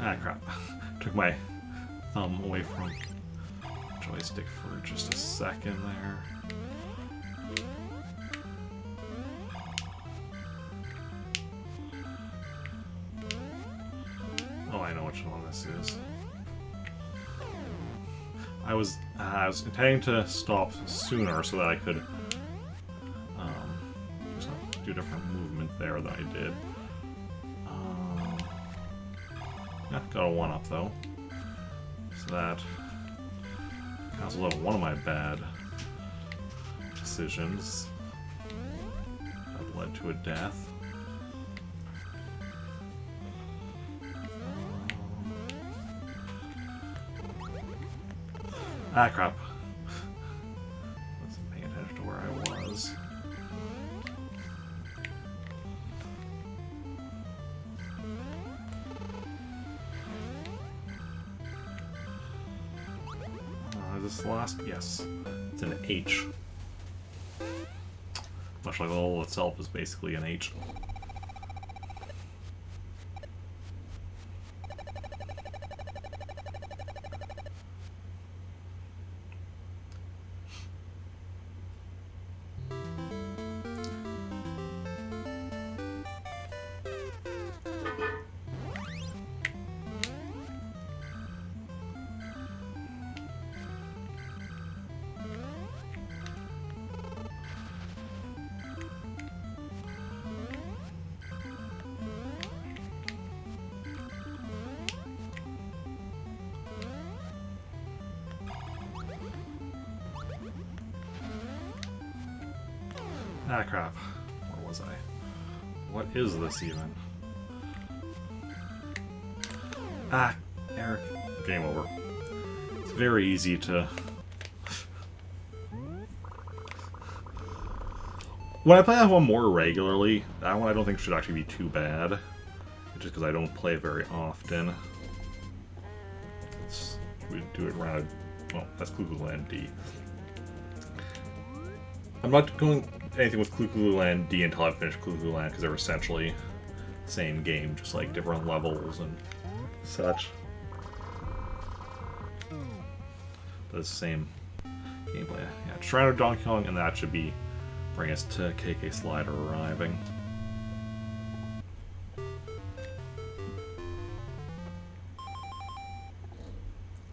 Ah, crap. Took my thumb away from the joystick for just a second there. Oh, I know which one this is. I was intending to stop sooner so that I could just do different movement there than I did. Yeah, got a 1-up though, so that cancels out one of my bad decisions that led to a death. Ah, crap. Wasn't paying attention to where I was. This last? Yes. It's an H. Much like the hole itself is basically an H. Ah, crap. Where was I? What is this even? Ah, Eric. Game over. It's very easy to... When I play that one more regularly, that one I don't think should actually be too bad. Just because I don't play it very often. We do it around... Well, that's Clue Land D. I'm not going anything with Clu Clu Land D until I finished Clu Clu Land, because they're essentially the same game, just like different levels and such. But it's the same gameplay. Yeah, Shrine of Donkey Kong, and that should be bring us to KK Slider arriving.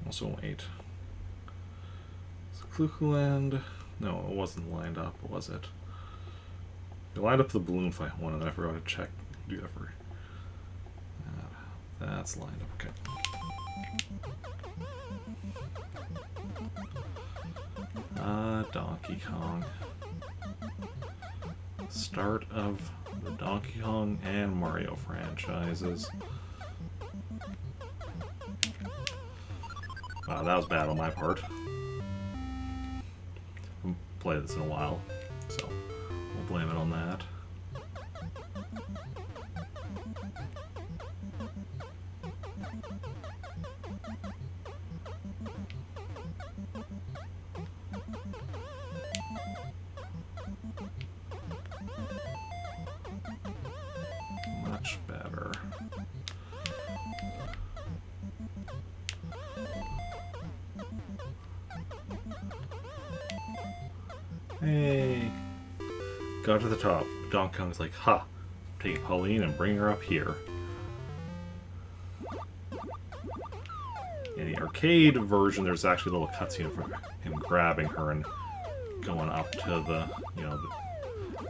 Also wait. Clu Clu Land. No, it wasn't lined up, was it? It lined up the balloon fight one, and then I forgot to check. Do that for. That's lined up. Okay. Donkey Kong. Start of the Donkey Kong and Mario franchises. Wow, that was bad on my part. I haven't played this in a while, so we'll blame it on that. Much better. Hey, got to the top. Donkey Kong's like, ha, take Pauline and bring her up here. In the arcade version, there's actually a little cutscene of him grabbing her and going up to the, the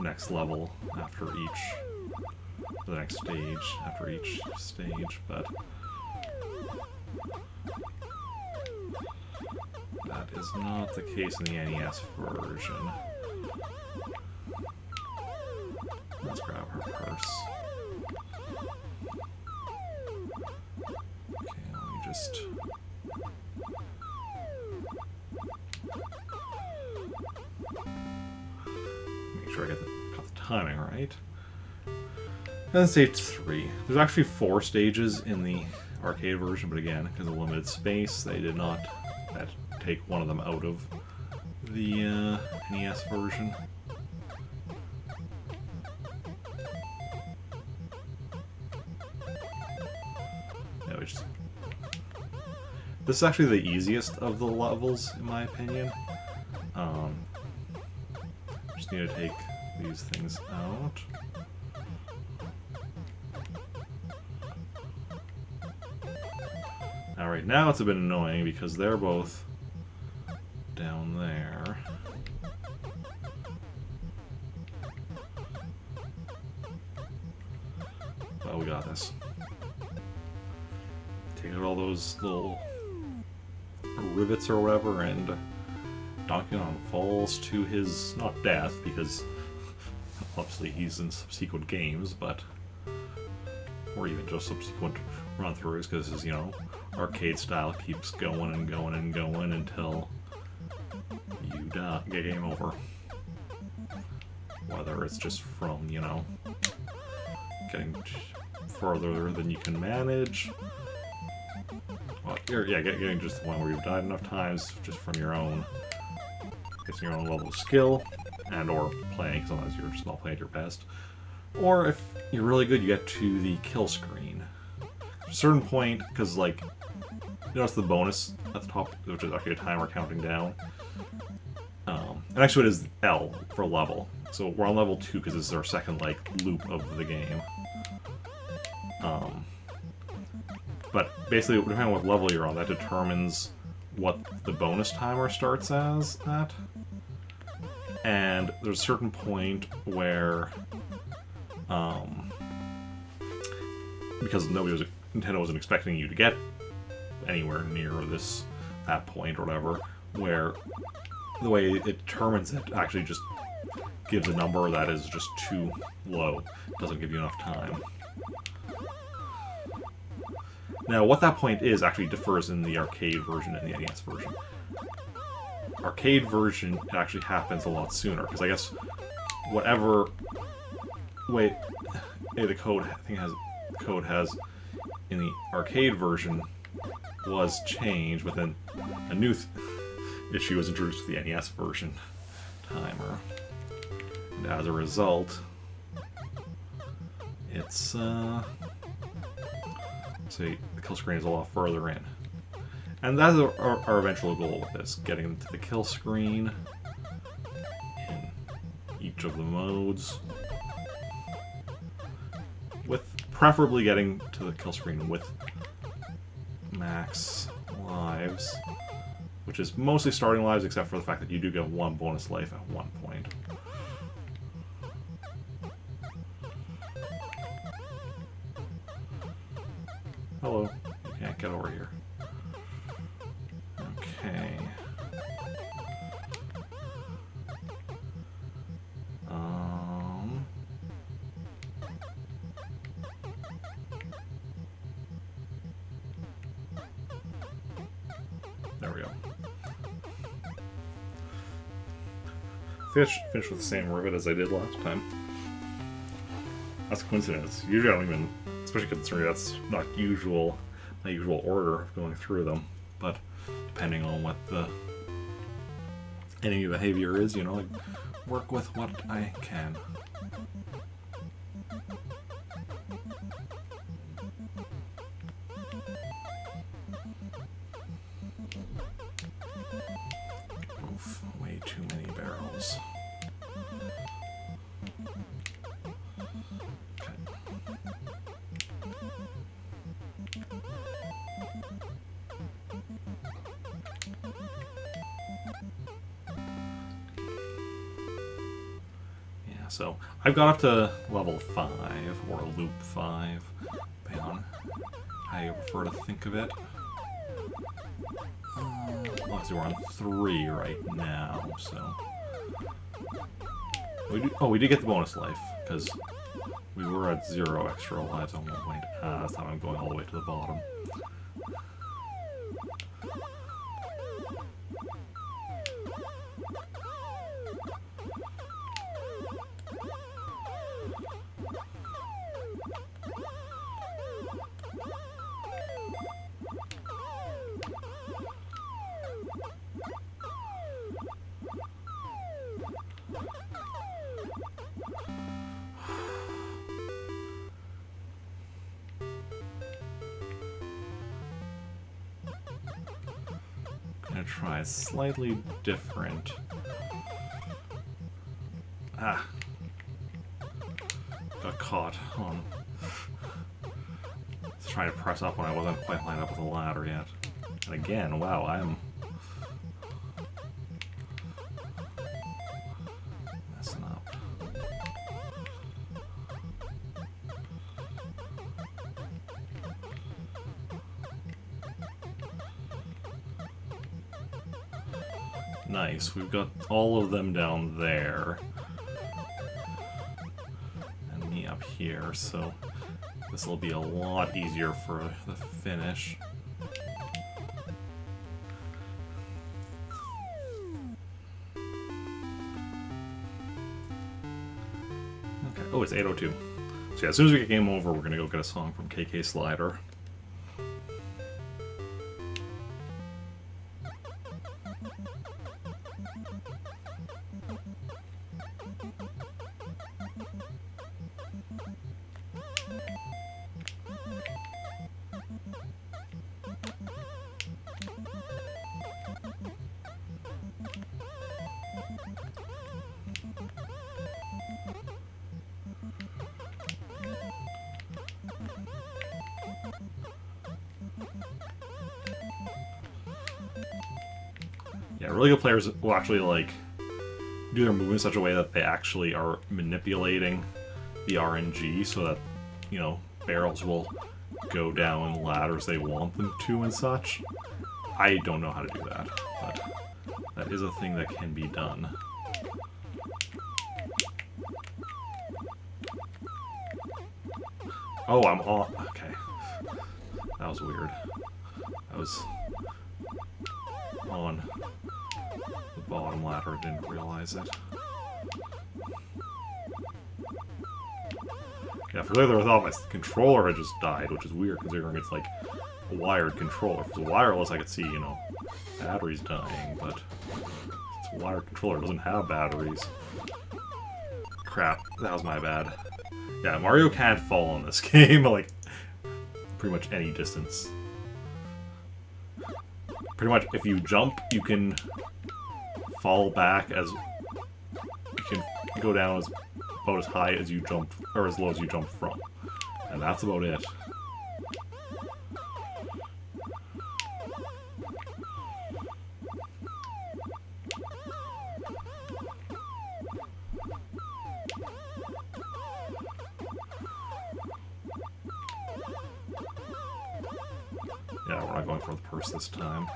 next level after the next stage, after each stage, but that is not the case in the NES version. Let's grab her purse. Okay, let me just... make sure I got the timing right. And stage 3. There's actually 4 stages in the arcade version, but again, because of limited space, they did not take one of them out of the NES version. Yeah, this is actually the easiest of the levels, in my opinion. Just need to take these things out. Alright, now it's a bit annoying because they're both down there. But we got this. Take out all those little rivets or whatever, and Donkey Kong falls to his, not death, because obviously he's in subsequent games, but or even just subsequent run-throughs, because this is, arcade style, keeps going and going and going until you die, get game over. Whether it's just from, getting further than you can manage. Well, getting just the one where you've died enough times just from your own level of skill, and or playing, sometimes you're just not playing at your best. Or if you're really good, you get to the kill screen. At a certain point, because like, you notice the bonus at the top, which is actually a timer counting down. And actually it is L for level. So we're on level 2 because this is our second loop of the game. But basically, depending on what level you're on, that determines what the bonus timer starts as at. And there's a certain point where, because Nintendo wasn't expecting you to get anywhere near that point or whatever, where the way it determines it actually just gives a number that is just too low. It doesn't give you enough time. Now, what that point is actually differs in the arcade version and the NES version. Arcade version, it actually happens a lot sooner, because I guess whatever way the code has in the arcade version was changed, but then a new issue was introduced to the NES version timer. And And as a result, it's, see, the kill screen is a lot further in. And that's our eventual goal with this, getting into the kill screen in each of the modes, with preferably getting to the kill screen with max lives, which is mostly starting lives except for the fact that you do get one bonus life at one point. Hello, you can't get over here. Okay. There we go. Finish with the same rivet as I did last time. That's a coincidence. Usually I don't even, especially considering that's not usual, my usual order of going through them. But depending on what the enemy behavior is, you know, I work with what I can. Oof, way too many barrels. Okay. Yeah, so I've got up to level 5, or loop 5, depending on how you prefer to think of it. We're on 3 right now, so we did get the bonus life because we were at 0 extra lives at one point. This time I'm going all the way to the bottom. Gonna try slightly different. Got caught on trying to press up when I wasn't quite lined up with the ladder yet. And again, wow, I'm messing up. Nice, we've got all of them down there. And me up here, so this will be a lot easier for the finish. Okay, oh, it's 8:02. So yeah, as soon as we get game over, we're gonna go get a song from KK Slider. Yeah, really good players will actually like do their movement in such a way that they actually are manipulating the RNG so that, you know, barrels will go down ladders they want them to and such. I don't know how to do that, but that is a thing that can be done. Oh, I'm on. Okay. That was weird. I was on the bottom ladder, I didn't realize it. Yeah, for later I thought my controller had just died, which is weird considering it's like a wired controller. If it's wireless, I could see, you know, batteries dying, but it's a wired controller, it doesn't have batteries. crap. That was my bad. Yeah, Mario can't fall in this game, like, pretty much any distance. Pretty much, if you jump, you can fall back as... You can go down as about as high as you jump, or as low as you jump from. And that's about it. Yeah, we're not going for the purse this time.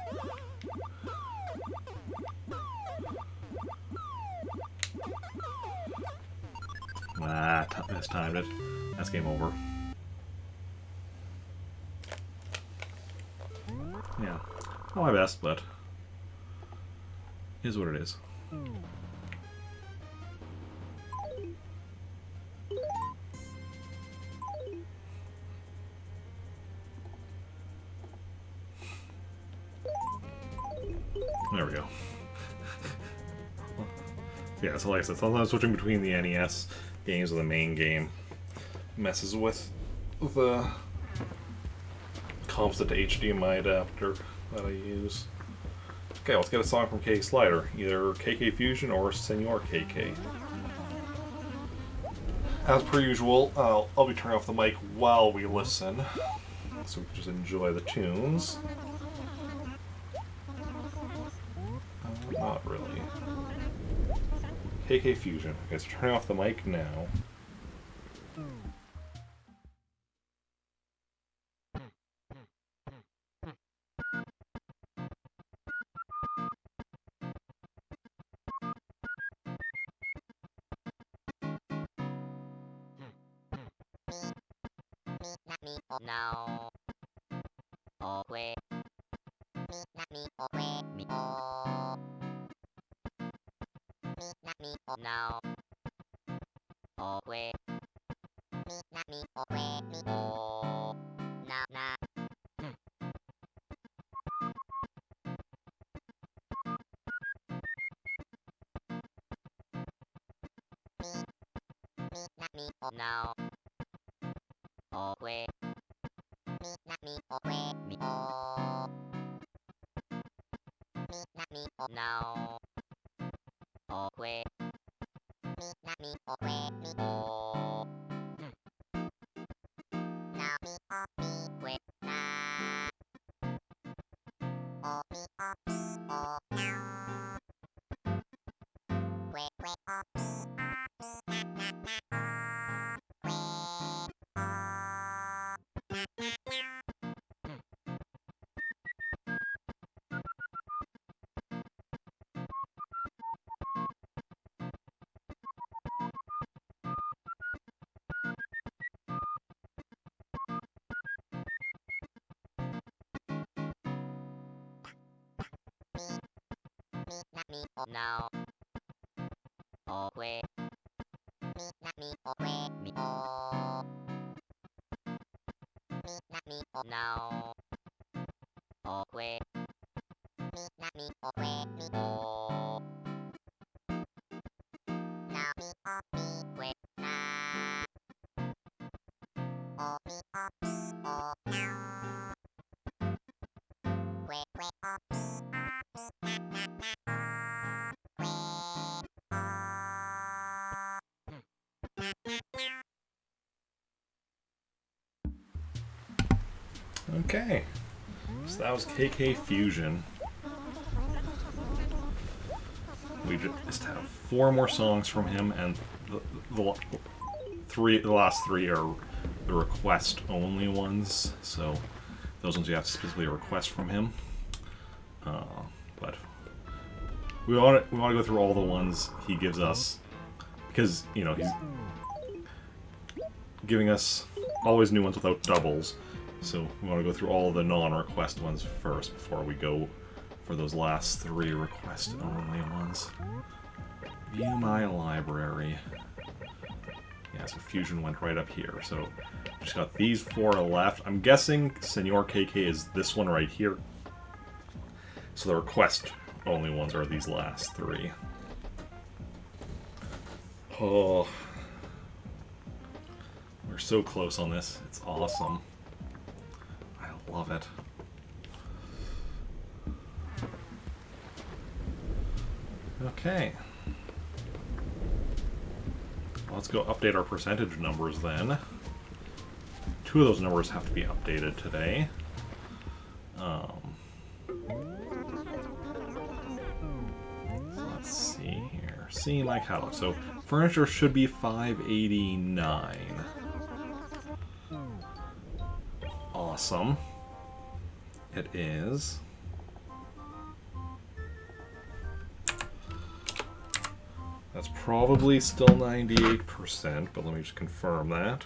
Ah, mistimed it. That's game over. Yeah, not my best, but is what it is. There we go. Yeah, so like I said, sometimes switching between the NES games or the main game messes with the comps to HDMI adapter that I use. Okay, let's get a song from KK Slider, either KK Fusion or Senor KK. As per usual, I'll be turning off the mic while we listen, so we can just enjoy the tunes. Not really. KK Fusion. Okay, so turning off the mic now. Now, oh, wait. Me, oh, wait. Me, oh. Me, oh, now. Oh, wait. Me, oh, wait. Me, oh. Now, now. Me, oh, now. Oh, wait. Me, oh, wait. Me, oh. Me, oh, now. Oh, wait. Me, oh, wait. Me, oh. Now, me, oh, me, wait. Now. Oh, me, oh, me, oh, now. Wait, wait, oh, me, oh, me, now, now, now. Wait, me, oh, now. Oh, wait. Me, oh, wait. Me, oh. Me, oh, now. Oh, wait. Me, oh, wait. Me, oh. Now, me, oh, me, wait. Now. Oh, me, oh, me, oh, now. Wait, wait, oh, me, oh, me, now, now, now. Wait, Okay, so that was KK Fusion. We just have 4 more songs from him, and the last 3 are the request-only ones, so those ones you have to specifically request from him. But we want to go through all the ones he gives us, because, you know, he's giving us always new ones without doubles. So we want to go through all the non-request ones first before we go for those last 3 request-only ones. View my library. Yeah, so Fusion went right up here. So just got these 4 left. I'm guessing Senor KK is this one right here. So the request-only ones are these last 3. Oh, so close on this. It's awesome. I love it. Okay. Let's go update our percentage numbers then. 2 of those numbers have to be updated today. So let's see here. See my catalog. So furniture should be 589. Awesome. It is. That's probably still 98%, but let me just confirm that.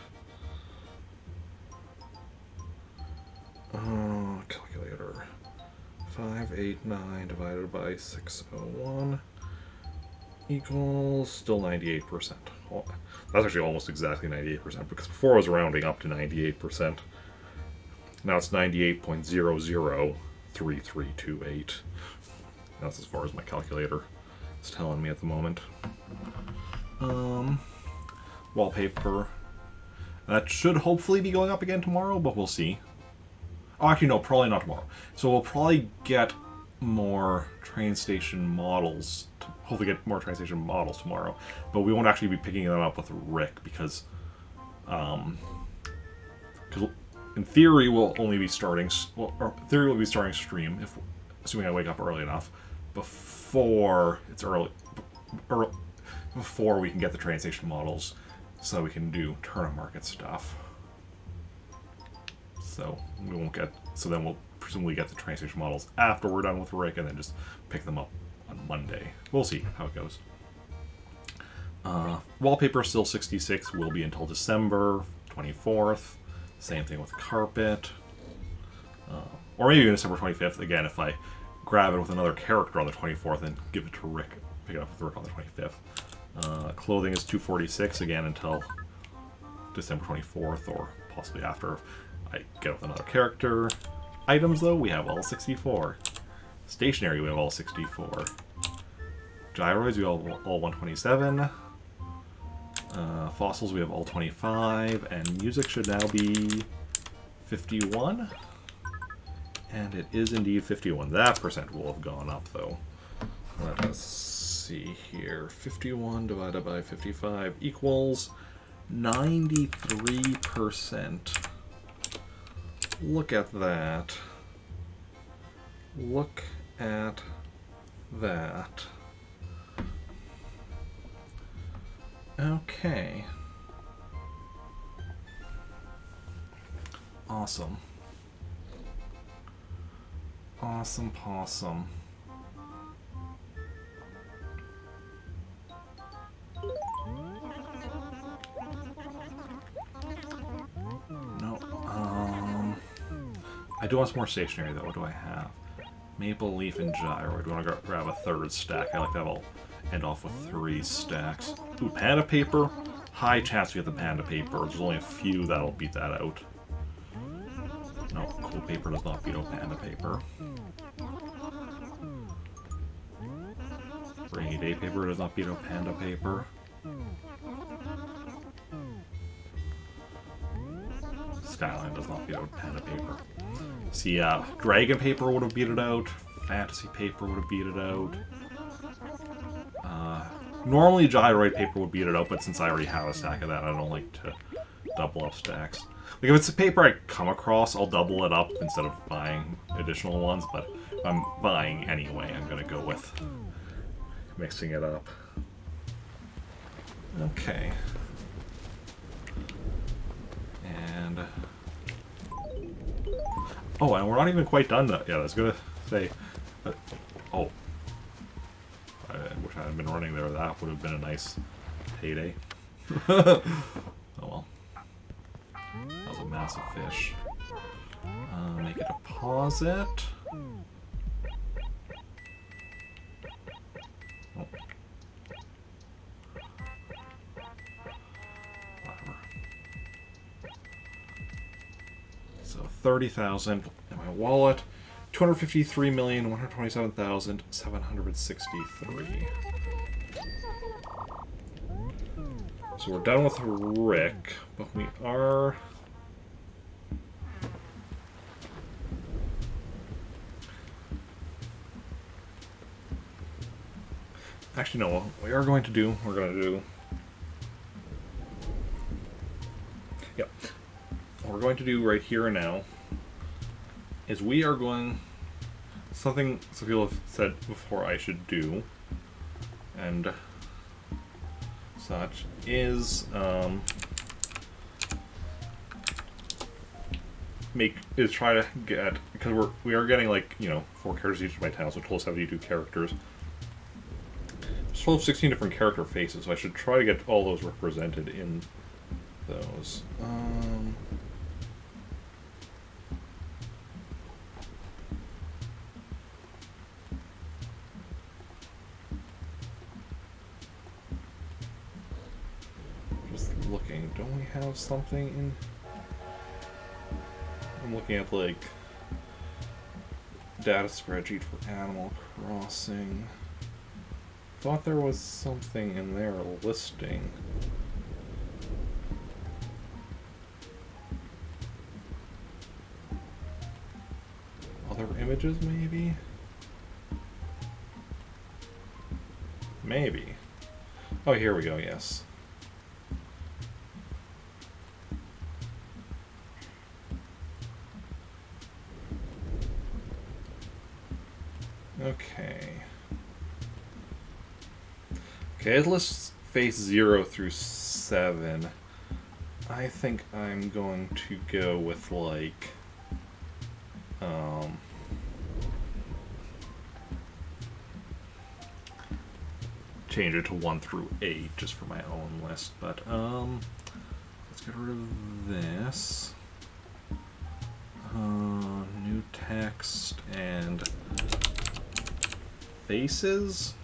Calculator. 589 divided by 601 equals still 98%. That's actually almost exactly 98%, because before I was rounding up to 98%. Now it's 98.003328. That's as far as my calculator is telling me at the moment. Wallpaper. That should hopefully be going up again tomorrow, but we'll see. Oh, actually, no, probably not tomorrow. So we'll probably get more train station models. Hopefully get more train station models tomorrow. But we won't actually be picking them up with Rick because in theory we'll only be starting. Or in theory we'll be starting stream if, assuming I wake up early enough, before it's early, before we can get the train station models, so we can do turnip market stuff. So we won't get. So then we'll presumably get the train station models after we're done with Rick, and then just pick them up on Monday. We'll see how it goes. Wallpaper still 66. Will be until December 24th. Same thing with carpet. Or maybe even December 25th. Again, if I grab it with another character on the 24th and give it to Rick, pick it up with Rick on the 25th. Clothing is 246 again until December 24th, or possibly after I get with another character. Items, though, we have all 64. Stationery, we have all 64. Gyroids, we have all 127. Fossils, we have all 25. And music should now be 51. And it is indeed 51. That percent will have gone up, though. Let us see here. 51 divided by 55 equals 93%. Look at that. Look at that. Okay. Awesome. Awesome possum. No, I do want some more stationery though. What do I have? Maple leaf and gyroid. Do you want to grab a third stack? I like to have all end off with 3 stacks. Ooh, panda paper. High chance we get the panda paper. There's only a few that'll beat that out. No, cool paper does not beat out panda paper. Rainy day paper does not beat out panda paper. Skyline does not beat out panda paper. See, dragon paper would have beat it out. Fantasy paper would have beat it out. Normally gyroid paper would beat it out, but since I already have a stack of that, I don't like to double up stacks. Like, if it's a paper I come across, I'll double it up instead of buying additional ones, but if I'm buying anyway, I'm going to go with mixing it up. Okay. And... oh, and we're not even quite done yet. I was going to say... oh. I wish I had been running there. That would have been a nice payday. Oh well. That was a massive fish. Make a deposit. Oh. Whatever. So 30,000 in my wallet. 253,127,763. So we're done with Rick, but we are... Actually, no, what we are going to do, Yep. What we're going to do right here and now is we are going... Something some people have said before I should do, and such, is try to get, because we are getting, like, you know, 4 characters each of my towns, so total 72 characters. There's 16 different character faces, so I should try to get all those represented in those. Just looking, don't we have something in... I'm looking at, like, data spreadsheet for Animal Crossing. Thought there was something in there listing. Other images, maybe? Maybe. Oh, here we go, yes. Okay. Okay, it lists face 0 through 7. I think I'm going to go with, like, change it to 1 through 8 just for my own list, but let's get rid of this. New text and faces.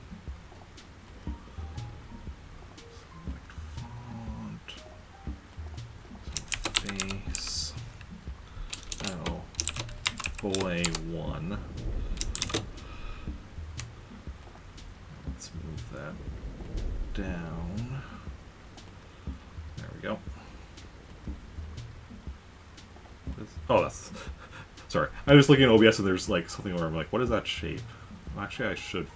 Face. Oh, boy 1. Let's move that down. There we go. Oh, that's... Sorry. I was looking at OBS and there's like something where I'm like, what is that shape? Well, actually, I should...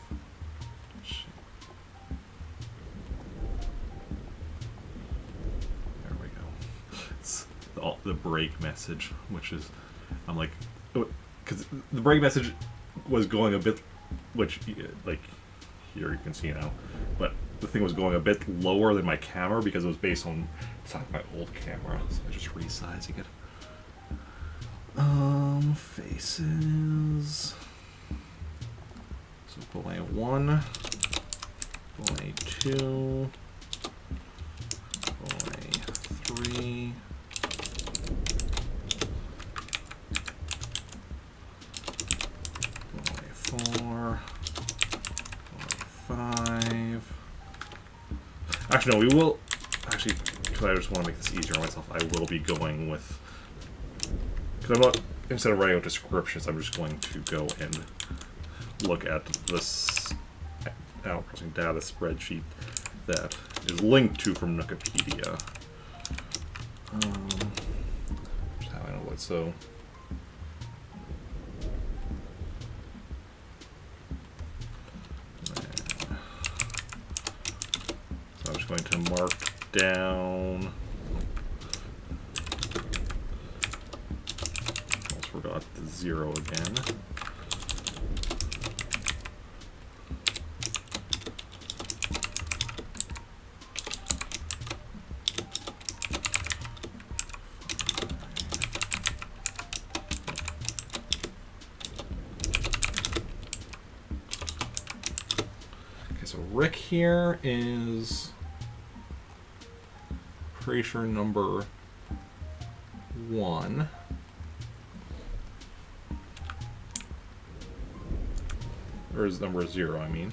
There we go. It's the break message, which is... I'm like... Because the break message was going a bit... Which, like... Here you can see now, but the thing was going a bit lower than my camera because it was based on my old camera, so I'm just resizing it. Faces. So Boy 1, Boy 2, Boy 3. Boy 4. 5. Actually, no, we will... Actually, because I just want to make this easier on myself, I will be going with... Because I'm not... Instead of writing out descriptions, I'm just going to go and look at this Animal Crossing data spreadsheet that is linked to from Wikipedia. Just how I know what, so... I'm just going to mark down. Almost forgot the 0 again. Okay, so Rick here is creature number 1. Or is number 0, I mean.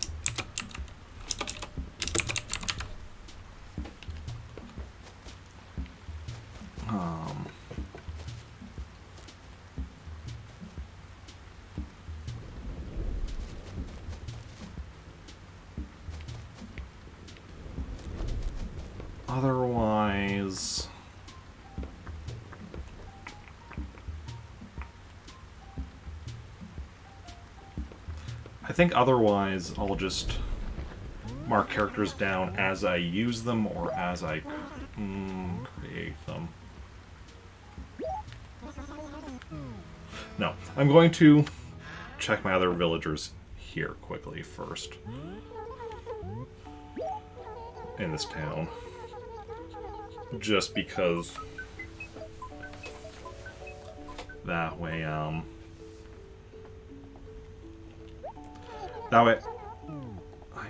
Otherwise... I think otherwise I'll just mark characters down as I use them or as I create them. No, I'm going to check my other villagers here quickly first. In this town. Just because that way, I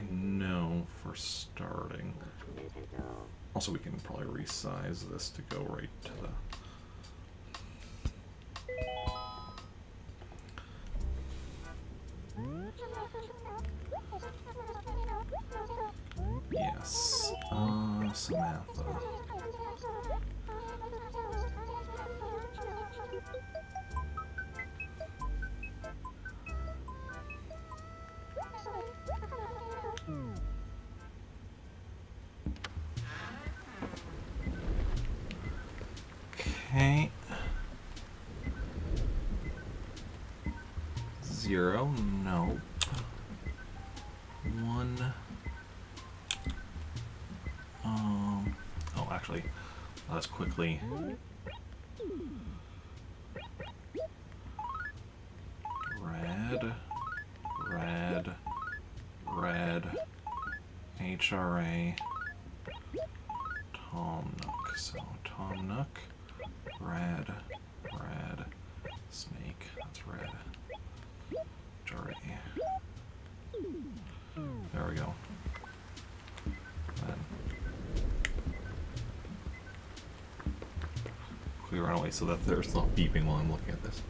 know for starting. Also, we can probably resize this to go right to the... Yes. Samantha. Okay. 0, no. 1. Oh, actually, let's quickly. Red, HRA, Tom Nook. So Tom Nook, red, snake. That's red. HRA. There we go. Then quickly run away so that there's no beeping while I'm looking at this.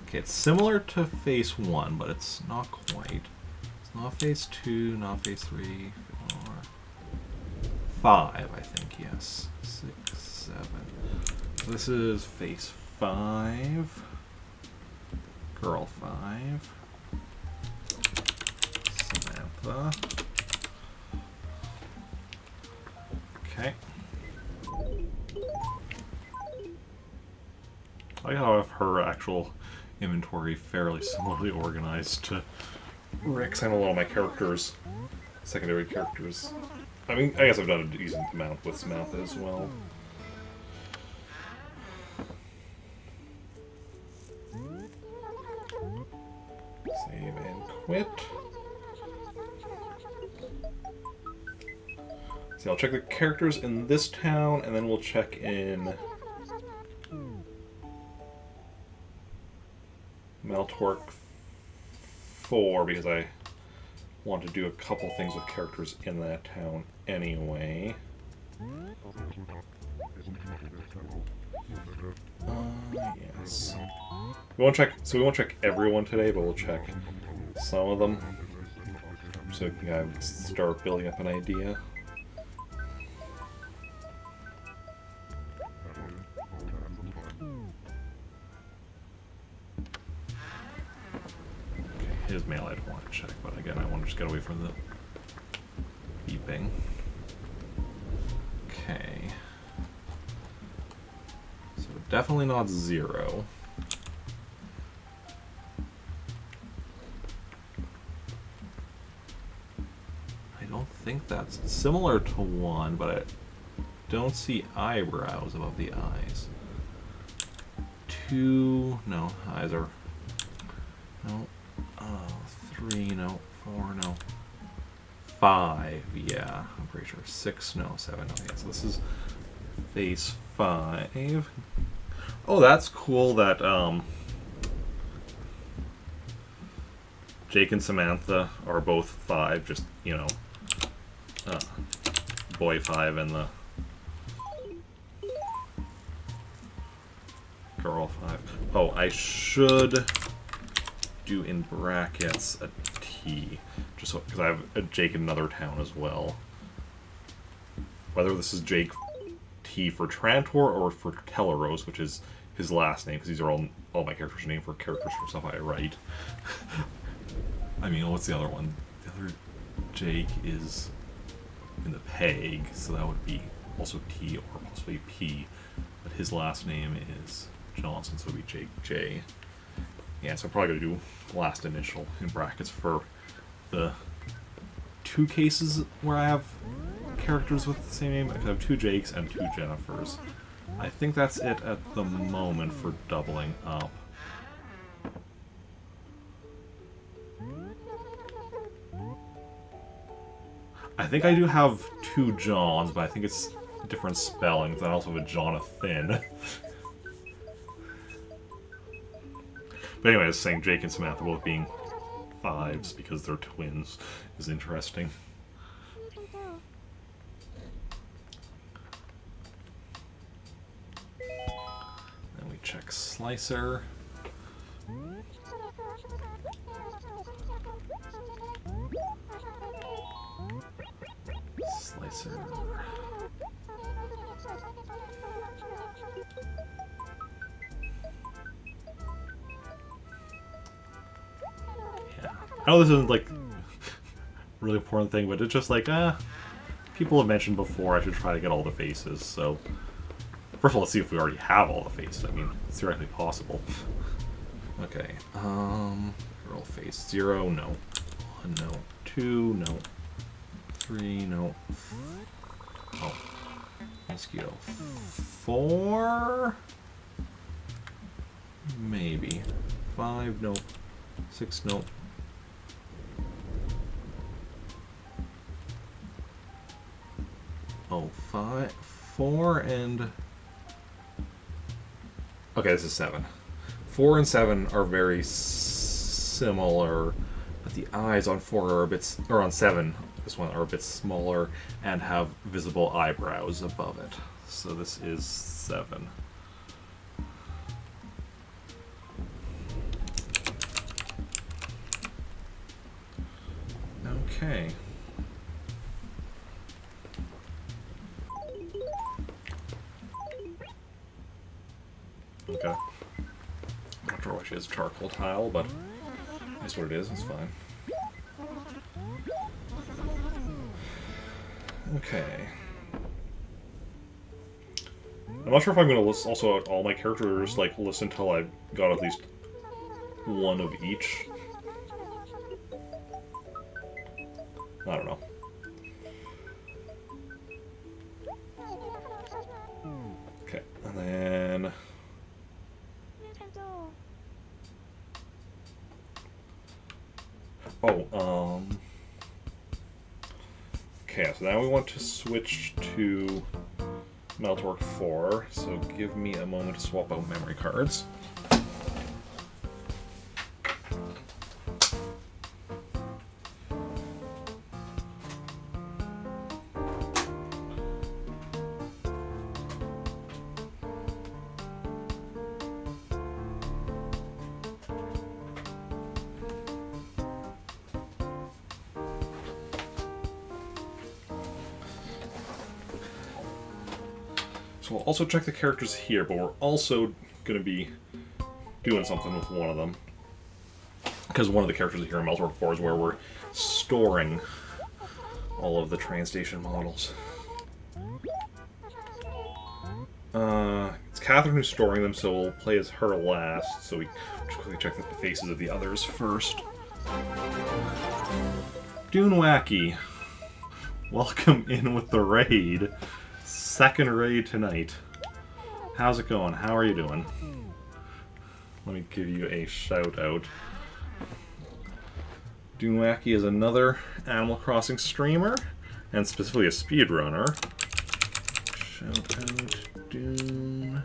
Okay, it's similar to phase 1, but it's not quite. It's not phase 2, not phase 3, 4, 5, I think, yes. 6, 7. So this is phase 5. Girl 5. Samantha. Okay. I have her actual inventory fairly similarly organized to Rick's. I know a lot of my characters, secondary characters. I mean, I guess I've done a decent amount with Samantha as well. Save and quit. See, I'll check the characters in this town, and then we'll check in Meltork 4, because I want to do a couple things with characters in that town anyway. Yes. We won't check everyone today, but we'll check some of them, so we can kind of start building up an idea. His mail I'd want to check, but again, I want to just get away from the beeping. Okay. So definitely not 0. I don't think that's similar to 1, but I don't see eyebrows above the eyes. 2, no, eyes are, no. 3, no. 4, no. 5, yeah. I'm pretty sure. 6, no. 7, no. Yeah, so this is phase 5. Oh, that's cool that, Jake and Samantha are both 5, just, you know, boy 5 and the girl 5. Oh, I should do in brackets a T, just so, because I have a Jake in another town as well. Whether this is Jake T for Trantor or for Teleros, which is his last name, because these are all my characters are named for characters from stuff I write. I mean, what's the other one? The other Jake is in the Peg, so that would be also T or possibly P. But his last name is Johnson, so it would be Jake J. Yeah, so I'm probably going to do last initial in brackets for the 2 cases where I have characters with the same name. I have 2 Jakes and 2 Jennifers. I think that's it at the moment for doubling up. I think I do have 2 Johns, but I think it's different spellings. I also have a Jonathan. But anyways, saying Jake and Samantha both being 5s because they're twins is interesting. Then we check Slicer. Slicer. Yeah. I know this isn't like really important thing, but it's just like, people have mentioned before I should try to get all the faces, so first of all, let's see if we already have all the faces. I mean, it's theoretically possible. Okay, roll face 0, no. 1, no. 2, no. 3, no. Oh. Mosquito. 4? Maybe. 5, no. 6, no. Oh, 5, 4, and... Okay, this is 7. 4 and 7 are very similar, but the eyes on 4 are a bit... or on 7, this one, are a bit smaller and have visible eyebrows above it. So this is 7. Okay. Okay. Not sure why she has charcoal tile, but that's what it is. It's fine. Okay. I'm not sure if I'm going to list also out all my characters or just like list until I've got at least one of each. I don't know. Okay, and then... Oh, okay, so now we want to switch to Meltork 4, so give me a moment to swap out memory cards. So we'll also check the characters here, but we're also going to be doing something with one of them. Because one of the characters here in Meltork 4 is where we're storing all of the train station models. It's Catherine who's storing them, so we'll play as her last. So we just quickly check the faces of the others first. Dune Wacky, welcome in with the raid. Second raid tonight. How's it going? How are you doing? Let me give you a shout out. Dune Wacky is another Animal Crossing streamer, and specifically a speedrunner. Shout out Dune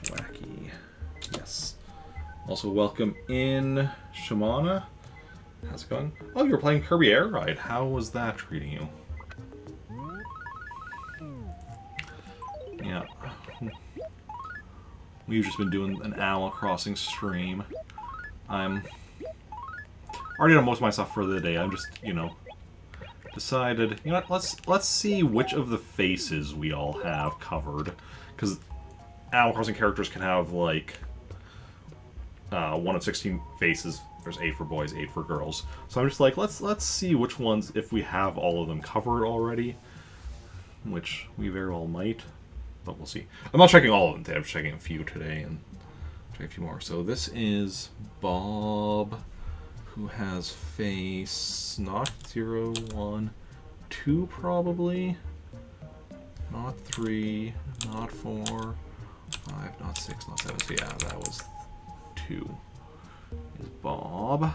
Wacky. Yes. Also welcome in Shamana. How's it going? Oh, you were playing Kirby Air Ride. How was that treating you? Yeah. We've just been doing an Animal Crossing stream. I'm already done most of my stuff for the day. I'm just, you know, decided, you know what, let's see which of the faces we all have covered. Because Animal Crossing characters can have, like, 1 of 16 faces there's 8 for boys, 8 for girls. So I'm just like, let's see which ones, if we have all of them covered already, which we very well might, but we'll see. I'm not checking all of them today. I'm checking a few today and check a few more. So this is Bob, who has face not 0, 1, 2 probably, not 3, not 4, 5, not 6, not 7. So yeah, that was 2. Is Bob.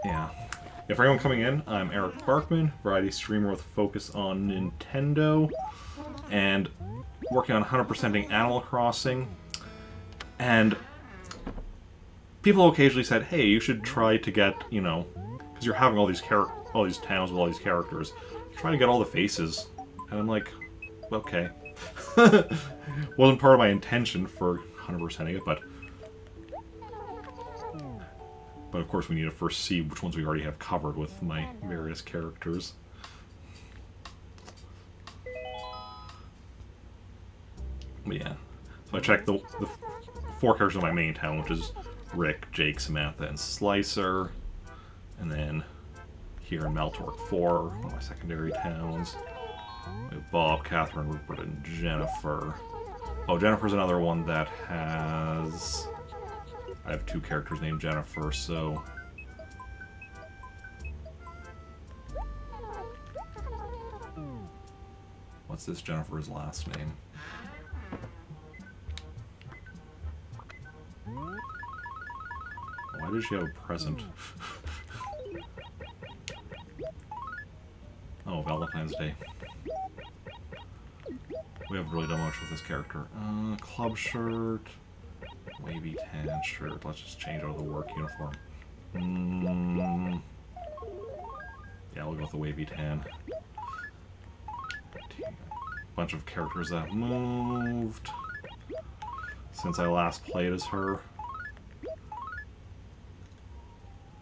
Yeah. For anyone coming in, I'm Eric Parkman, variety streamer with a focus on Nintendo, and working on 100%ing Animal Crossing. And people occasionally said, hey, you should try to get, you know, because you're having all these towns with all these characters, try to get all the faces. And I'm like, okay. Wasn't part of my intention for 100%ing it, but of course we need to first see which ones we already have covered with my various characters. But yeah, so I checked the 4 characters in my main town, which is Rick, Jake, Samantha, and Slicer. And then here in Meltork 4, one of my secondary towns. We have Bob, Catherine, Rupert, and Jennifer. Oh, Jennifer's another one that has... I have 2 characters named Jennifer, so... What's this Jennifer's last name? Why did she have a present? Oh, Valentine's Day. We haven't really done much with this character. Club shirt... Wavy tan shirt. Let's just change out of the work uniform. Yeah, we'll go with the wavy tan. Bunch of characters that moved since I last played as her,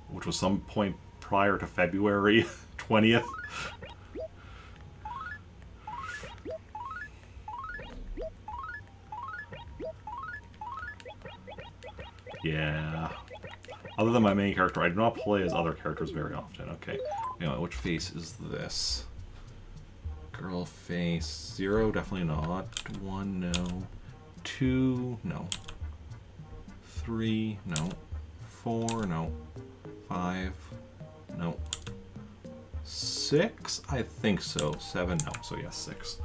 which was some point prior to February 20th. Yeah. Other than my main character, I do not play as other characters very often. Okay. Anyway, which face is this? Girl face. 0, definitely not. 1, no. 2, no. 3, no. 4, no. 5, no. 6? I think so. 7, no. So yes, 6.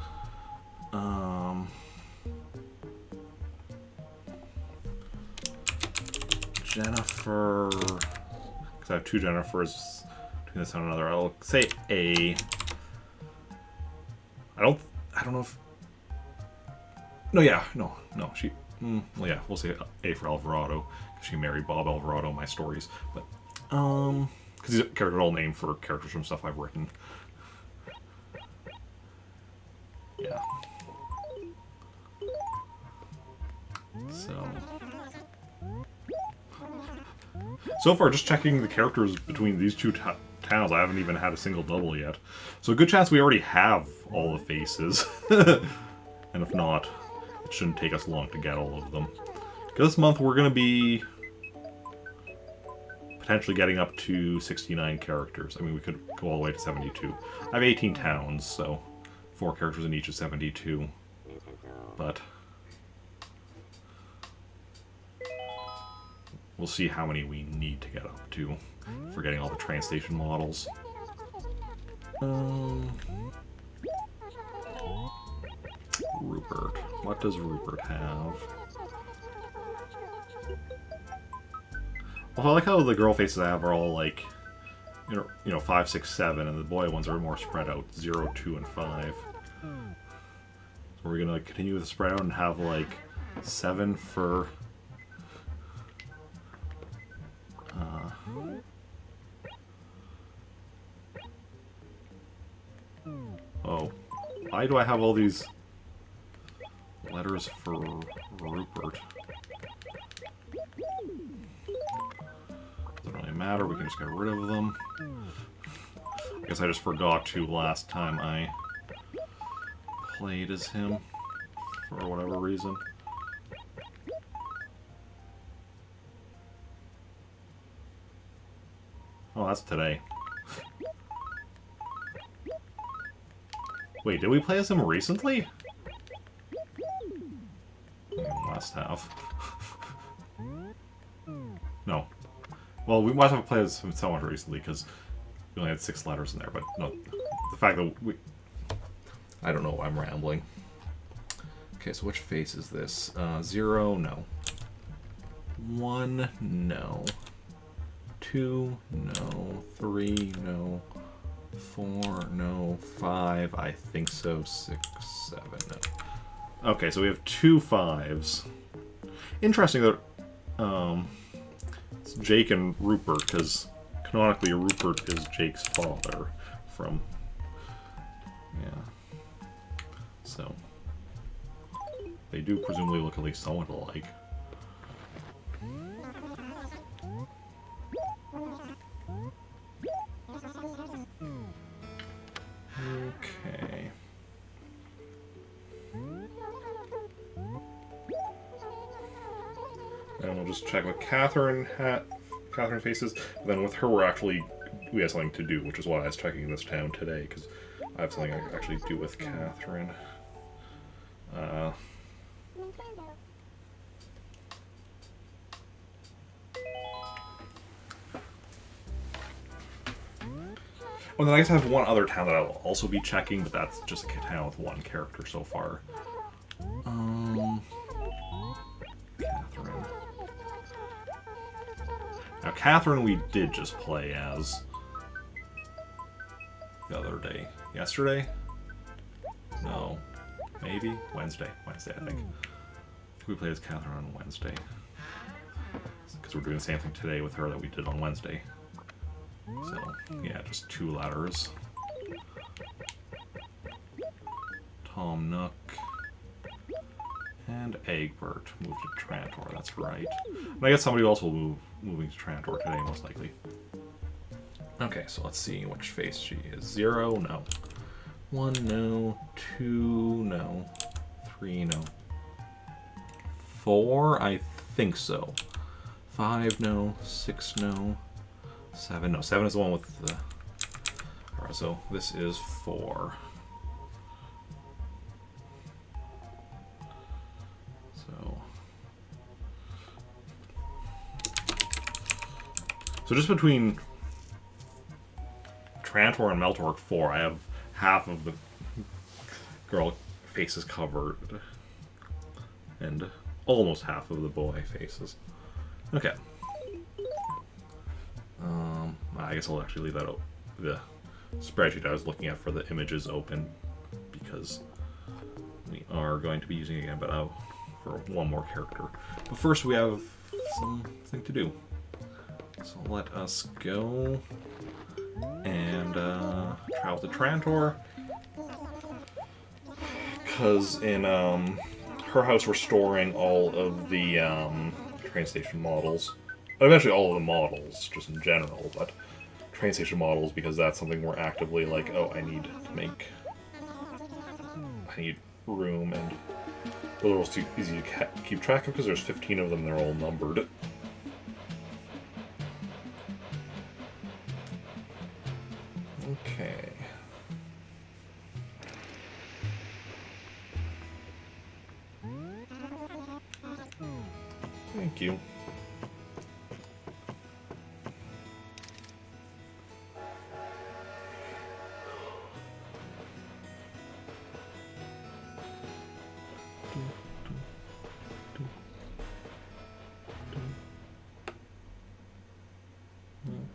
Jennifer, because I have 2 Jennifers between this and another. I'll say A. I don't know if. No, yeah, no. She. Well, yeah, we'll say A for Alvarado because she married Bob Alvarado in my stories. But because these characters are all named for characters from stuff I've written. Yeah. So far, just checking the characters between these 2 towns, I haven't even had a single double yet. So a good chance we already have all the faces. And if not, it shouldn't take us long to get all of them. Because this month we're going to be potentially getting up to 69 characters. I mean, we could go all the way to 72. I have 18 towns, so 4 characters in each is 72. But we'll see how many we need to get up to for getting all the train station models. Rupert. What does Rupert have? Well, I like how the girl faces I have are all like, you know, 5, 6, 7, and the boy ones are more spread out, 0, 2, and 5. So we're gonna continue with the spread out and have like 7 for. Oh, why do I have all these letters for Rupert? Doesn't really matter, we can just get rid of them. I guess I just forgot to last time I played as him, for whatever reason. Oh, that's today. Wait, did we play as him recently? Must have. No. Well, we must have played as him somewhat recently, because we only had 6 letters in there, but no. The fact that we... I don't know, I'm rambling. Okay, so which face is this? 0, no. 1, no. 2, no. 3, no. 4, no. 5, I think so. 6, 7, no. Okay, so we have 2 5s. Interesting that it's Jake and Rupert, because canonically Rupert is Jake's father from... Yeah. So... They do presumably look at least somewhat alike. Okay. And we'll just check with Catherine faces. And then with her, we have something to do, which is why I was checking this town today, because I have something I actually do with Catherine. Well, then I guess I have one other town that I'll also be checking, but that's just a town with 1 character so far. Catherine. Now, Catherine we did just play as the other day. Yesterday? No. Maybe? Wednesday. Wednesday, I think. We played as Catherine on Wednesday. Because we're doing the same thing today with her that we did on Wednesday. So, yeah, just 2 letters. Tom Nook. And Egbert moved to Trantor, that's right. And I guess somebody else will moving to Trantor today, most likely. Okay, so let's see which face she is. 0, no. 1, no. 2, no. 3, no. 4, I think so. 5, no. 6, no. 7, no. 7 is the one with the... Alright, so this is 4. So just between Trantor and Meltork 4, I have half of the girl faces covered. And almost half of the boy faces. Okay. I guess I'll actually leave that the spreadsheet I was looking at for the images open, because we are going to be using it again, but for 1 more character. But first we have something to do. So let us go and travel to Trantor, because in her house we're storing all of the train station models. Eventually all of the models, just in general, but train station models, because that's something we're actively like, oh, I need room, and those are also easy to keep track of because there's 15 of them, they're all numbered. Okay. Thank you.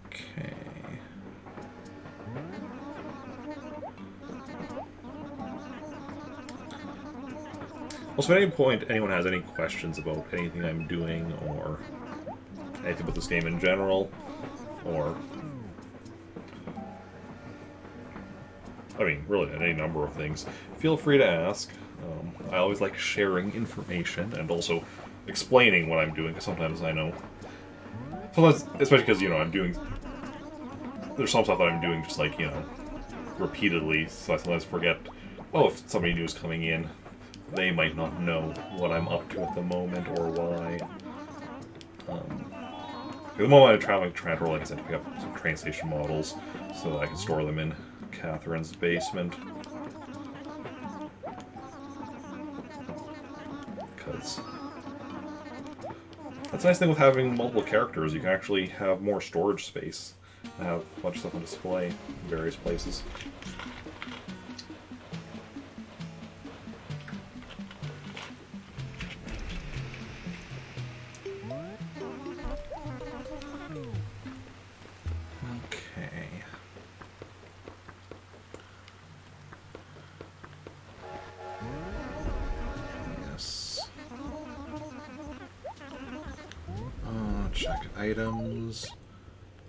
Okay. Also, at any point anyone has any questions about anything I'm doing, or anything about this game in general, or I mean, really, any number of things, feel free to ask. I always like sharing information and also explaining what I'm doing, because sometimes I know. Sometimes, especially because, you know, I'm doing. There's some stuff that I'm doing just like, you know, repeatedly, so I sometimes forget, well, if somebody new is coming in, they might not know what I'm up to at the moment or why. The moment I'm traveling to Trantor, like I said, to pick up some train station models so that I can store them in Catherine's basement. Because that's the nice thing with having multiple characters. You can actually have more storage space and have a bunch of stuff on display in various places. Okay. Yes. Check items.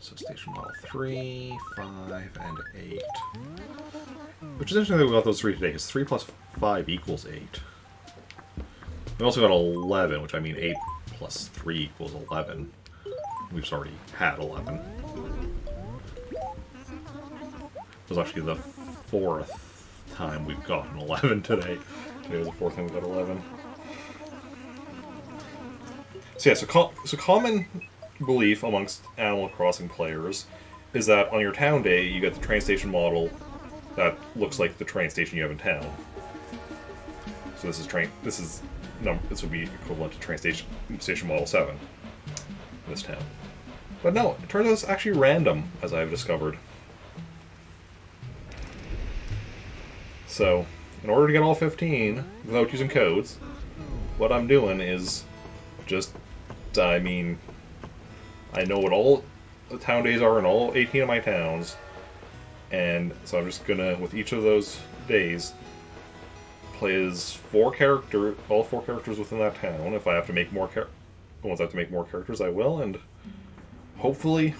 So station model 3, 5, and 8. Which is interesting that we got those 3 today, because 3 plus 5 equals 8. We also got 11, which I mean 8 plus 3 equals 11. We've just already had 11. It was actually the 4th time we've gotten 11 today. Today was the 4th time we got 11. So yeah, so common belief amongst Animal Crossing players is that on your town day you get the train station model that looks like the train station you have in town. So this would be equivalent to station model 7 in this town. But no, it turns out it's actually random, as I've discovered. So, in order to get all 15 without using codes, what I'm doing is just, I know what all the town days are in all 18 of my towns, and so I'm just gonna, with each of those days, play as all 4 characters within that town. If I have to make more once I have to make more characters, I will, and hopefully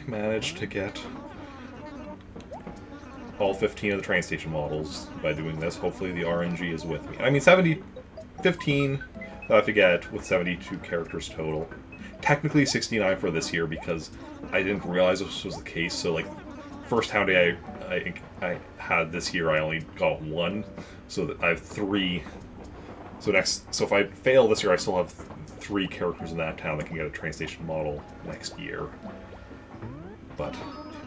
manage to get all 15 of the train station models by doing this. Hopefully the RNG is with me. I mean, 15 that I have to get with 72 characters total. Technically 69 for this year because I didn't realize this was the case. So, like, first town day I had this year, I only got 1. So that I have 3. So if I fail this year, I still have 3 characters in that town that can get a train station model next year. But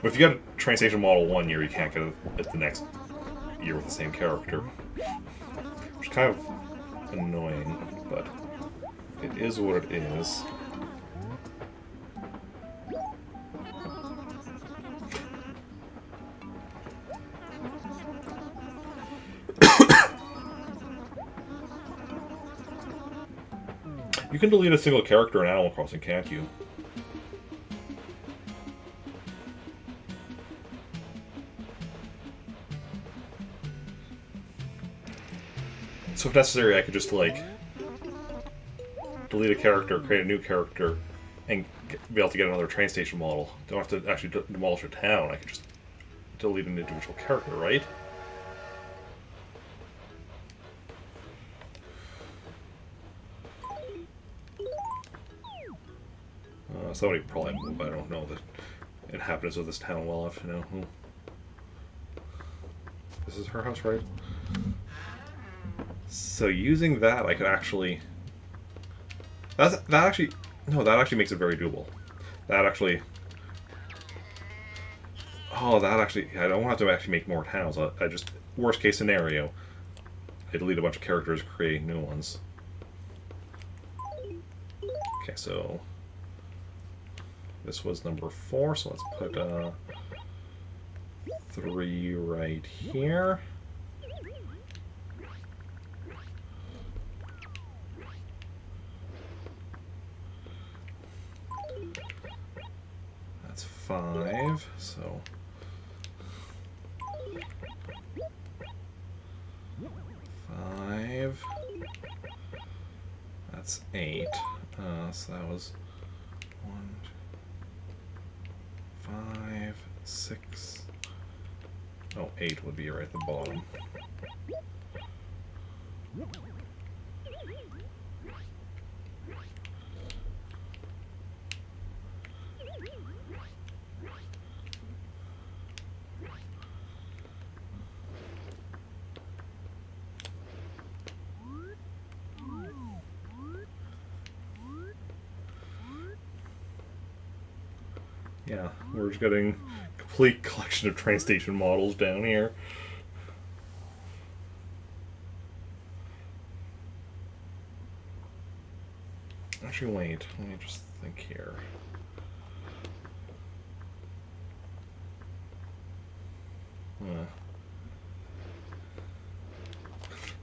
if you get a train station model 1 year, you can't get it the next year with the same character. Which is kind of annoying, but it is what it is. You can delete a single character in Animal Crossing, can't you? So if necessary, I could just, like, delete a character, create a new character, and be able to get another train station model. Don't have to actually demolish a town. I could just delete an individual character, right? Somebody probably moved. I don't know the inhabitants of this town well enough to know who. This is her house, right? So using that, I could actually... That actually makes it very doable. That actually... Oh, I don't have to actually make more towns. I just... Worst case scenario, I delete a bunch of characters, create new ones. Okay, so... This was number 4, so let's put 3 right here. That's 5, so... 5. That's 8. So that was 1, 5, 6. Oh, 8 would be right at the bottom. yeah, we're just getting a complete collection of train station models down here. Actually, wait. Let me just think here.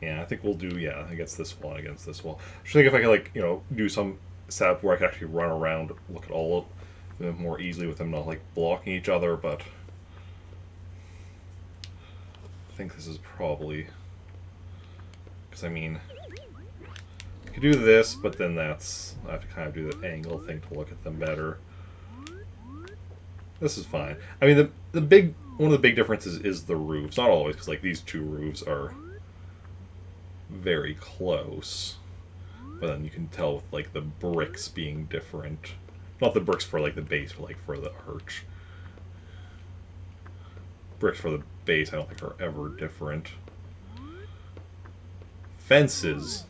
Yeah, I think we'll do, against this wall, against this wall. I think if I could, like, do some setup where I could actually run around, look at all of them more easily with them not, like, blocking each other, but I think this is probably, because, I mean, I could do this, but then I have to kind of do the angle thing to look at them better. This is fine. I mean, one of the big differences is the roofs. Not always, because, like, these two roofs are very close, but then you can tell with like the bricks being different. Not the bricks for like the base, but like for the arch. Bricks for the base I don't think are ever different. Fences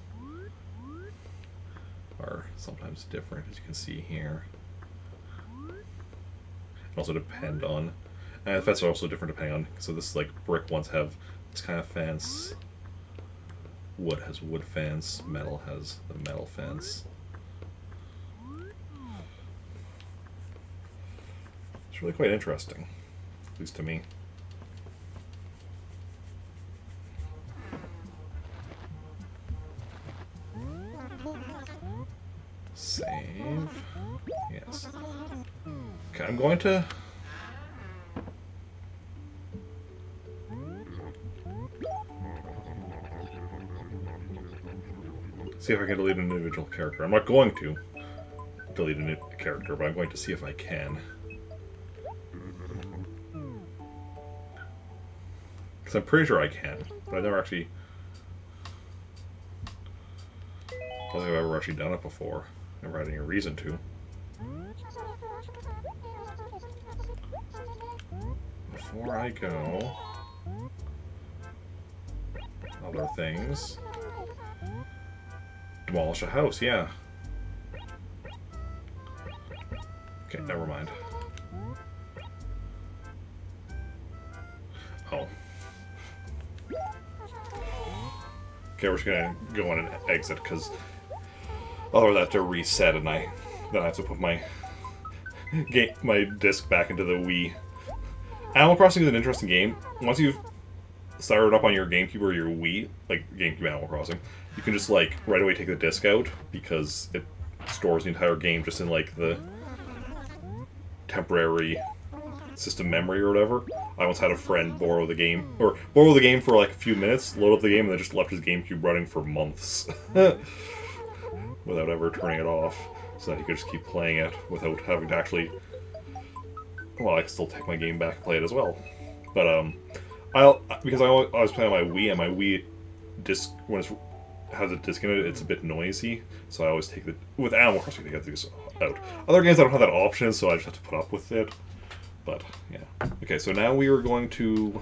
are sometimes different, as you can see here. Also depend on, and the fences are also different depending on, so this like brick ones have this kind of fence. Wood has wood fence, metal has the metal fence. It's really quite interesting, at least to me. Save. Yes. Okay, I'm going to... see if I can delete an individual character. I'm not going to delete a character, but I'm going to see if I can. Because I'm pretty sure I can, but I've never actually... I don't think I've ever actually done it before. Never had any reason to. Before I go... other things... demolish a house, yeah. Okay, never mind. Oh. Okay, we're just gonna go in and exit, because otherwise I have to reset, and then I have to put my disc back into the Wii. Animal Crossing is an interesting game. Once you've started up on your GameCube or your Wii, like GameCube Animal Crossing, you can just like right away take the disc out because it stores the entire game just in like the temporary system memory or whatever. I once had a friend borrow the game for like a few minutes, load up the game, and then just left his GameCube running for months without ever turning it off, so that he could just keep playing it without having to actually. Well, I can still take my game back and play it as well, but because I was playing on my Wii, and my Wii disc when it has a disc in it, it's a bit noisy, so I always take with Animal Crossing to get these out. Other games I don't have that option, so I just have to put up with it. But yeah, okay. So now what are we going to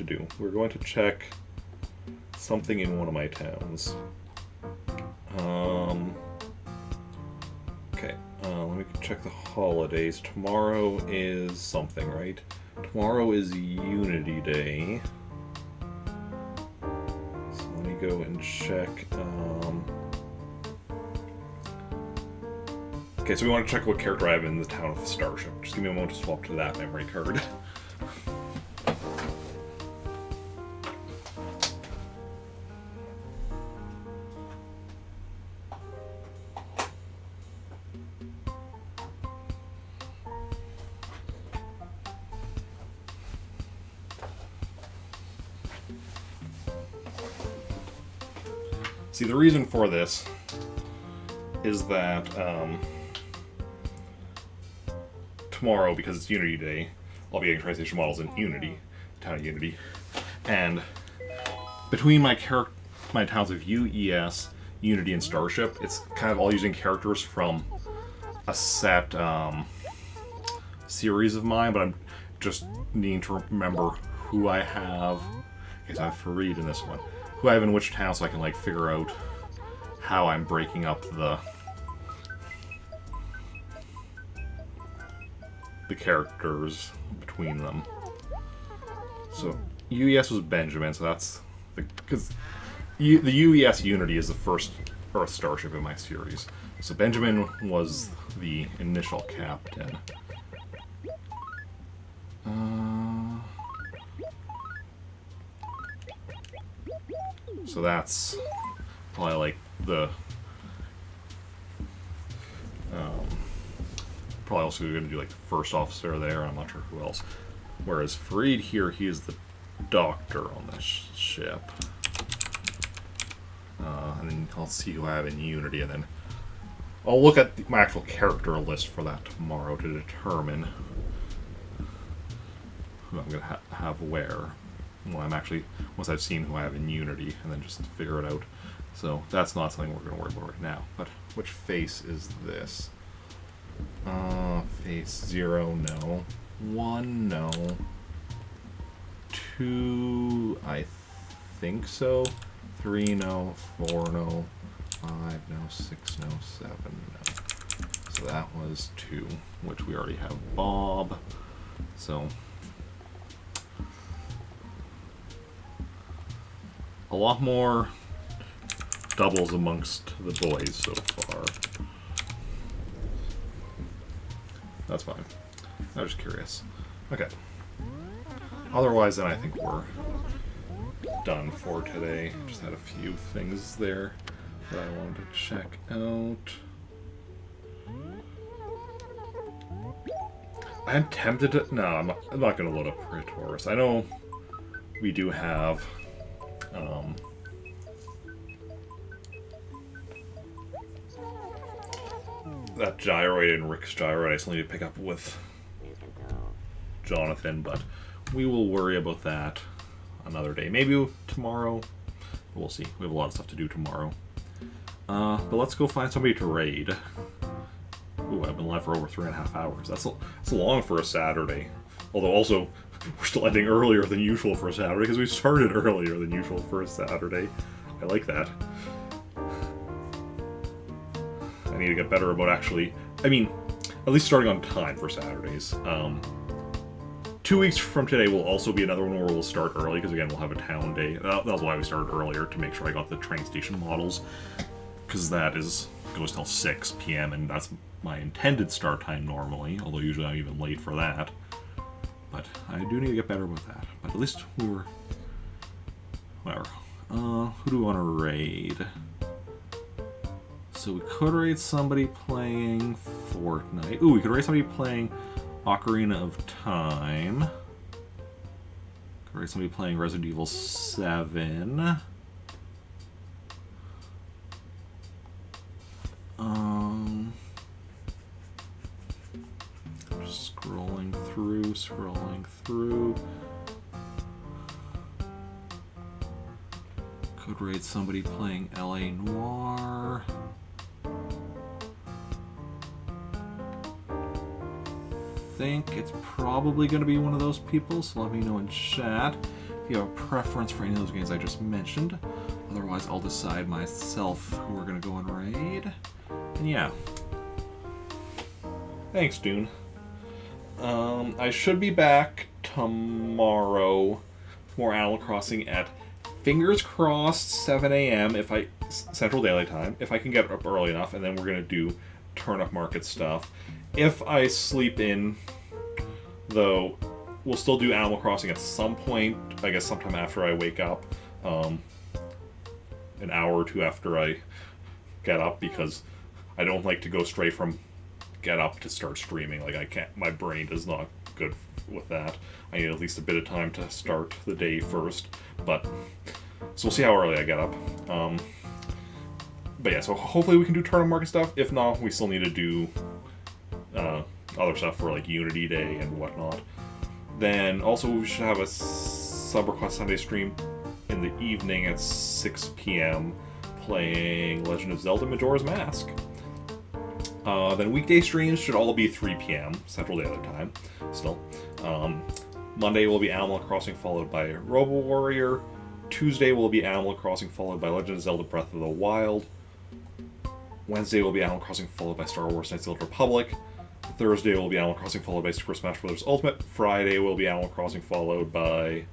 do? We're going to check something in one of my towns. Okay. Let me check the holidays. Tomorrow is something, right? Tomorrow is Unity Day. So let me go and check. Okay, so we want to check what character I have in the town of Starship. Just give me a moment to swap to that memory card. See, the reason for this is that tomorrow, because it's Unity Day, I'll be getting train station models in Unity, the town of Unity, and between my towns of UES, Unity, and Starship, it's kind of all using characters from a set series of mine, but I'm just needing to remember who I have. Okay, so I have Farid in this one. Who I have in which town, so I can like figure out how I'm breaking up the the characters between them. So UES was Benjamin, so that's because the UES Unity is the first Earth starship in my series. So Benjamin was the initial captain. So that's probably like the probably also going to do like the first officer there. I'm not sure who else. Whereas Fareed here, he is the doctor on this ship. And then I'll see who I have in Unity, and then I'll look at my actual character list for that tomorrow to determine who I'm going to have where. When I'm actually, once I've seen who I have in Unity, and then just figure it out. So that's not something we're going to worry about right now. But which face is this? Face 0, no. 1, no. 2, I think so. 3, no. 4, no. 5, no. 6, no. 7, no. So that was 2, which we already have Bob. So a lot more doubles amongst the boys so far. That's fine. I was just curious. Okay. Otherwise, then I think we're done for today. Just had a few things there that I wanted to check out. I'm tempted to... No, I'm not going to load up Praetorus. I know we do have... that gyroid and Rick's gyroid I still need to pick up with Jonathan, but we will worry about that another day. Maybe tomorrow. We'll see. We have a lot of stuff to do tomorrow. But let's go find somebody to raid. Ooh, I've been live for over 3.5 hours. That's long for a Saturday. Although also, we're still ending earlier than usual for a Saturday because we started earlier than usual for a Saturday. I like that. I need to get better about actually... I mean, at least starting on time for Saturdays. 2 weeks from today will also be another one where we'll start early, because again, we'll have a town day. That was why we started earlier, to make sure I got the train station models, because that goes till 6 p.m., and that's my intended start time normally, although usually I'm even late for that. But I do need to get better with that. But at least we were... Whatever. Who do we want to raid? So we could raid somebody playing Fortnite. Ooh, we could raid somebody playing Ocarina of Time. Could raid somebody playing Resident Evil 7. Just scrolling through. Could raid somebody playing LA Noire. Think it's probably going to be one of those people, so let me know in chat if you have a preference for any of those games I just mentioned. Otherwise, I'll decide myself who we're going to go and raid. And yeah. Thanks, Dune. I should be back tomorrow for more Animal Crossing at, fingers crossed, 7 a.m. Central Daylight Time, if I can get up early enough, and then we're going to do Turnip Market stuff. If I sleep in, though, we'll still do Animal Crossing at some point, I guess sometime after I wake up, an hour or two after I get up, because I don't like to go straight from get up to start streaming. Like, I can't, my brain is not good with that. I need at least a bit of time to start the day first, but, so we'll see how early I get up. But yeah, so hopefully we can do Turnip Market stuff. If not, we still need to do other stuff for like Unity Day and whatnot. Then also we should have a Sub-Request Sunday stream in the evening at 6 p.m. playing Legend of Zelda Majora's Mask. Then weekday streams should all be 3 p.m. Central Daylight Time, still. Monday will be Animal Crossing followed by Robo Warrior. Tuesday will be Animal Crossing followed by Legend of Zelda Breath of the Wild. Wednesday will be Animal Crossing followed by Star Wars Knights of the Old Republic. Thursday will be Animal Crossing followed by Super Smash Bros. Ultimate. Friday will be Animal Crossing followed by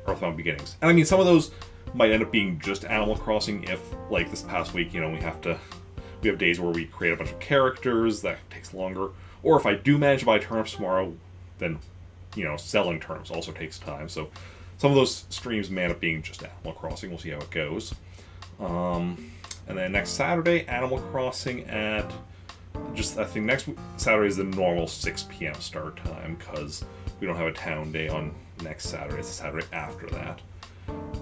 Earthbound Beginnings. And I mean, some of those might end up being just Animal Crossing if, like this past week, you know, we have days where we create a bunch of characters, that takes longer. Or if I do manage to buy turnips tomorrow, then, you know, selling turnips also takes time. So some of those streams may end up being just Animal Crossing. We'll see how it goes. And then next Saturday, Animal Crossing at I think next Saturday is the normal 6 p.m. start time because we don't have a town day on next Saturday. It's the Saturday after that.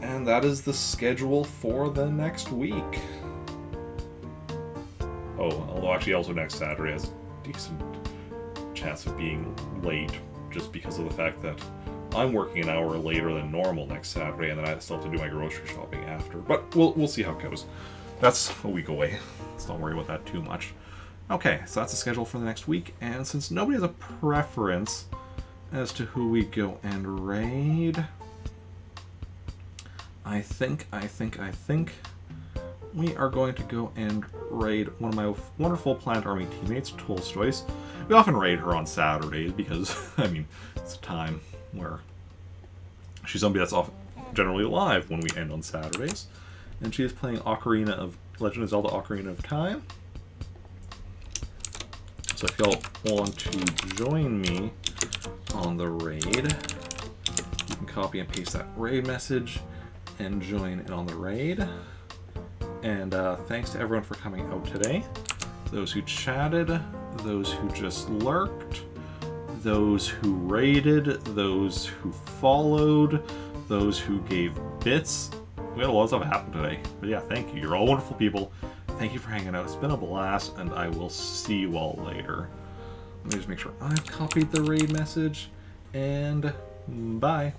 And that is the schedule for the next week. Oh, although actually also next Saturday has a decent chance of being late just because of the fact that I'm working an hour later than normal next Saturday, and then I still have to do my grocery shopping after. But we'll see how it goes. That's a week away. Let's don't worry about that too much. Okay, so that's the schedule for the next week, and since nobody has a preference as to who we go and raid, I think we are going to go and raid one of my wonderful Planet Army teammates, Tolstoy's. We often raid her on Saturdays because, I mean, it's a time where she's somebody that's generally alive when we end on Saturdays. And she is playing Legend of Zelda Ocarina of Time. So if y'all want to join me on the raid, you can copy and paste that raid message and join in on the raid. And thanks to everyone for coming out today. Those who chatted, those who just lurked, those who raided, those who followed, those who gave bits. We had a lot of stuff happen today. But yeah, thank you. You're all wonderful people. Thank you for hanging out. It's been a blast, and I will see you all later. Let me just make sure I've copied the raid message, and bye.